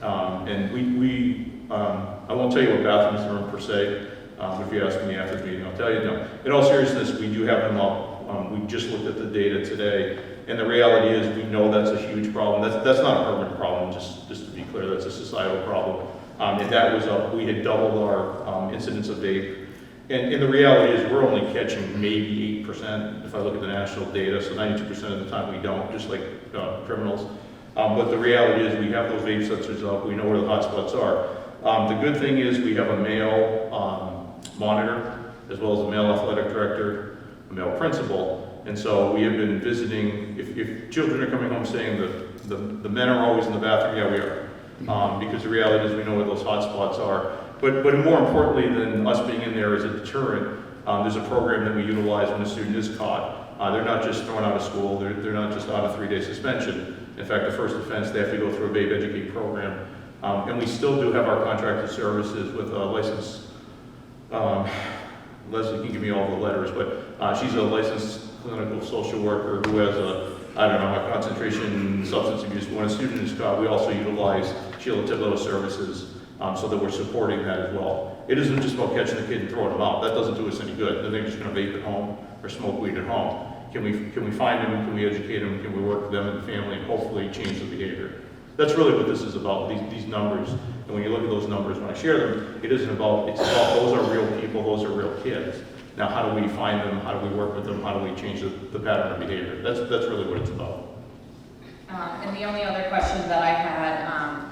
And I won't tell you what bathrooms are in per se. If you ask me after the meeting, I'll tell you. No. In all seriousness, we do have them up. We just looked at the data today. And the reality is we know that's a huge problem. That's not a Hermon problem, just to be clear, that's a societal problem. And that was up. We had doubled our incidence of vape. And the reality is, we're only catching maybe 8% if I look at the national data, so 92% of the time we don't, just like criminals. But the reality is, we have those vape sensors up, we know where the hotspots are. The good thing is, we have a male monitor, as well as a male athletic director, a male principal, and so we have been visiting, if children are coming home saying that the men are always in the bathroom, yeah, we are. Because the reality is, we know where those hotspots are. But more importantly than us being in there as a deterrent, there's a program that we utilize when a student is caught. They're not just thrown out of school, they're not just on a 3-day suspension. In fact, the first offense, they have to go through a Babe Educate program. And we still do have our contracted services with a licensed, Leslie can give me all the letters, but she's a licensed clinical social worker who has a concentration substance abuse. When a student is caught, we also utilize Sheila Tidlow services so that we're supporting that as well. It isn't just about catching the kid and throwing them out. That doesn't do us any good. Then they're just going to vape at home or smoke weed at home. Can we find them? Can we educate them? Can we work with them and the family and hopefully change the behavior? That's really what this is about, these numbers. And when you look at those numbers, when I share them, it's about those are real people, those are real kids. Now, how do we find them? How do we work with them? How do we change the pattern of behavior? That's really what it's about. And the only other question that I had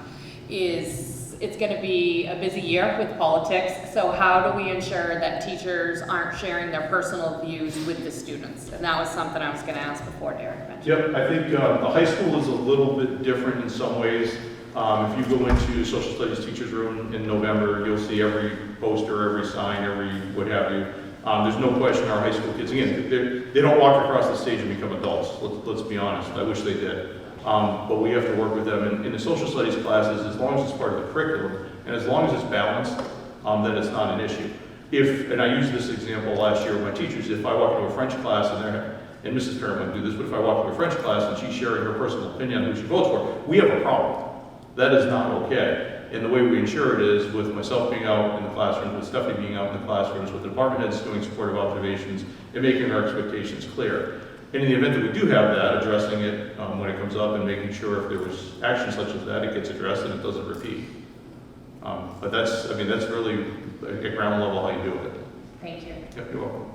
is, it's going to be a busy year with politics, so how do we ensure that teachers aren't sharing their personal views with the students? And that was something I was going to ask before Derek mentioned. Yep, I think the high school is a little bit different in some ways. If you go into social studies teacher's room in November, you'll see every poster, every sign, every what have you. There's no question our high school kids, again, they don't walk across the stage and become adults. Let's be honest. I wish they did. But we have to work with them. And in the social studies classes, as long as it's part of the curriculum, and as long as it's balanced, then it's not an issue. And I used this example last year with my teachers, if I walk into a French class and Mrs. Perrin wouldn't do this, but if I walk into a French class and she's sharing her personal opinion on who she votes for, we have a problem. That is not okay. And the way we ensure it is with myself being out in the classrooms, with Stephanie being out in the classrooms, with the department heads doing supportive observations, and making our expectations clear. And in the event that we do have that, addressing it when it comes up and making sure if there was action such as that, it gets addressed and it doesn't repeat. But that's really at ground level how you do it. Thank you. Yep, you're welcome.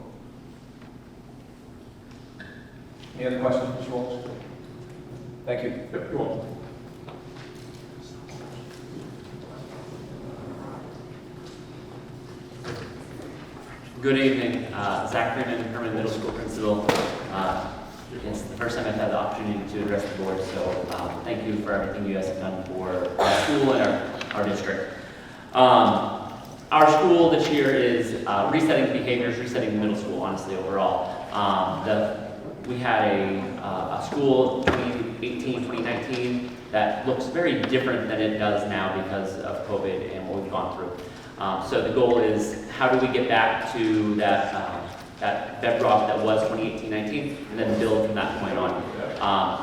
Any other questions, Mr. Walsh? Thank you. Yep, you're welcome. Good evening, Zach Freeman, Hermon Middle School Principal. It's the first time I've had the opportunity to address the board, so thank you for everything you guys have done for our school and our district. Our school this year is resetting behaviors, resetting the middle school, honestly, overall. We had a school 2018, 2019 that looks very different than it does now because of COVID and what we've gone through. So the goal is, how do we get back to that bedrock that was 2018-19 and then build from that point on.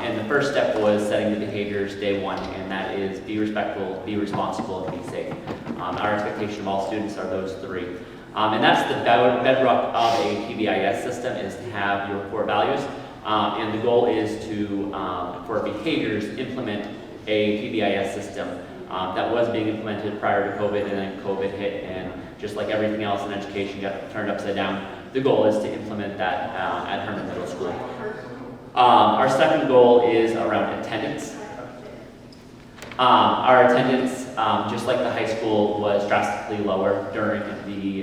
And the first step was setting the behaviors day one, and that is be respectful, be responsible, and be safe. Our expectation of all students are those three. And that's the bedrock of a PBIS system, is to have your core values. And the goal is to, for behaviors, implement a PBIS system that was being implemented prior to COVID, and then COVID hit, and just like everything else in education got turned upside down, the goal is to implement that at Hermon Middle School. Our second goal is around attendance. Our attendance, just like the high school, was drastically lower during the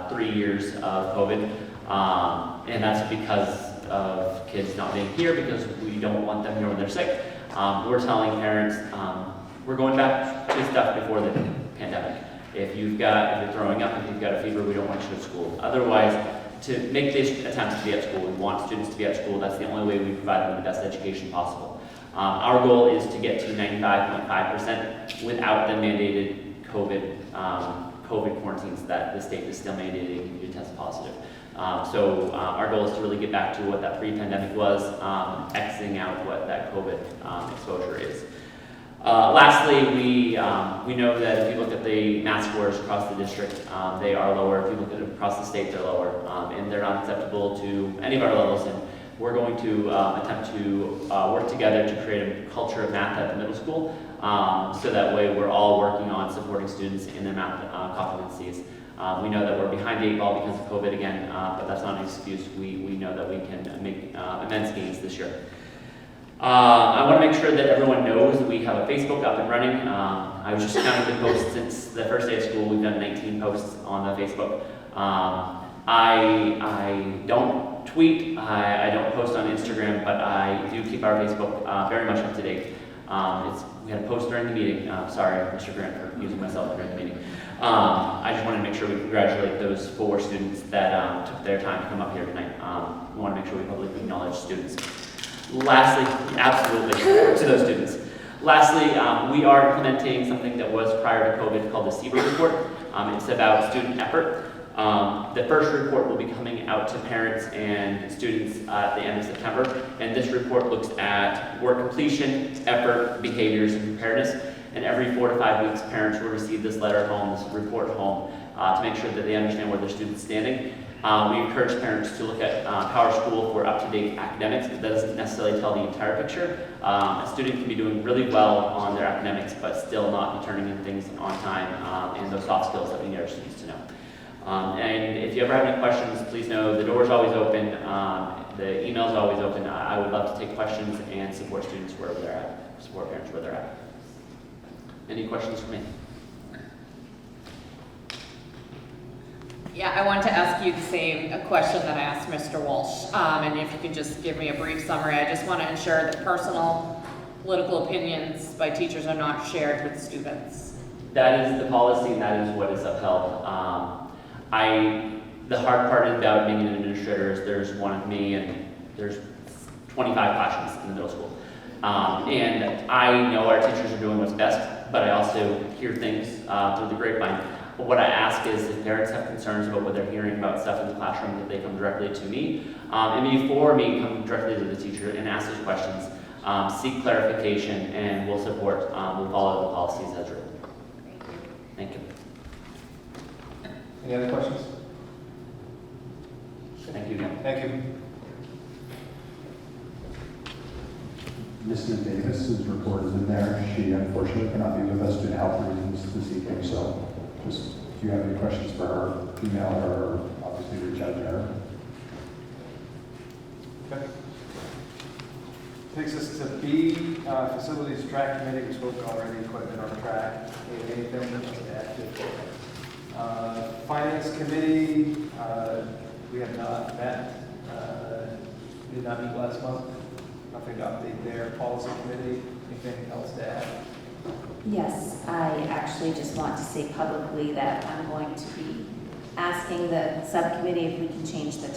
3 years of COVID. And that's because of kids not being here, because we don't want them here when they're sick. We're telling parents, we're going back to stuff before the pandemic. If you're throwing up, if you've got a fever, we don't want you at school. Otherwise, to make these attempts to be at school, we want students to be at school. That's the only way we provide them the best education possible. Our goal is to get to 95.5% without the mandated COVID quarantines that the state is still mandating you to test positive. So our goal is to really get back to what that pre-pandemic was, Xing out what that COVID exposure is. Lastly, we know that if you look at the math scores across the district, they are lower. If you look at it across the state, they're lower, and they're not acceptable to any of our levels. And we're going to attempt to work together to create a culture of math at the middle school, so that way we're all working on supporting students in their math competencies. We know that we're behind the 8 ball because of COVID again, but that's not an excuse. We know that we can make immense gains this year. I want to make sure that everyone knows that we have a Facebook up and running. I was just counting the posts since the first day of school. We've done 19 posts on the Facebook. I don't tweet, I don't post on Instagram, but I do keep our Facebook very much up to date. We had a post during the meeting. Sorry, Mr. Grant, for using myself during the meeting. I just wanted to make sure we congratulate those 4 students that took their time to come up here tonight. We want to make sure we publicly acknowledge students. Lastly, absolutely, to those students. Lastly, we are implementing something that was prior to COVID called the SEBA report. It's about student effort. The first report will be coming out to parents and students at the end of September, and this report looks at work completion, effort, behaviors, and preparedness. And every 4 to 5 weeks, parents will receive this letter home, this report home, to make sure that they understand where their student's standing. We encourage parents to look at Power School for up-to-date academics, but that doesn't necessarily tell the entire picture. A student can be doing really well on their academics, but still not turning in things on time, and those soft skills that we need our students to know. And if you ever have any questions, please know the door's always open, the email's always open. I would love to take questions and support students wherever they're at, support parents where they're at. Any questions for me? Yeah, I wanted to ask you the same question that I asked Mr. Walsh, and if you could just give me a brief summary. I just want to ensure that personal political opinions by teachers are not shared with students. That is the policy, and that is what is upheld. The hard part about being an administrator is there's one of me, and there's 25 classrooms in the middle school. And I know our teachers are doing what's best, but I also hear things through the grapevine. But what I ask is if parents have concerns about what they're hearing about stuff in the classroom, that they come directly to me. And before me, come directly to the teacher and ask those questions, seek clarification, and we'll support, we'll follow the policies as written. Thank you. Any other questions? Thank you again. Thank you. Mrs. Davis's report is in there. She unfortunately cannot be with us due to health reasons this evening, so just if you have any questions for her, email her, or obviously reach out to her. Okay. Takes us to B, facilities track committee. We spoke already, equipment on track. Anything else to add to? Finance committee, we have not met. Did not meet last month. Nothing to update there. Policy committee, anything else to add? Yes, I actually just want to say publicly that I'm going to be asking the subcommittee if we can change the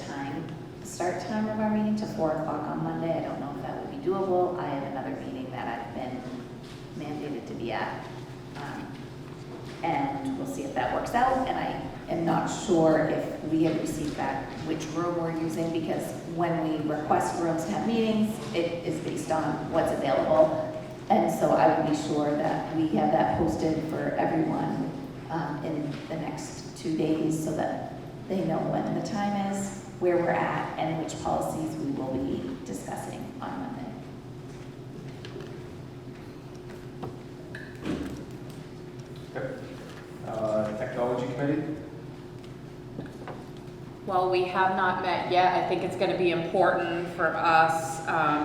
start time of our meeting to 4 o'clock on Monday. I don't know if that would be doable. I have another meeting that I've been mandated to be at. And we'll see if that works out. And I am not sure if we have received back which room we're using, because when we request rooms to have meetings, it is based on what's available. And so I would be sure that we have that posted for everyone in the next 2 days so that they know when the time is, where we're at, and which policies we will be discussing on Monday. Technology committee? Well, we have not met yet. I think it's going to be important for us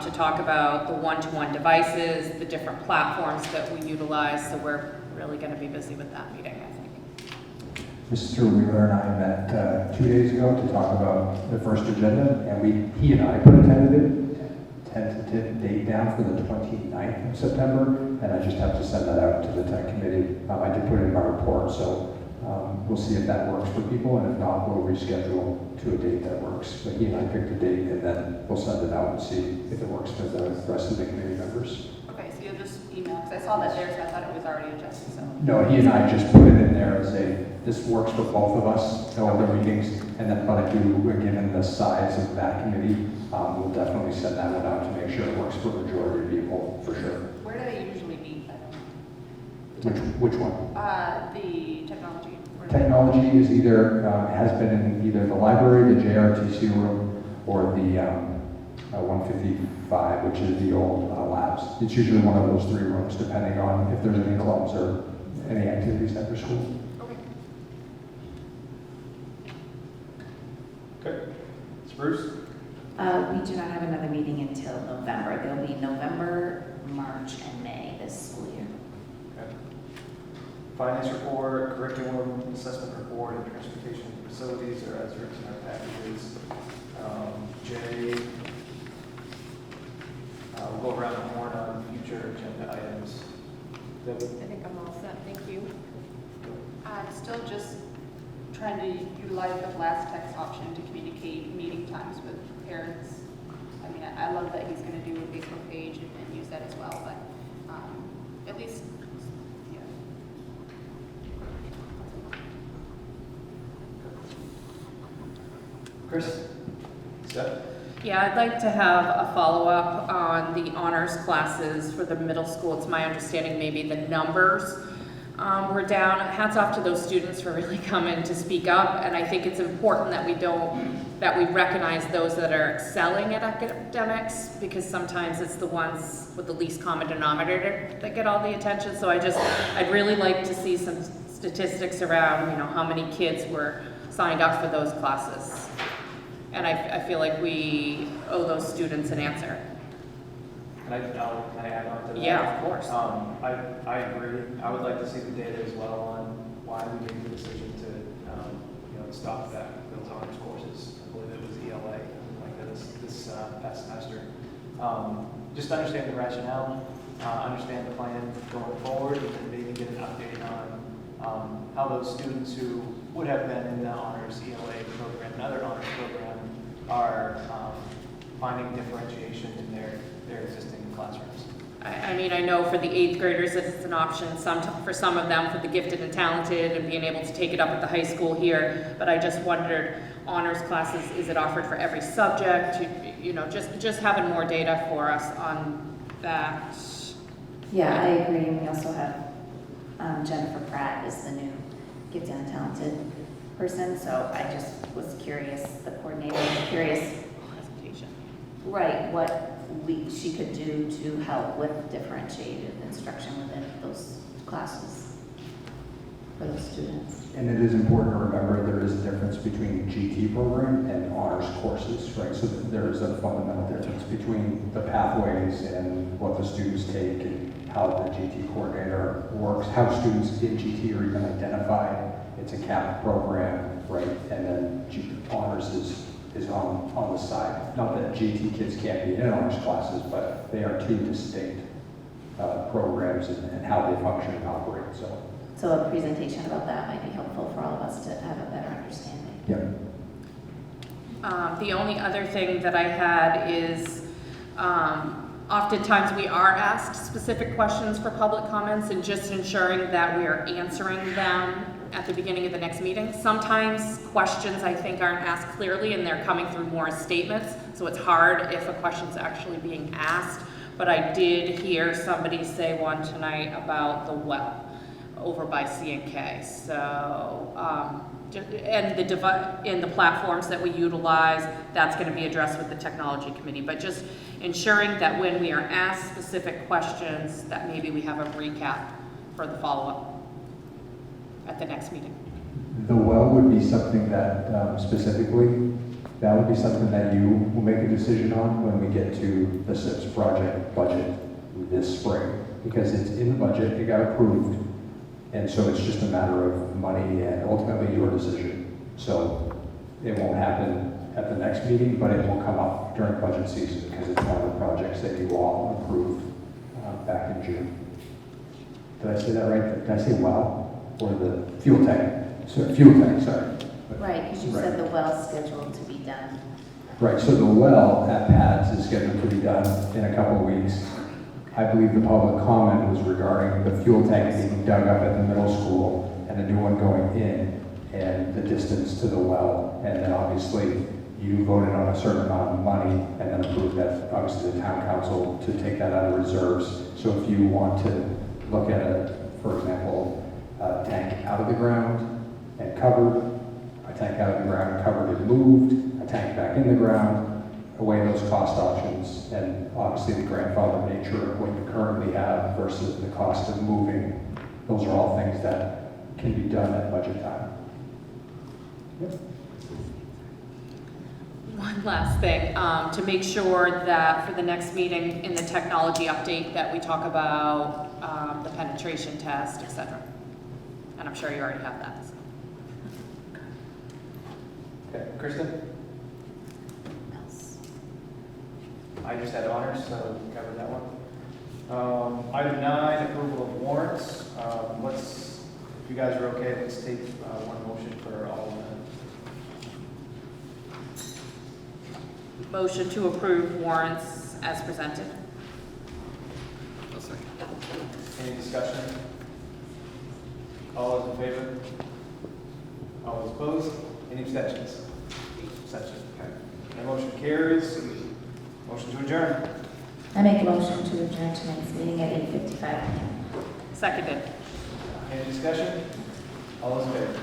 to talk about the one-to-one devices, the different platforms that we utilize, so we're really going to be busy with that meeting, I think. Mr. Wheeler and I met 2 days ago to talk about the first agenda, and he and I put a tentative date down for the 29th of September, and I just have to send that out to the tech committee. I did put it in my report, so we'll see if that works for people, and if not, we'll reschedule to a date that works. But he and I picked a date, and then we'll send it out and see if it works for the rest of the committee members. Okay, so you'll just email, because I saw that there, so I thought it was already adjusted, so. No, he and I just put it in there as this works for both of us, no other meetings, and then, but I do, given the size of that committee, we'll definitely send that one out to make sure it works for the majority of people, for sure. Where do they usually meet? Which one? The technology. Technology is has been in either the library, the JRTC room, or the 155, which is the old labs. It's usually one of those 3 rooms, depending on if there's any clubs or any activities after school. Okay. Bruce? We do not have another meeting until November. There'll be November, March, and May this school year. Okay. Finance report, curriculum, assessment report, and transportation facilities are as written in our packages. Jay, we'll go around the horn on future agenda items. Debbie? I think I'm all set, thank you. I'm still just trying to utilize the blast text option to communicate meeting times with parents. I mean, I love that he's going to do a Facebook page and use that as well, but at least, yeah. Chris? Steph? Yeah, I'd like to have a follow-up on the honors classes for the middle school. It's my understanding maybe the numbers were down. Hats off to those students for really coming to speak up, and I think it's important that we recognize those that are excelling at academics, because sometimes it's the ones with the least common denominator that get all the attention. So I'd really like to see some statistics around, how many kids were signed up for those classes. And I feel like we owe those students an answer. Can I add on to that? Yeah, of course. I agree. I would like to see the data as well on why we made the decision to, stop those honors courses. I believe it was ELA, like this past semester. Just understand the rationale, understand the plan going forward, and then maybe get an update on how those students who would have been in the honors ELA program, another honors program, are finding differentiation in their existing classrooms. I mean, I know for the 8th graders, it's an option for some of them, for the gifted and talented, and being able to take it up at the high school here. But I just wondered, honors classes, is it offered for every subject? Just having more data for us on that. Yeah, I agree. And we also have Jennifer Pratt is the new gifted and talented person. So I just was curious, the coordinator was curious, right, what she could do to help with differentiated instruction within those classes for those students. And it is important to remember there is a difference between GT program and honors courses, right? So there is a fundamental difference between the pathways and what the students take and how the GT coordinator works, how students in GT are even identified. It's a CAP program, right? And then honors is on the side. Not that GT kids can't be in honors classes, but they are two distinct programs and how they function and operate. So a presentation about that might be helpful for all of us to have a better understanding. Yeah. The only other thing that I had is oftentimes we are asked specific questions for public comments, and just ensuring that we are answering them at the beginning of the next meeting. Sometimes questions, I think, aren't asked clearly and they're coming through more as statements, so it's hard if a question's actually being asked. But I did hear somebody say one tonight about the well over by C&K. So, and in the platforms that we utilize, that's going to be addressed with the technology committee. But just ensuring that when we are asked specific questions, that maybe we have a recap for the follow-up at the next meeting. The well would be something that specifically, that would be something that you will make a decision on when we get to the SIPS project budget this spring, because it's in the budget, it got approved, and so it's just a matter of money and ultimately your decision. So it won't happen at the next meeting, but it will come up during budget season because it's one of the projects that you all approved back in June. Did I say that right? Did I say well? Or the fuel tank? So fuel tank, sorry. Right, because you said the well's scheduled to be done. Right, so the well at Pat's is scheduled to be done in a couple of weeks. I believe the public comment was regarding the fuel tank being dug up at the middle school and a new one going in and the distance to the well. And then obviously you voted on a certain amount of money and then approved that, obviously the town council, to take that out of reserves. So if you want to look at it, for example, a tank out of the ground and covered, a tank out of the ground covered and moved, a tank back in the ground, weigh those cost options, and obviously the grandfather nature of what you currently have versus the cost of moving. Those are all things that can be done at budget time. Yep. one last thing, to make sure that for the next meeting in the technology update that we talk about the penetration test, etc. And I'm sure you already have that. So. Okay, Kristen? I just had honors, so we covered that one. Item 9, approval of warrants. If you guys are okay, let's take one motion for all of them. Motion to approve warrants as presented. Any discussion? All those in favor? All those opposed? Any abstentions? Abstentions, okay. The motion carries. Motion to adjourn. I make a motion to adjourn tonight's meeting at 8:55. Seconded. Any discussion? All those in favor?